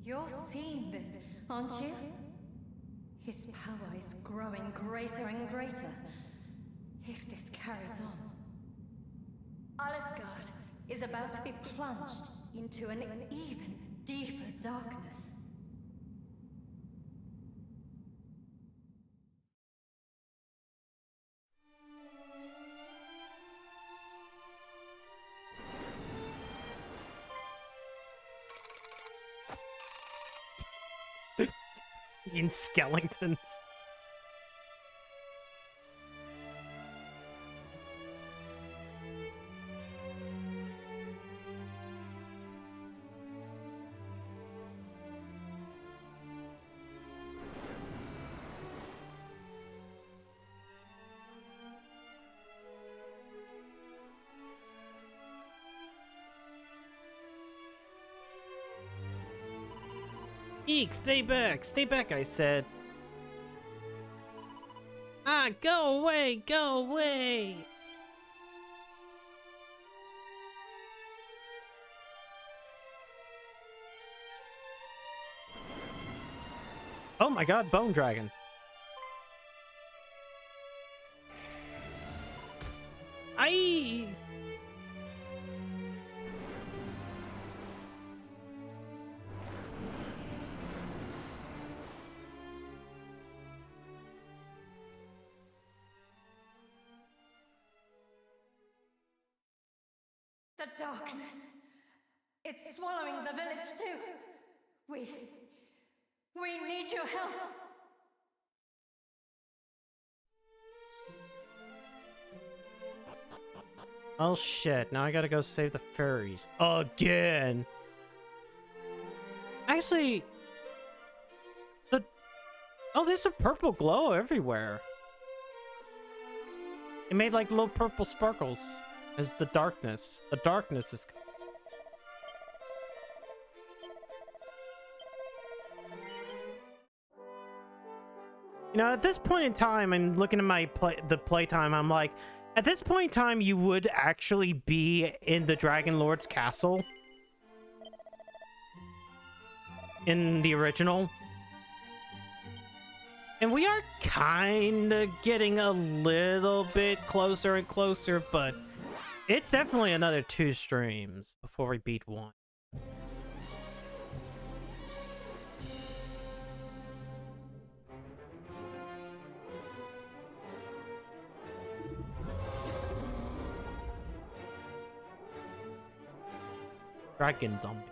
You're seeing this, aren't you? His power is growing greater and greater. If this carries on, Alefgard is about to be plunged into an even deeper darkness. In skeletons. Eek, stay back, I said. Ah, go away, go away! Oh my god, Bone Dragon. Aye! The darkness. It's swallowing the village too. We need your help. Oh shit, now I gotta go save the fairies. Again! Actually... Oh, there's a purple glow everywhere. It made like little purple sparkles. As the darkness. The darkness is... You know, at this point in time, I'm looking at my playtime, I'm like, at this point in time, you would actually be in the Dragon Lord's castle. In the original. And we are kind of getting a little bit closer and closer, but it's definitely another 2 streams before we beat 1. Dragon zombie.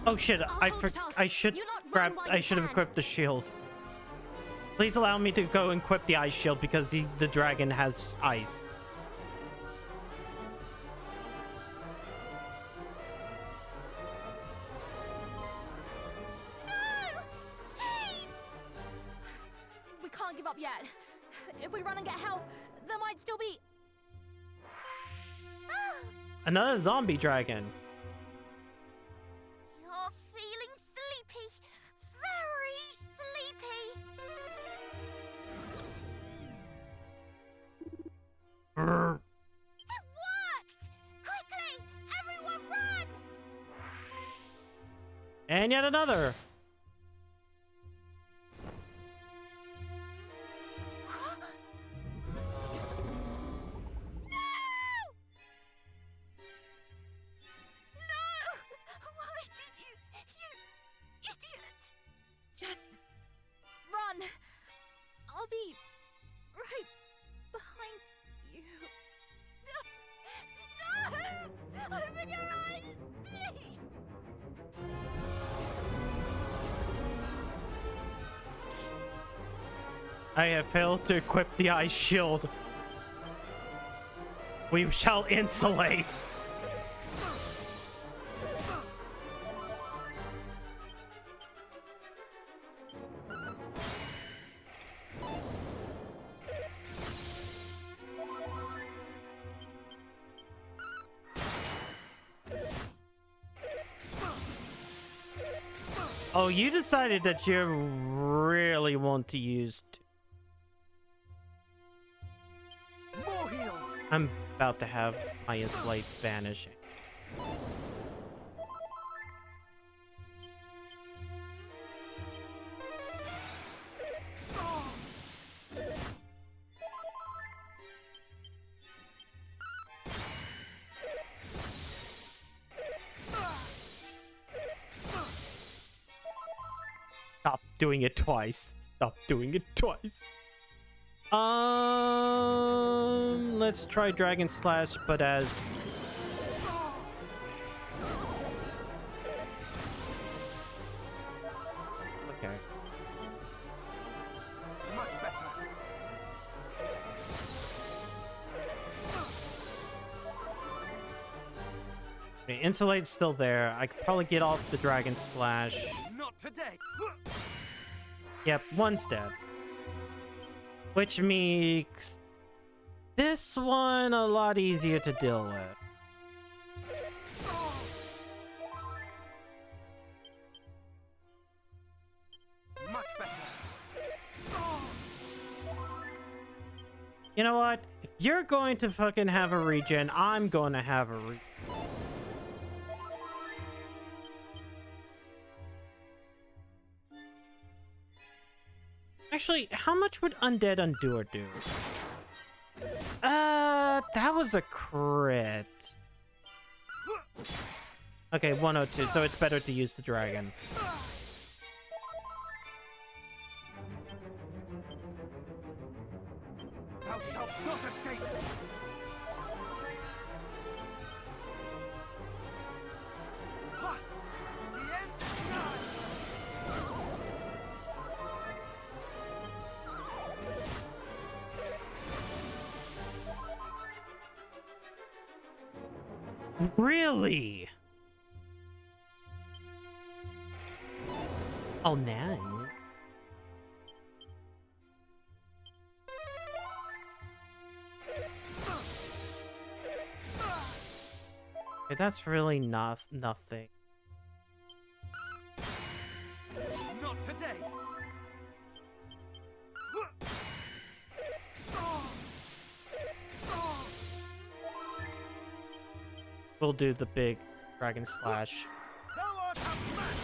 Oh shit, I should have equipped the shield. Please allow me to go equip the ice shield because the dragon has ice. No! Chief! We can't give up yet. If we run and get help, there might still be... Another zombie dragon. You're feeling sleepy. Very sleepy. It worked! Quickly! Everyone run! And yet another. Just run. I'll be right behind you. No! Open your eyes, please. I have failed to equip the ice shield. We shall insulate. Oh, you decided that you really want to use... More heal. I'm about to have my insulate vanish. Stop doing it twice. Stop doing it twice. Let's try Dragon Slash, but as... Okay. Much better. Okay, Insulate's still there. I could probably get off the Dragon Slash. Not today. Yep, one's dead. Which makes this one a lot easier to deal with. Much better. You know what? If you're going to fucking have a regen, I'm going to have a regen. Actually, how much would Undead Undoer do? That was a crit. Okay, 102, so it's better to use the dragon. Thou shalt not escape. Ha! The end is nigh. Really? Oh, no. Okay, that's really nothing. Not today. We'll do the big Dragon Slash. Thou art outmatched.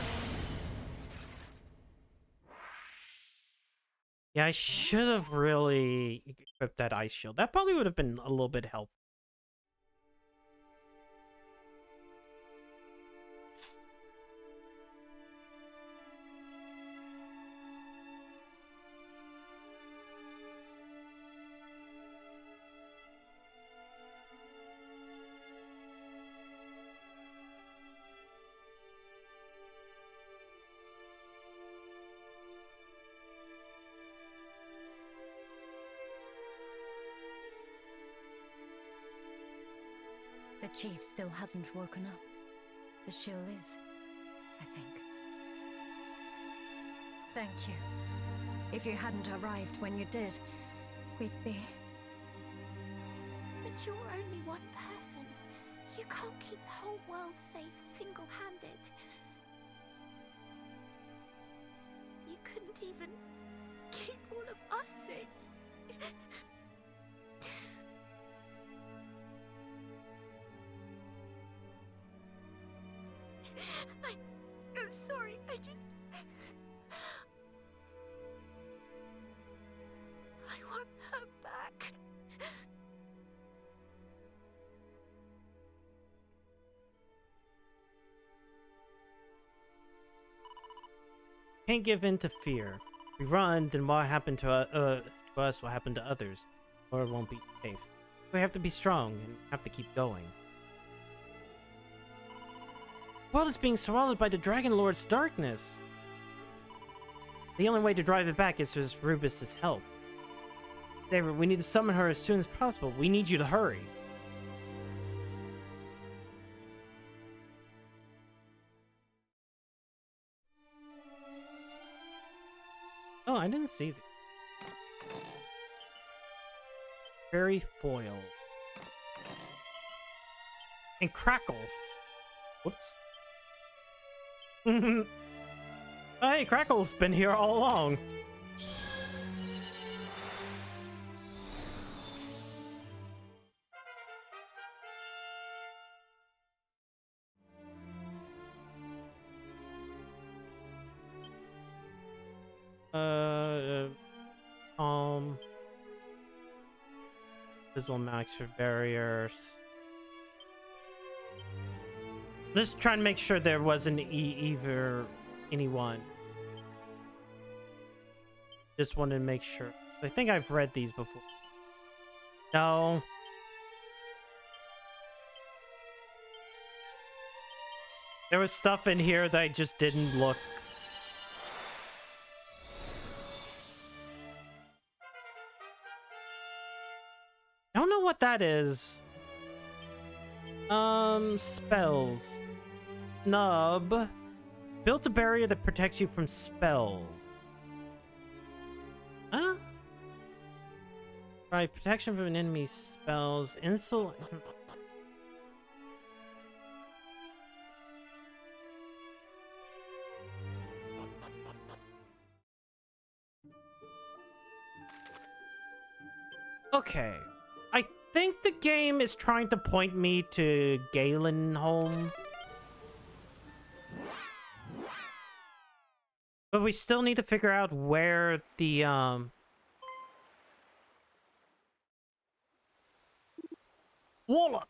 Yeah, I should have really equipped that Ice Shield. That probably would have been a little bit helpful. The chief still hasn't woken up, but she'll live, I think. Thank you. If you hadn't arrived when you did, we'd be... But you're only one person. You can't keep the whole world safe single-handed. You couldn't even keep all of us safe. I'm sorry, I want her back. Can't give in to fear. If we run, then what happened to us will happen to others, or it won't be safe. We have to be strong and have to keep going. The world is being swallowed by the Dragon Lord's darkness. The only way to drive it back is with Rubus's help. David, we need to summon her as soon as possible. We need you to hurry. Oh, I didn't see that. Fairy foil. And Crackle. Whoops. Oh, hey, Crackle's been here all along. Fizzle max for barriers. Just trying to make sure there wasn't either anyone. Just wanted to make sure. I think I've read these before. No. There was stuff in here that I just didn't look. I don't know what that is. Spells. Nub. Built a barrier that protects you from spells. Huh? Right, protection from an enemy's spells. Insult. Okay. I think the game is trying to point me to Galen home. But we still need to figure out where the Walla!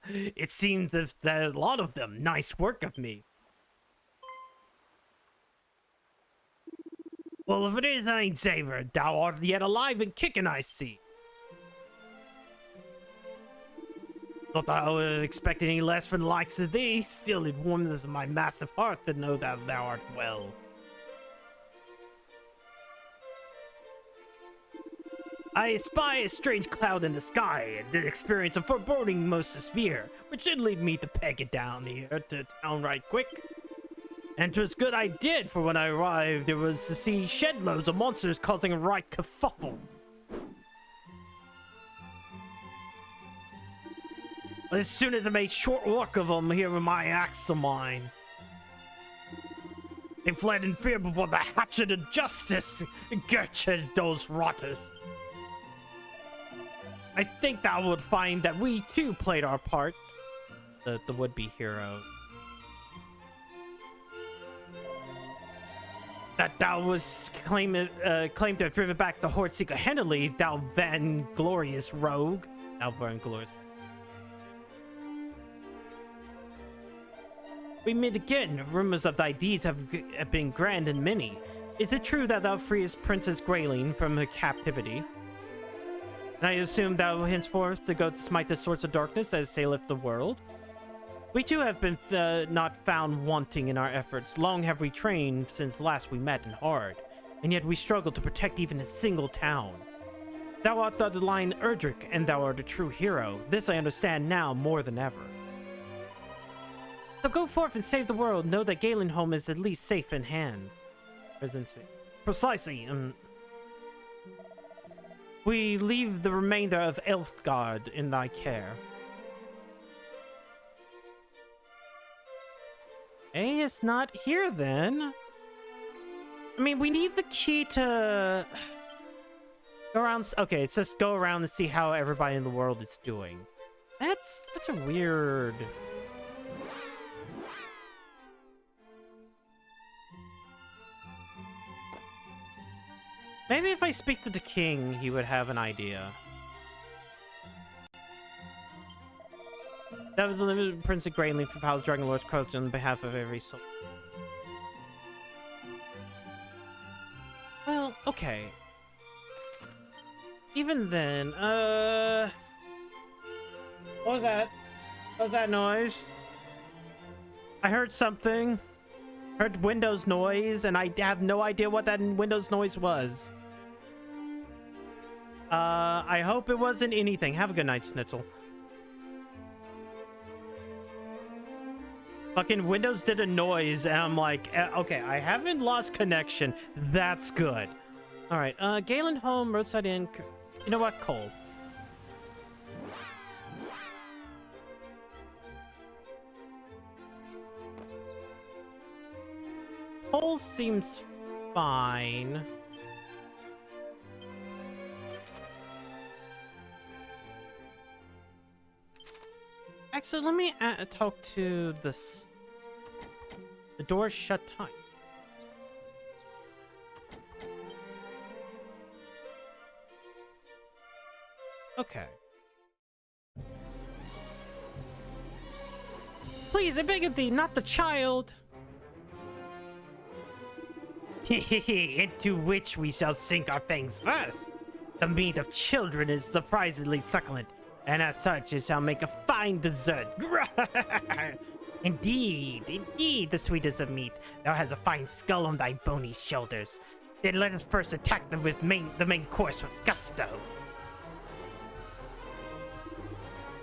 It seems that a lot of them. Nice work of me. Well, if it is Ainsaver, thou art yet alive and kicking, I see. Not that I would expect any less from the likes of thee, still it warms my massive heart to know that thou art well. I spy a strange cloud in the sky, and did experience a foreboding most severe, which did lead me to peg it down here to town right quick. And 'twas good I did, for when I arrived, it was to see shed loads of monsters causing a right kerfuffle. As soon as I made short work of them here with my axe of mine, they fled in fear before the hatchet of justice. Gertrude, those rotters. I think thou would find that we too played our part, the would-be hero. That thou was claimed to have driven back the horde single-handedly, thou vainglorious rogue. Thou vainglorious. We meet again. Rumors of thy deeds have been grand and many. Is it true that thou freest Princess Grayling from her captivity? And I assume thou henceforth to go to smite the swords of darkness that assaileth the world? We too have been not found wanting in our efforts. Long have we trained since last we met in Hard, and yet we struggle to protect even a single town. Thou art the lion Erdrick, and thou art a true hero. This I understand now more than ever. So go forth and save the world. Know that Galenholm is at least safe in hands. Precisely. We leave the remainder of Elfgard in thy care. Hey, it's not here then. I mean, we need the key to go around. Okay, it's just go around and see how everybody in the world is doing. That's such a weird. Maybe if I speak to the king, he would have an idea. That was delivered to Prince of Grayling for Palace Dragon Lord's Coach on behalf of every soul. Well, okay. Even then, what was that? What was that noise? I heard something. Heard Windows noise, and I have no idea what that Windows noise was. I hope it wasn't anything. Have a good night, Snitzel. Fucking Windows did a noise, and I'm like, okay, I haven't lost connection. That's good. All right, Galenholm, Roadside Inn. You know what? Cole. Cole seems fine. Actually, let me talk to this. The door's shut tight. Okay. Please, I beg of thee, not the child. Into which we shall sink our fangs first. The meat of children is surprisingly succulent, and as such it shall make a fine dessert. Indeed, the sweetest of meat. Thou hast a fine skull on thy bony shoulders. Then let us first attack them with the main course with gusto.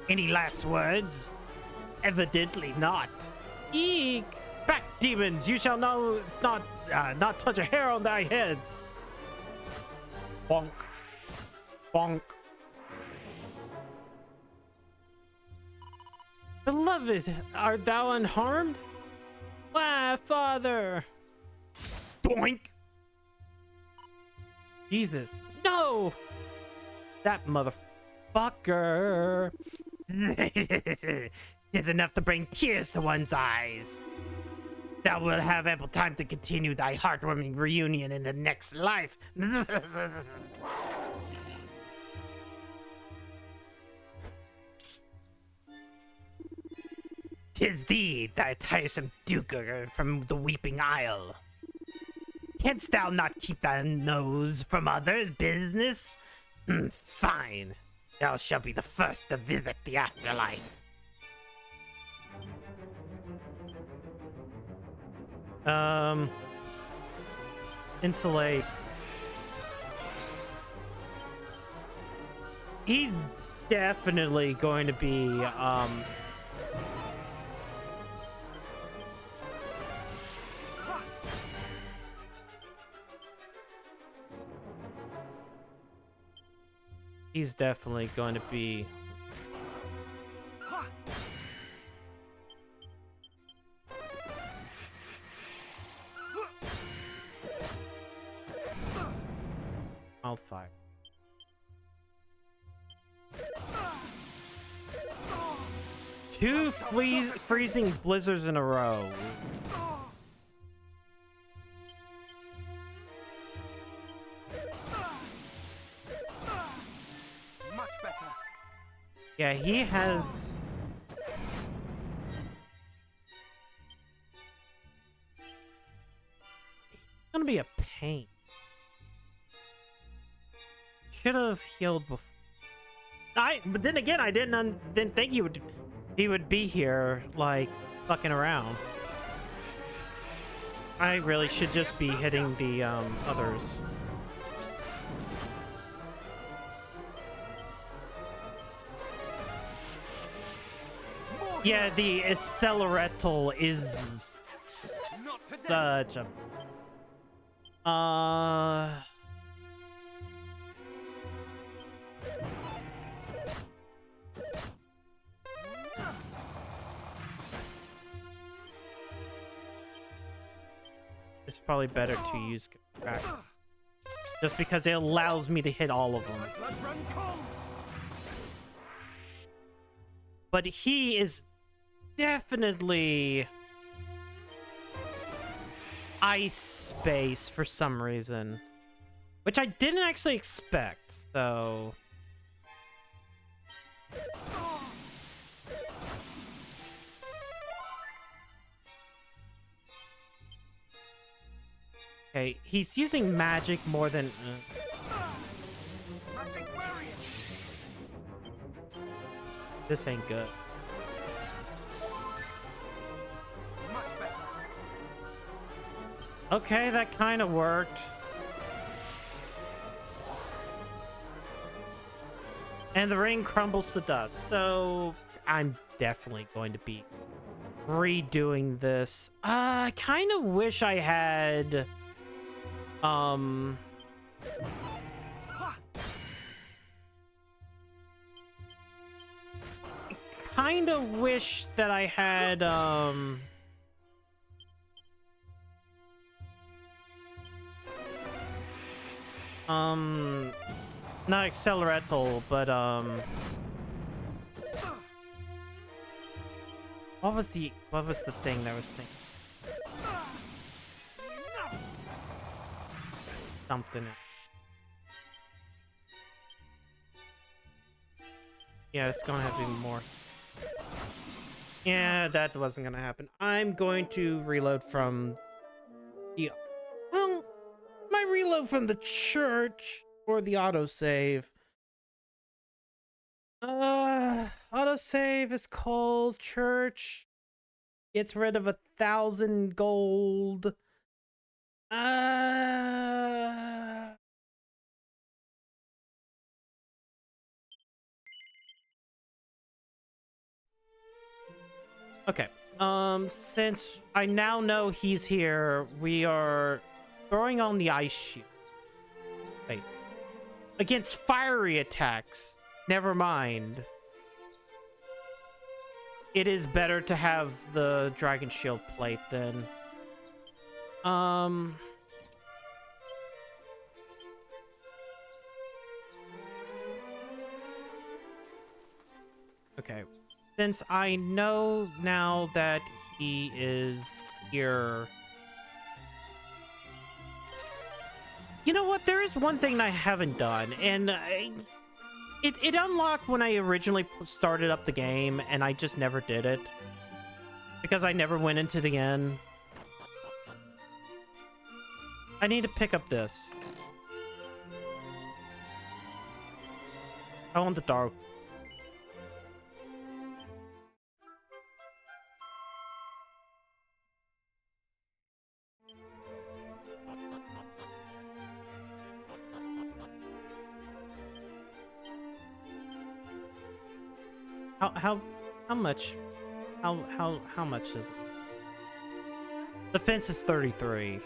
Any last words? Evidently not. Eek! Back, demons! You shall not touch a hair on thy heads. Bonk. Bonk. Beloved, art thou unharmed? Why, father! Boink! Jesus, no! That motherfucker! 'Tis enough to bring tears to one's eyes. Thou wilt have ample time to continue thy heartwarming reunion in the next life. 'Tis thee, thy tiresome duker from the Weeping Isle. Canst thou not keep thy nose from others' business? Fine. Thou shalt be the first to visit the afterlife. Insulate. He's definitely going to be, he's definitely going to be wildfire. Two freezing blizzards in a row. Much better. Yeah, he has. He's gonna be a pain. Should have healed before. But then again, I didn't think he would be here, like, fucking around. I really should just be hitting the others. Yeah, the acceleratal is such a it's probably better to use crack. Just because it allows me to hit all of them. But he is definitely ice space for some reason. Which I didn't actually expect, so... Okay, he's using magic more than... This ain't good. Okay, that kind of worked. And the ring crumbles to dust, so I'm definitely going to be redoing this. I kind of wish I had... kind of wish that I had, not acceleratal, but, What was the thing that I was thinking? Something. Yeah, it's gonna have to be more. Yeah, that wasn't gonna happen. I'm going to reload from the my reload from the church or the autosave. Autosave is called church. Gets rid of 1,000 gold. Okay. Since I now know he's here, we are throwing on the ice shield. Wait. Against fiery attacks. Never mind. It is better to have the dragon shield plate then. Okay. Since I know now that he is here... You know what? There is one thing I haven't done, and it unlocked when I originally started up the game, and I just never did it. Because I never went into the end. I need to pick up this. I want the dark. How much? How much is it? The fence is 33.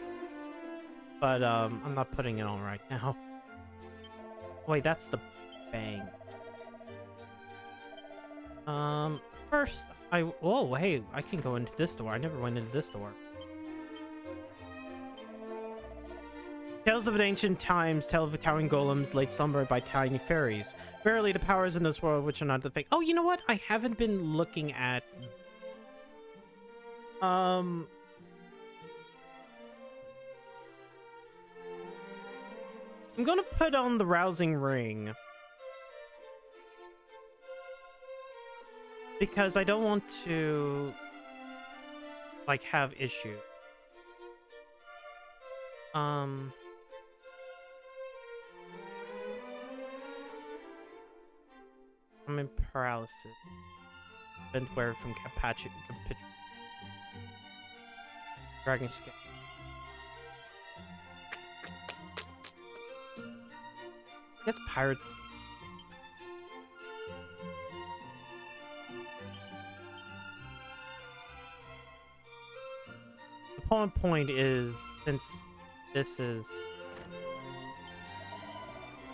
But I'm not putting it on right now. Wait, that's the bang. First oh hey, I can go into this door. I never went into this door. Tales of ancient times tell of towering golems laid slumber by tiny fairies. Verily, the powers in this world which are not the thing. Oh, you know what? I haven't been looking at... I'm gonna put on the rousing ring. Because I don't want to... like, have issue. I'm in paralysis. Been wear from Apache. Dragon skin. I guess pirates. The point is, since this is...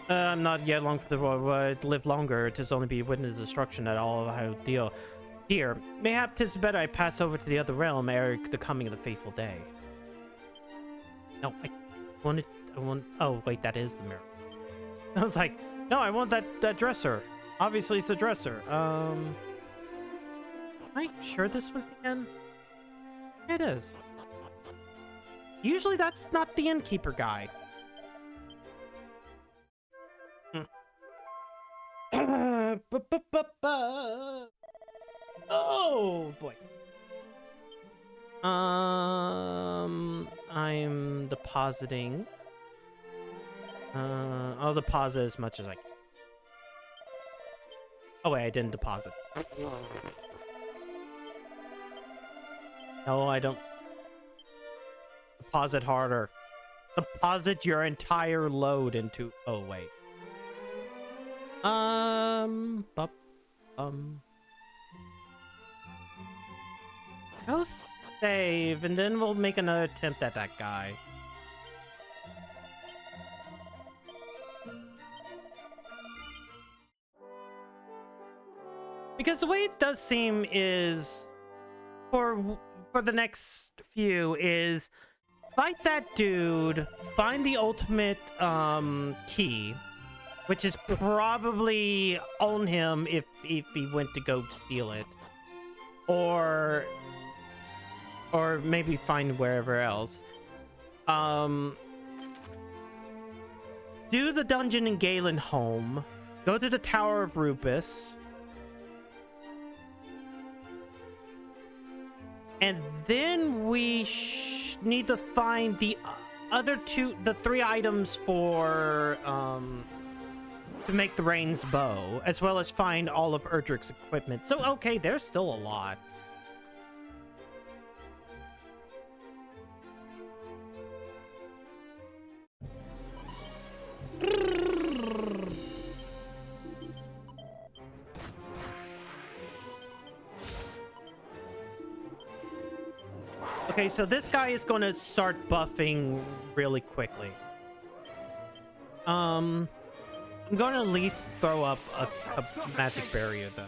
I'm not yet long for the world, but live longer, 'tis only be witness destruction at all I deal. Here, mayhap 'tis better I pass over to the other realm ere the coming of the fateful day. No, I want... Oh, wait, that is the mirror. I was like, no, I want that dresser. Obviously, it's a dresser. Am I sure this was the end? It is. Usually that's not the innkeeper guy. Oh boy. I'm depositing. I'll deposit as much as I can. Oh wait, I didn't deposit. No, I don't. Deposit harder. Deposit your entire load into... Oh wait. Go save, and then we'll make another attempt at that guy. Because the way it does seem is, for the next few, is fight that dude, find the ultimate key, which is probably on him if he went to go steal it. or maybe find wherever else. Do the dungeon in Galen home. Go to the Tower of Rupus. And then we need to find the the 3 items for to make the Rain's bow, as well as find all of Erdrick's equipment. So okay, there's still a lot. Okay, so this guy is going to start buffing really quickly. I'm going to at least throw up a magic barrier, though.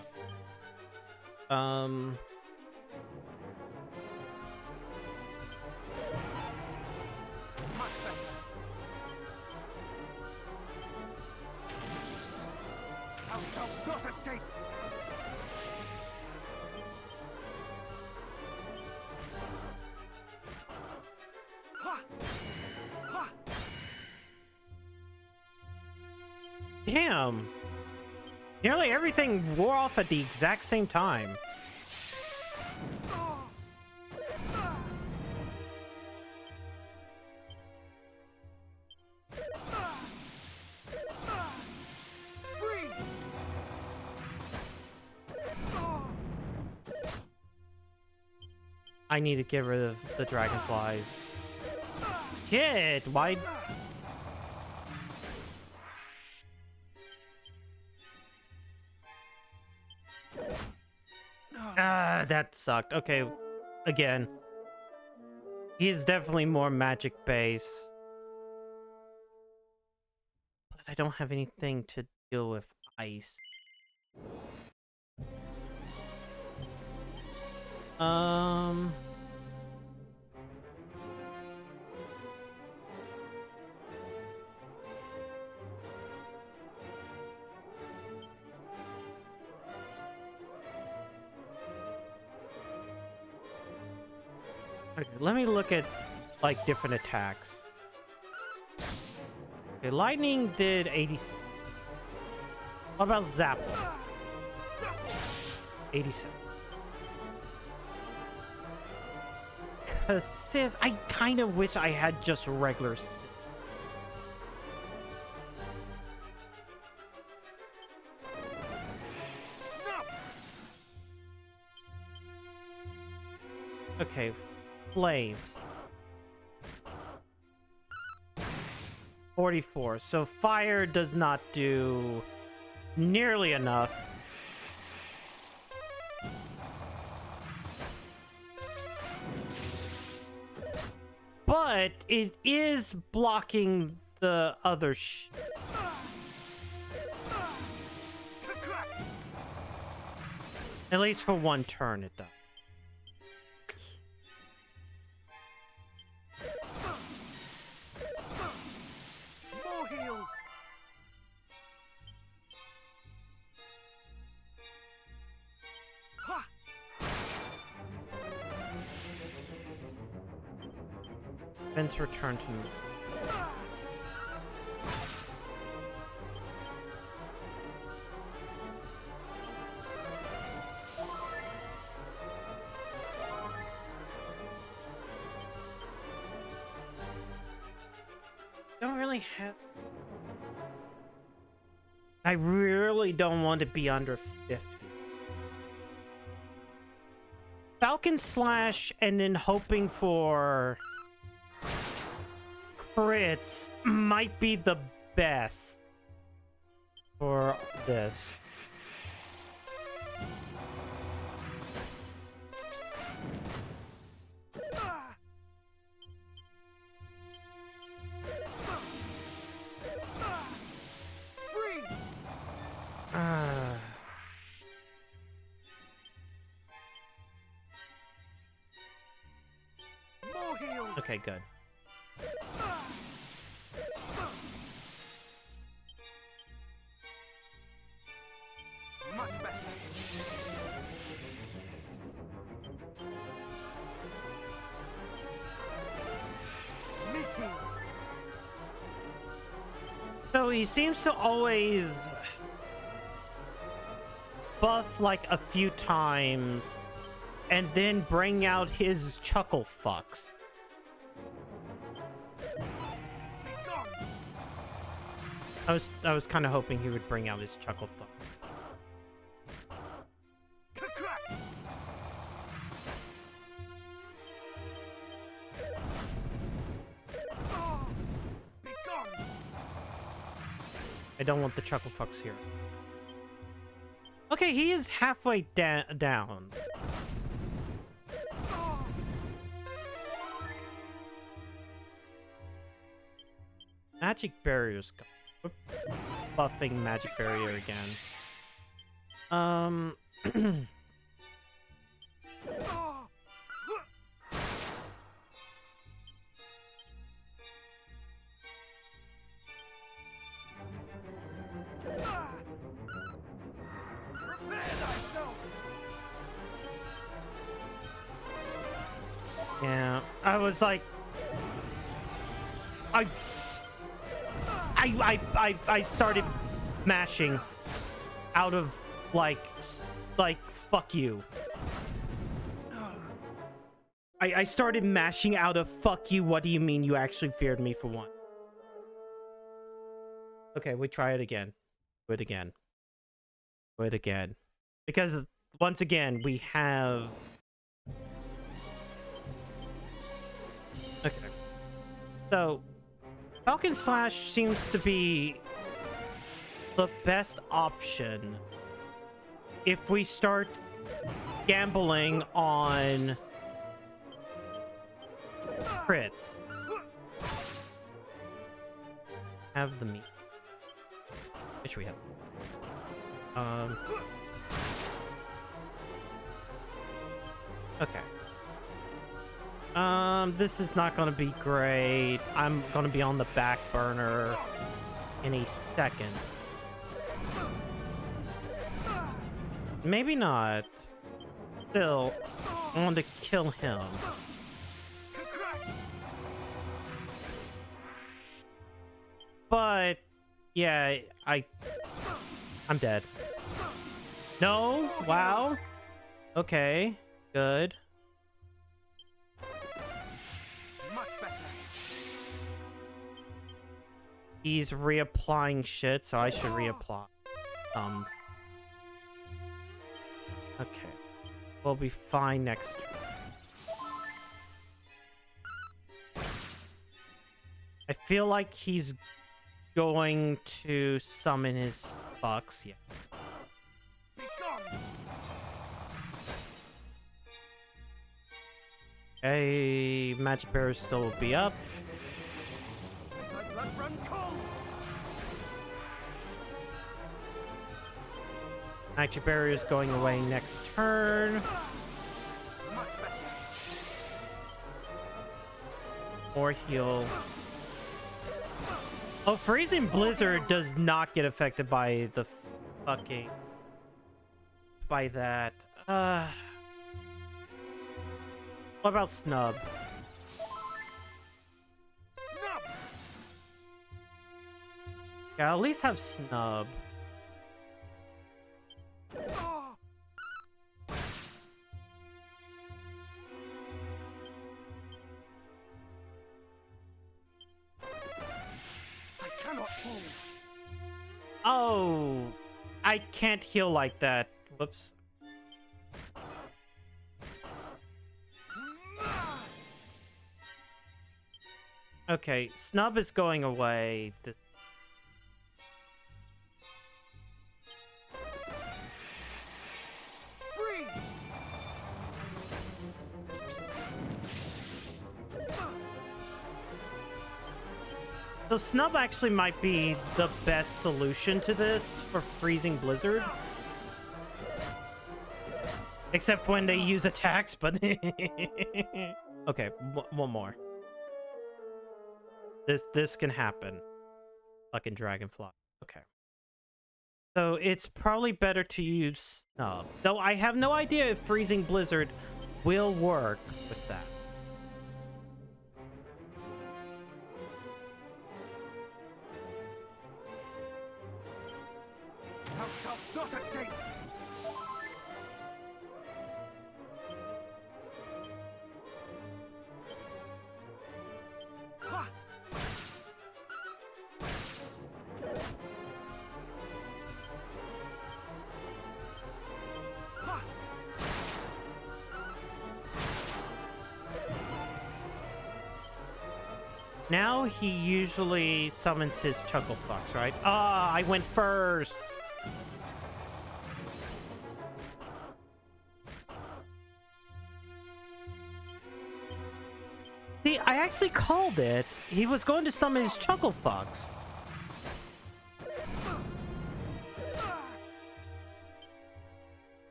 Much better. Thou shalt not escape. Damn! Nearly everything wore off at the exact same time. I need to get rid of the dragonflies. Shit! Why? That sucked. Okay, again. He's definitely more magic based. But I don't have anything to deal with ice. Okay, let me look at like different attacks. Okay, lightning did 80. What about zap? 87. Cause sis, I kind of wish I had just regular. Okay, flames. 44. So fire does not do nearly enough. But it is blocking the other at least for one turn it does. More heal. Vince returned to me. Don't really have. I really don't want to be under 50. Falcon Slash and then hoping for crits might be the best for this. Okay, good. Much better. So he seems to always buff like a few times and then bring out his chuckle fucks. I was kind of hoping he would bring out his chuckle fuck. I don't want the chuckle fucks here. Okay, he is halfway down. Magic barriers. Buffing magic barrier again. Yeah, I was like, I started mashing out of like fuck you. I started mashing out of fuck you. What do you mean you actually feared me for one? Okay, we try it again. Do it again. Do it again. Because once again we have. Okay. So Falcon Slash seems to be the best option if we start gambling on crits. Have the meat. Which we have. Okay. This is not gonna be great. I'm gonna be on the back burner in a second. Maybe not. Still, I want to kill him. But, yeah, I'm dead. No? Wow. Okay. Good. He's reapplying shit, so I should reapply. Okay. We'll be fine next turn. I feel like he's going to summon his fucks, yeah. Okay, magic barrier still will be up. Magic barrier is going away next turn. Or heal. Oh, Freezing Blizzard does not get affected by the fucking... by that. What about Snub? Snub! Yeah, at least have Snub. Oh, I can't heal like that. Whoops. Okay, Snub is going away. This. So Snub actually might be the best solution to this for Freezing Blizzard. Except when they use attacks, but... Okay, one more. This can happen. Fucking Dragonfly. Okay. So it's probably better to use Snub. Though I have no idea if Freezing Blizzard will work with that. shalt not escape! Now he usually summons his Chuckle Fox, right? Ah, I went first! See, I actually called it. He was going to summon his Chuckle Fox.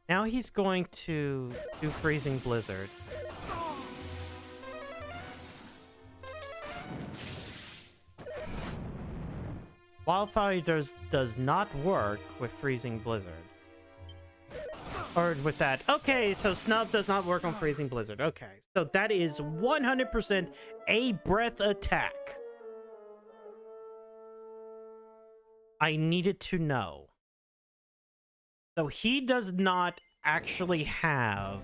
Now he's going to do Freezing Blizzard. Wildfire does not work with Freezing Blizzard. Or with that. Okay, so Snub does not work on Freezing Blizzard. Okay, so that is 100% a breath attack. I needed to know. So he does not actually have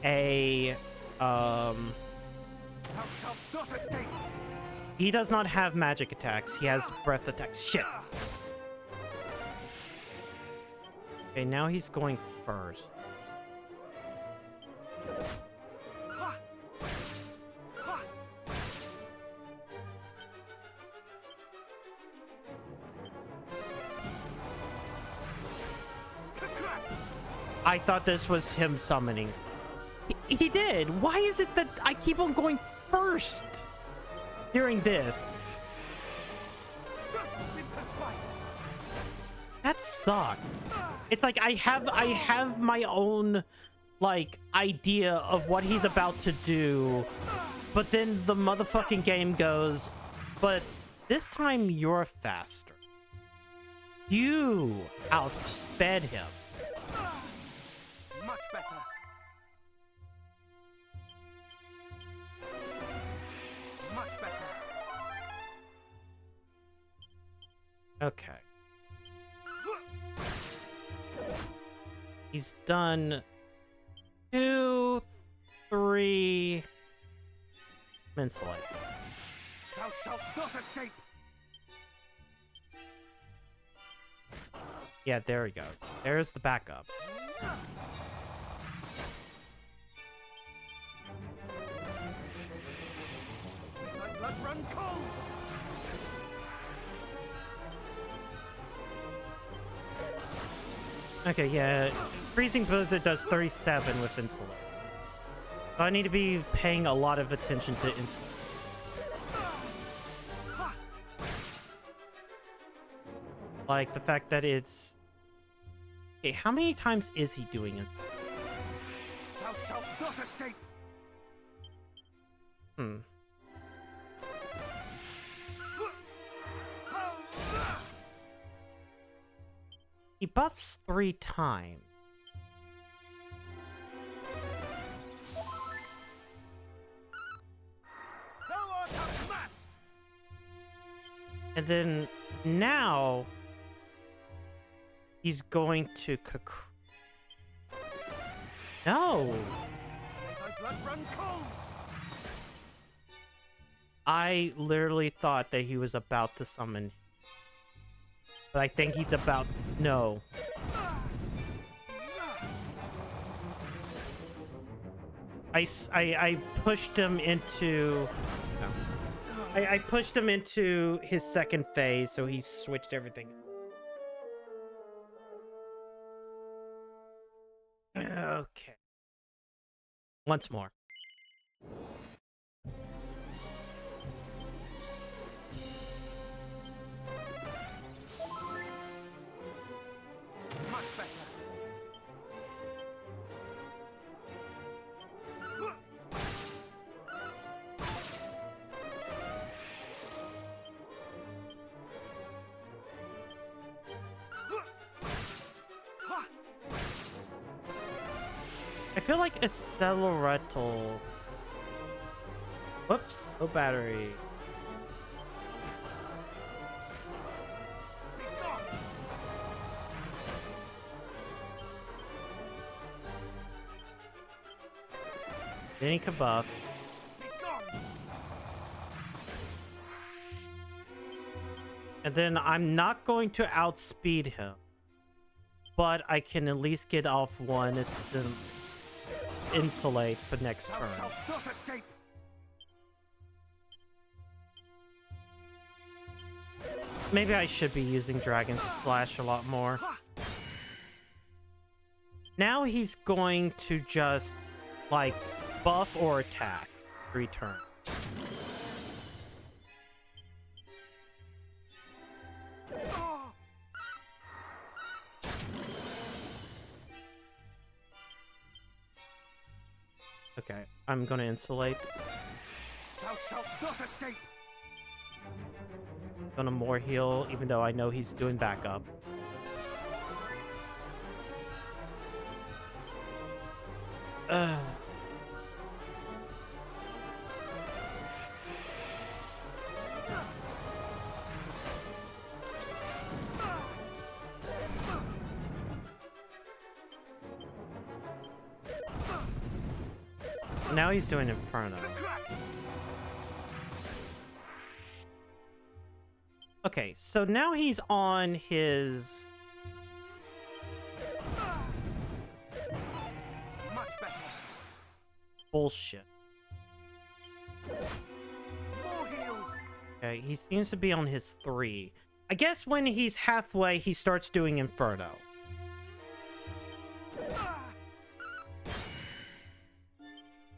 a Thou shalt not escape! He does not have magic attacks. He has breath attacks. Shit. Okay, now he's going first. I thought this was him summoning. He did. Why is it that I keep on going first during this? That sucks. It's like I have my own like idea of what he's about to do, but then the motherfucking game goes, but this time you're faster. You outsped him. Much better. Much better. Okay. He's done 2, 3 Mincelite. Thou shalt not escape. Yeah, there he goes. There's the backup. Let blood run cold. Okay, yeah. Freezing Blizzard does 37 with Insulate. So I need to be paying a lot of attention to Insulate. Like the fact that it's... Okay, how many times is he doing Insulate? Thou shalt not escape. Hmm. He buffs 3 times. Thou art outmatched. And then now he's going to No. Thy blood run cold. I literally thought that he was about to summon. But I think he's about... No. I pushed him into... No. I pushed him into his second phase, so he switched everything. Okay. Once more. Much better. I feel like Acceleratal... Whoops, no battery. Be gone. Any buffs. And then I'm not going to outspeed him, but I can at least get off one insulate for next turn. Maybe I should be using Dragon Slash a lot more. Now he's going to just, like, buff or attack 3 turns. Okay, I'm gonna insulate. Thou shalt not escape. Gonna more heal, even though I know he's doing backup. Now he's doing Inferno. Okay, so now he's on his... Much better. bullshit. More heal. Okay, he seems to be on his 3. I guess when he's halfway, he starts doing Inferno.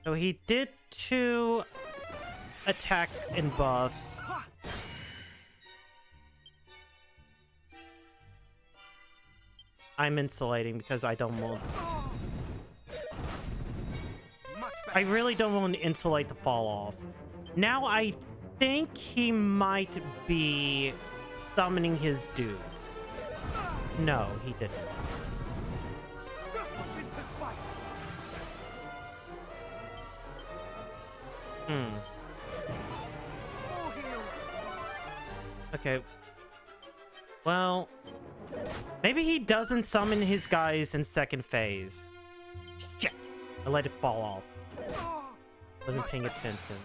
So he did 2 attack and buffs. I'm insulating because I don't want... I really don't want to insulate to fall off. Now I think he might be summoning his dudes. No, he didn't. Okay. Well, maybe he doesn't summon his guys in second phase. Shit! I let it fall off. Wasn't paying attention.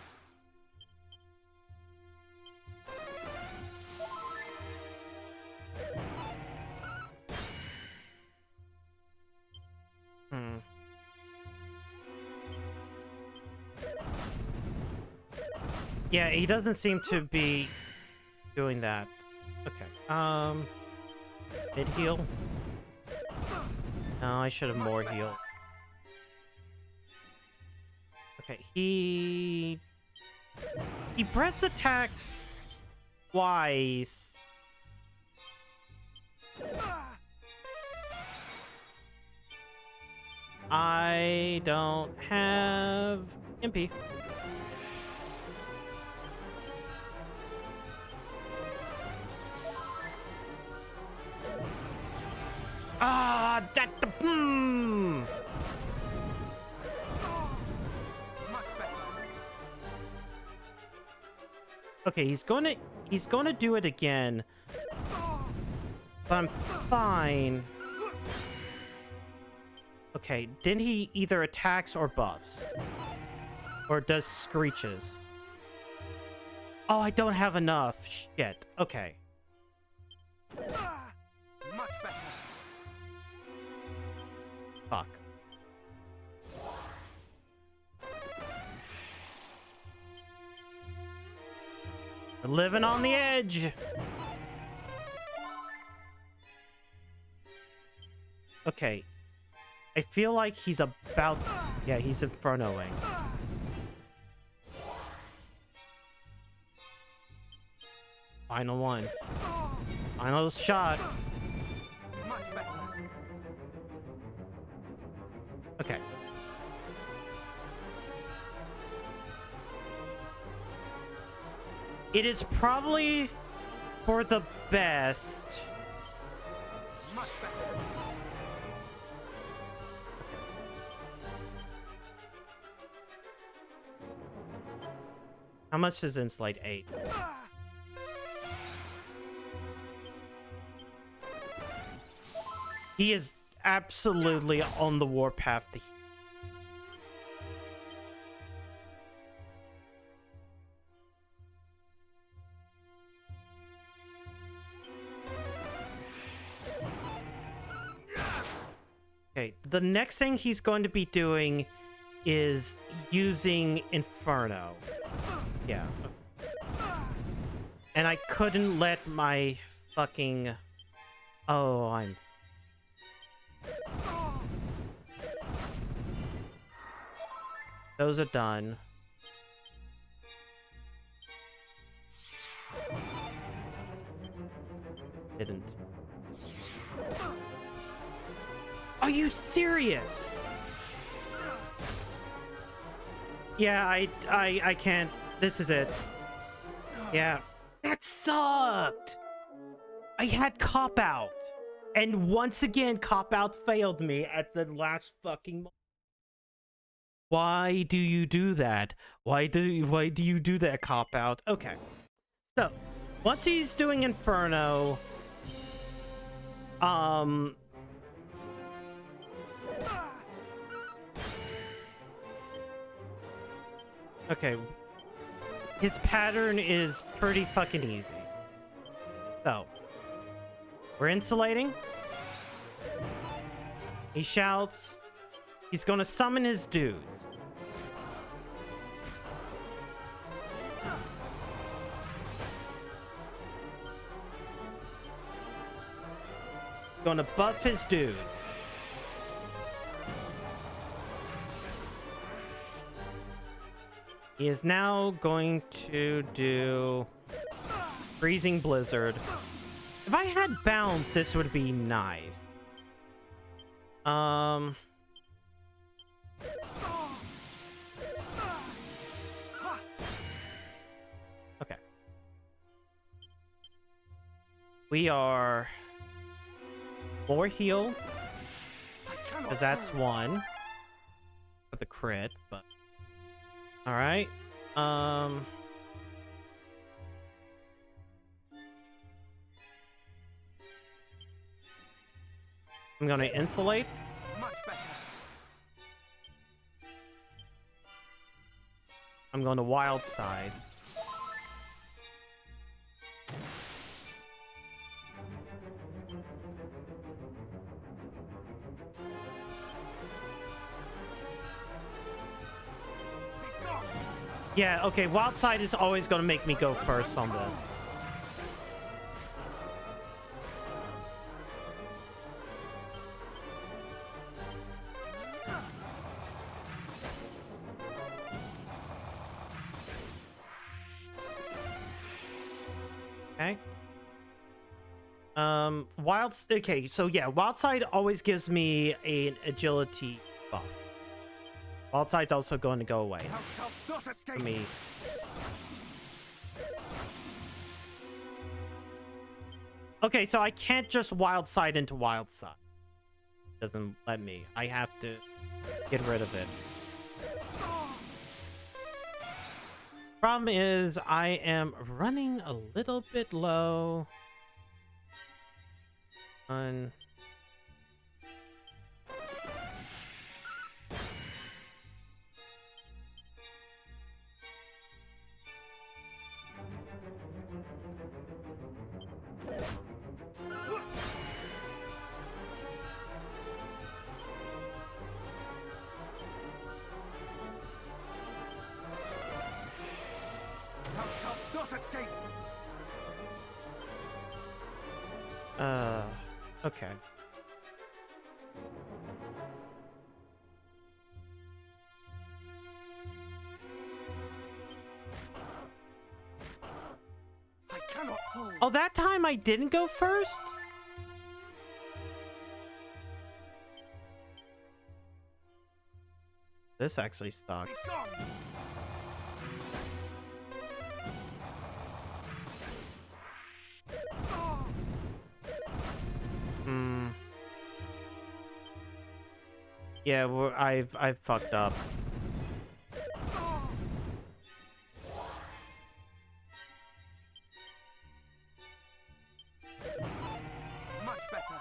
Yeah, he doesn't seem to be doing that. Okay. Mid heal? No, I should have more heal. Okay, he breath attacks twice. I don't have MP. Ah, that the Okay, he's gonna do it again. But I'm fine. Okay, then he either attacks or buffs. Or does screeches. Oh, I don't have enough. Shit. Okay. Much better. Fuck. We're living on the edge. Okay. I feel like he's about... Yeah, he's infernoing. Final one. Final shot. Much better. Okay. It is probably for the best. Much better. How much is insulate? 8. He is absolutely on the warpath. Okay, the next thing he's going to be doing is using Inferno. Yeah. And I couldn't let my fucking... Oh, I'm... Those are done. Didn't. Are you serious? Yeah, I can't. This is it. Yeah. That sucked! I had Cop Out. And once again, Cop Out failed me at the last fucking moment. Why do you do that? Why do you do that, Cop Out? Okay. So, once he's doing Inferno, okay. His pattern is pretty fucking easy. So, we're insulating. He shouts. He's gonna summon his dudes. Gonna buff his dudes. He is now going to do Freezing Blizzard. If I had Bounce, this would be nice. Okay. We are more heal, because that's one for the crit, but all right. I'm gonna insulate. Much better. I'm going to wild side. Yeah, okay, wild side is always going to make me go first on this. Okay. Okay, so yeah, wild side always gives me an agility buff. Wild side's also going to go away for me. Okay, so I can't just wild side into wild side. Doesn't let me. I have to get rid of it. Problem is, I am running a little bit low on... Okay. I cannot fall. Oh, that time I didn't go first? This actually sucks. Yeah, I've fucked up. Much better.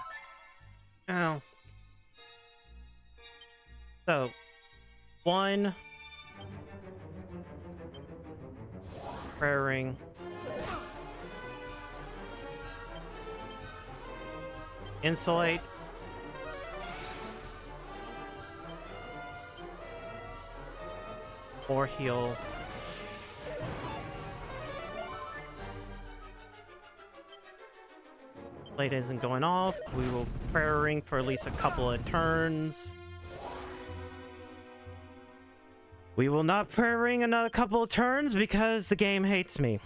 Ow. So, one prayer ring. Insulate. More heal. Blade isn't going off. We will prayer ring for at least a couple of turns. We will not prayer ring another couple of turns because the game hates me.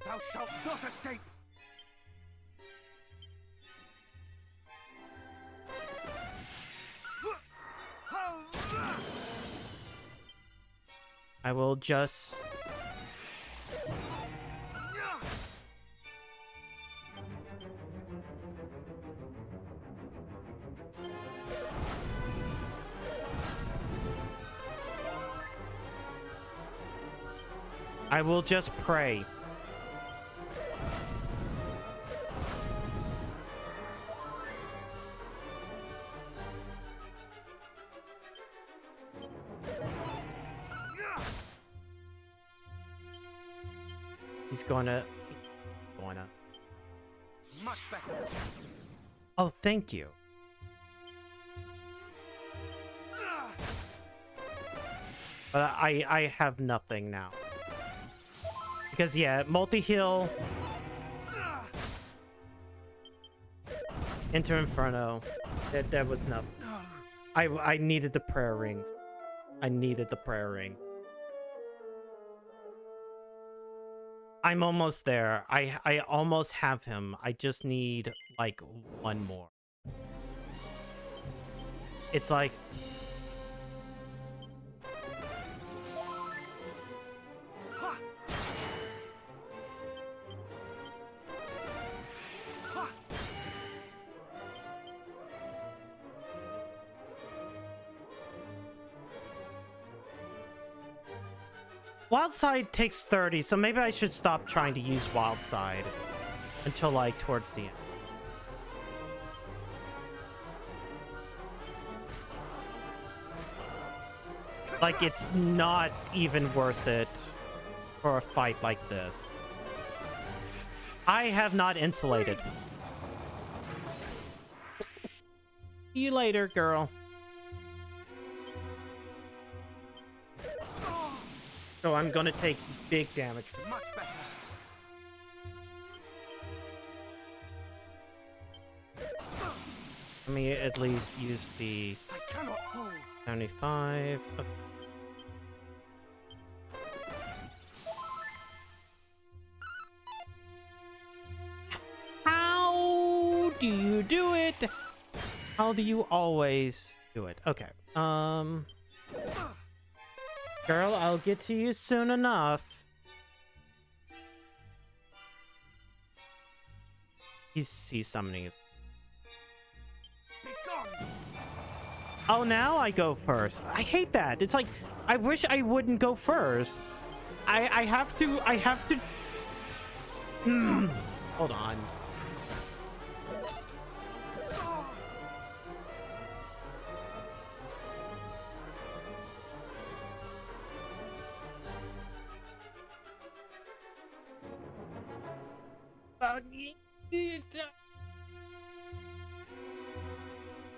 Thou shalt not escape! I will just... I will just pray. He's gonna... Much better. Oh, thank you. But I have nothing now. Because, yeah, multi-heal. Enter Inferno. That was nothing. I needed the prayer rings. I needed the prayer ring. I'm almost there. I almost have him. I just need, like, one more. It's like... Wild Side takes 30, so maybe I should stop trying to use Wild Side until, like, towards the end. Like, it's not even worth it for a fight like this. I have not insulated. See you later, girl. So I'm gonna take big damage. Much better. Let me at least use the 75. Okay. How do you do it? How do you always do it? Okay. Girl, I'll get to you soon enough. He's summoning his... Oh, now I go first. I hate that. It's like, I wish I wouldn't go first. I have to... Hold on.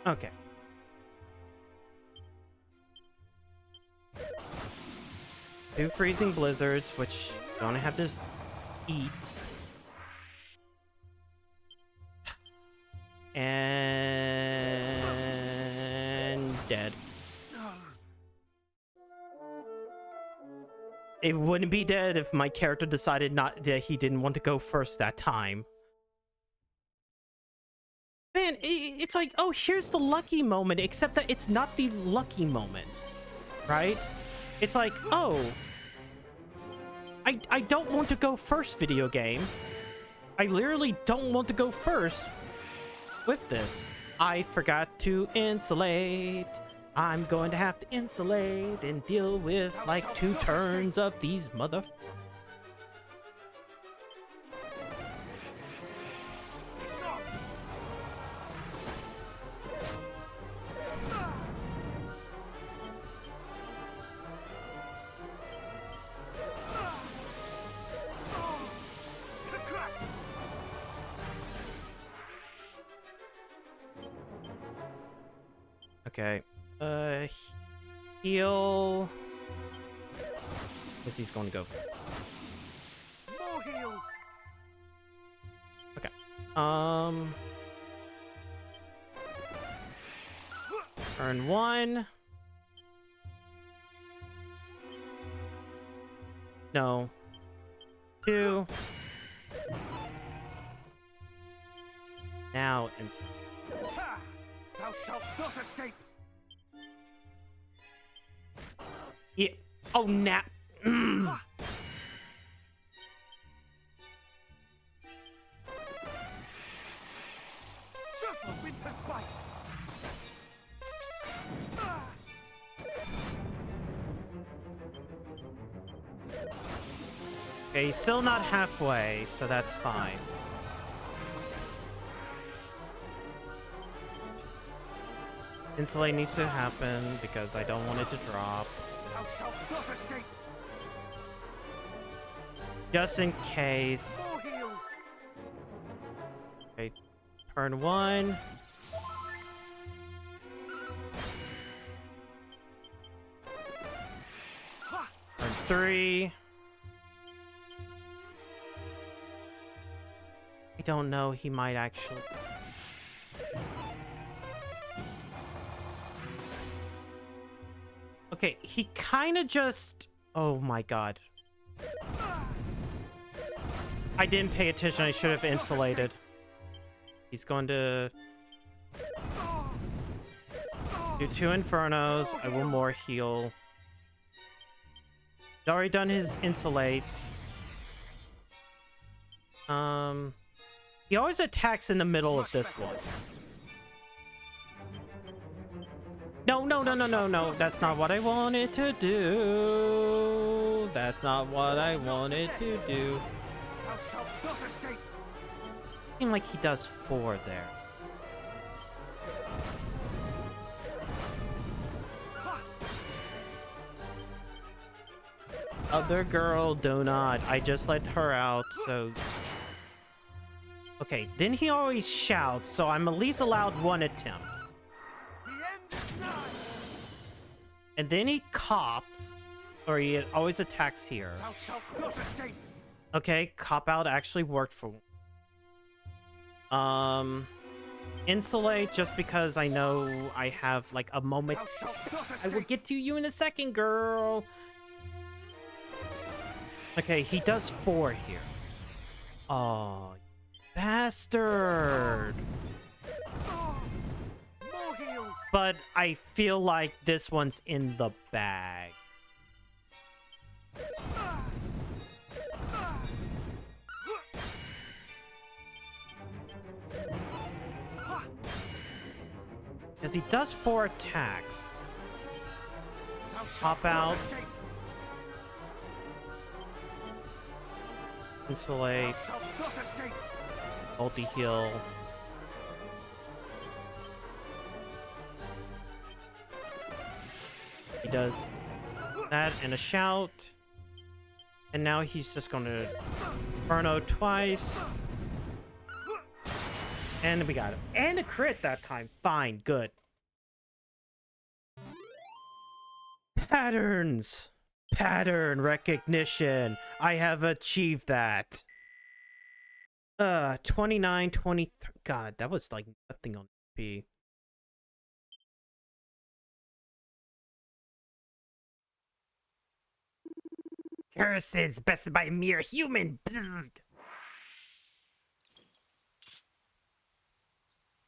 Okay. Two freezing blizzards, which you don't have to eat. And dead. It wouldn't be dead if my character decided that he didn't want to go first that time. Man, it's like, oh, here's the lucky moment, except that it's not the lucky moment, right? It's like, oh, I don't want to go first, video game. I literally don't want to go first with this. I forgot to insulate. I'm going to have to insulate and deal with like 2 turns of these mother... Okay. Heal. Guess he's going to go. More heal. Okay. Turn 1. No. 2. Now instant. Ha! Thou shalt not escape. Yeah. Oh, now. Circle winter's bite. Okay, he's still not halfway, so that's fine. Insulate needs to happen because I don't want it to drop. Thou shalt not escape. Just in case. More heal. Okay, turn 1. Turn 3. I don't know, he might actually. Okay, he kind of just... Oh my god. I didn't pay attention, I should have insulated. He's going to... do 2 Infernos. I will more heal. He's already done his insulates. He always attacks in the middle of this one. No, no, no, no, no, no. That's not what I wanted to do. That's not what I wanted to do. Thou shalt not escape. Seems like he does 4 there. Other girl, do not. I just let her out, so... Okay, then he always shouts, so I'm at least allowed 1 attempt. The end is nigh. And then he cops, or he always attacks here. Thou shalt not escape. Okay, cop out actually worked for... Insulate, just because I know I have, like, a moment. Thou shalt not I will escape. get to you in a second, girl. Okay, he does 4 here. Oh, bastard. More heal. But I feel like this one's in the bag. Because he does 4 attacks. Pop out. Insulate. Ulti heal. He does that and a shout. And now he's just going to Inferno twice. And we got him. And a crit that time. Fine. Good. Patterns. Pattern recognition. I have achieved that. 29, 23. God, that was like nothing on P. Curses bested by a mere human.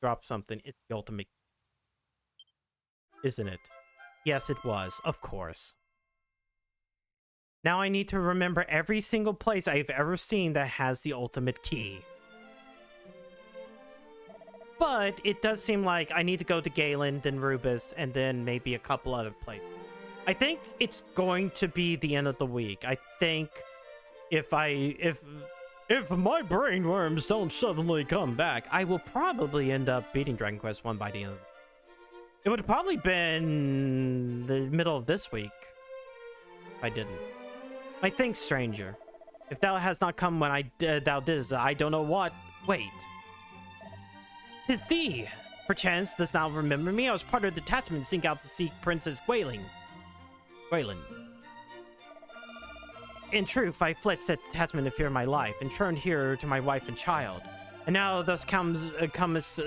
Drop something. It's the ultimate. Isn't it? Yes, it was. Of course. Now I need to remember every single place I've ever seen that has the ultimate key. But it does seem like I need to go to Galen, then Rubus, and then maybe a couple other places. I think it's going to be the end of the week. I think if my brainworms don't suddenly come back, I will probably end up beating Dragon Quest 1 by the end of the week. It would have probably been the middle of this week if I didn't. I think, stranger. If thou has not come when thou didst, I don't know what. Wait. 'Tis thee. perchance does now remember me. I was part of the detachment sink out to seek Princess Gwaelin. In truth, I fled said detachment in fear of my life, and turned here to my wife and child. And now thus comes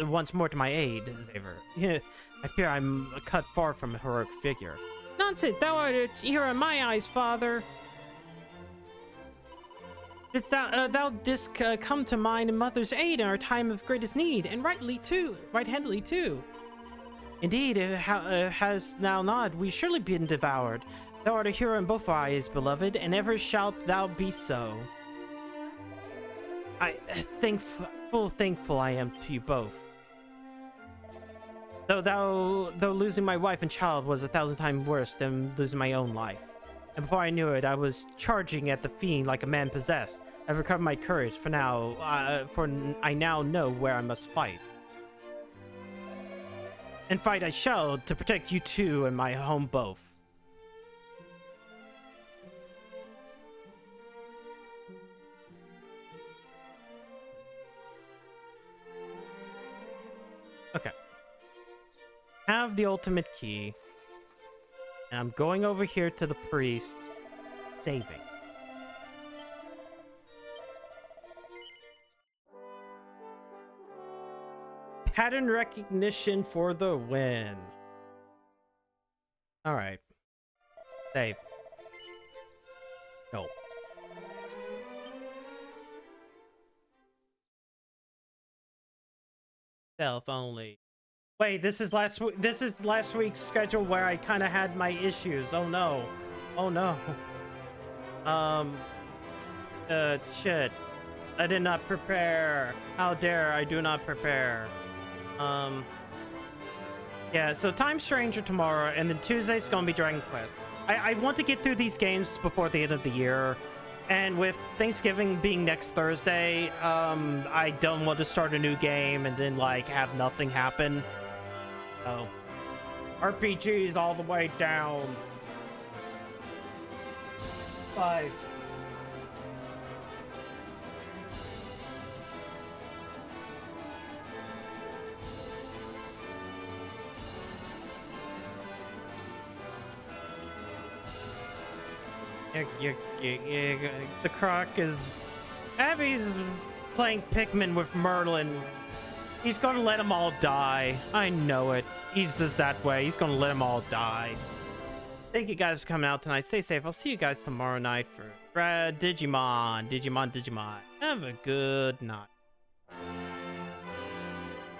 once more to my aid, Xavier. I fear I'm cut far from a heroic figure. Nonsense! Thou art a hero in my eyes, father! Didst thou didst come to mine and mother's aid in our time of greatest need, and right-handedly too. Indeed, has thou not, we surely been devoured. Thou art a hero in both our eyes, beloved, and ever shalt thou be so. Full thankful I am to you both. Though losing my wife and child was 1,000 times worse than losing my own life. And before I knew it, I was charging at the fiend like a man possessed. I've recovered my courage for I now know where I must fight. And fight I shall, to protect you two and my home both. Okay. Have the ultimate key. And I'm going over here to the priest, saving. Pattern recognition for the win. Alright. Save. No. Self only. Wait, this is last week's schedule where I kind of had my issues. Oh no. Oh no. Shit. I did not prepare. How dare I do not prepare. Yeah, so Time Stranger tomorrow, and then Tuesday's gonna be Dragon Quest. I want to get through these games before the end of the year, and with Thanksgiving being next Thursday, I don't want to start a new game and then like have nothing happen. So RPGs all the way down. 5. The Croc is... Abby's playing Pikmin with Merlin. He's gonna let them all die. I know it. He's just that way. He's gonna let them all die. Thank you guys for coming out tonight. Stay safe. I'll see you guys tomorrow night for Digimon. Have a good night.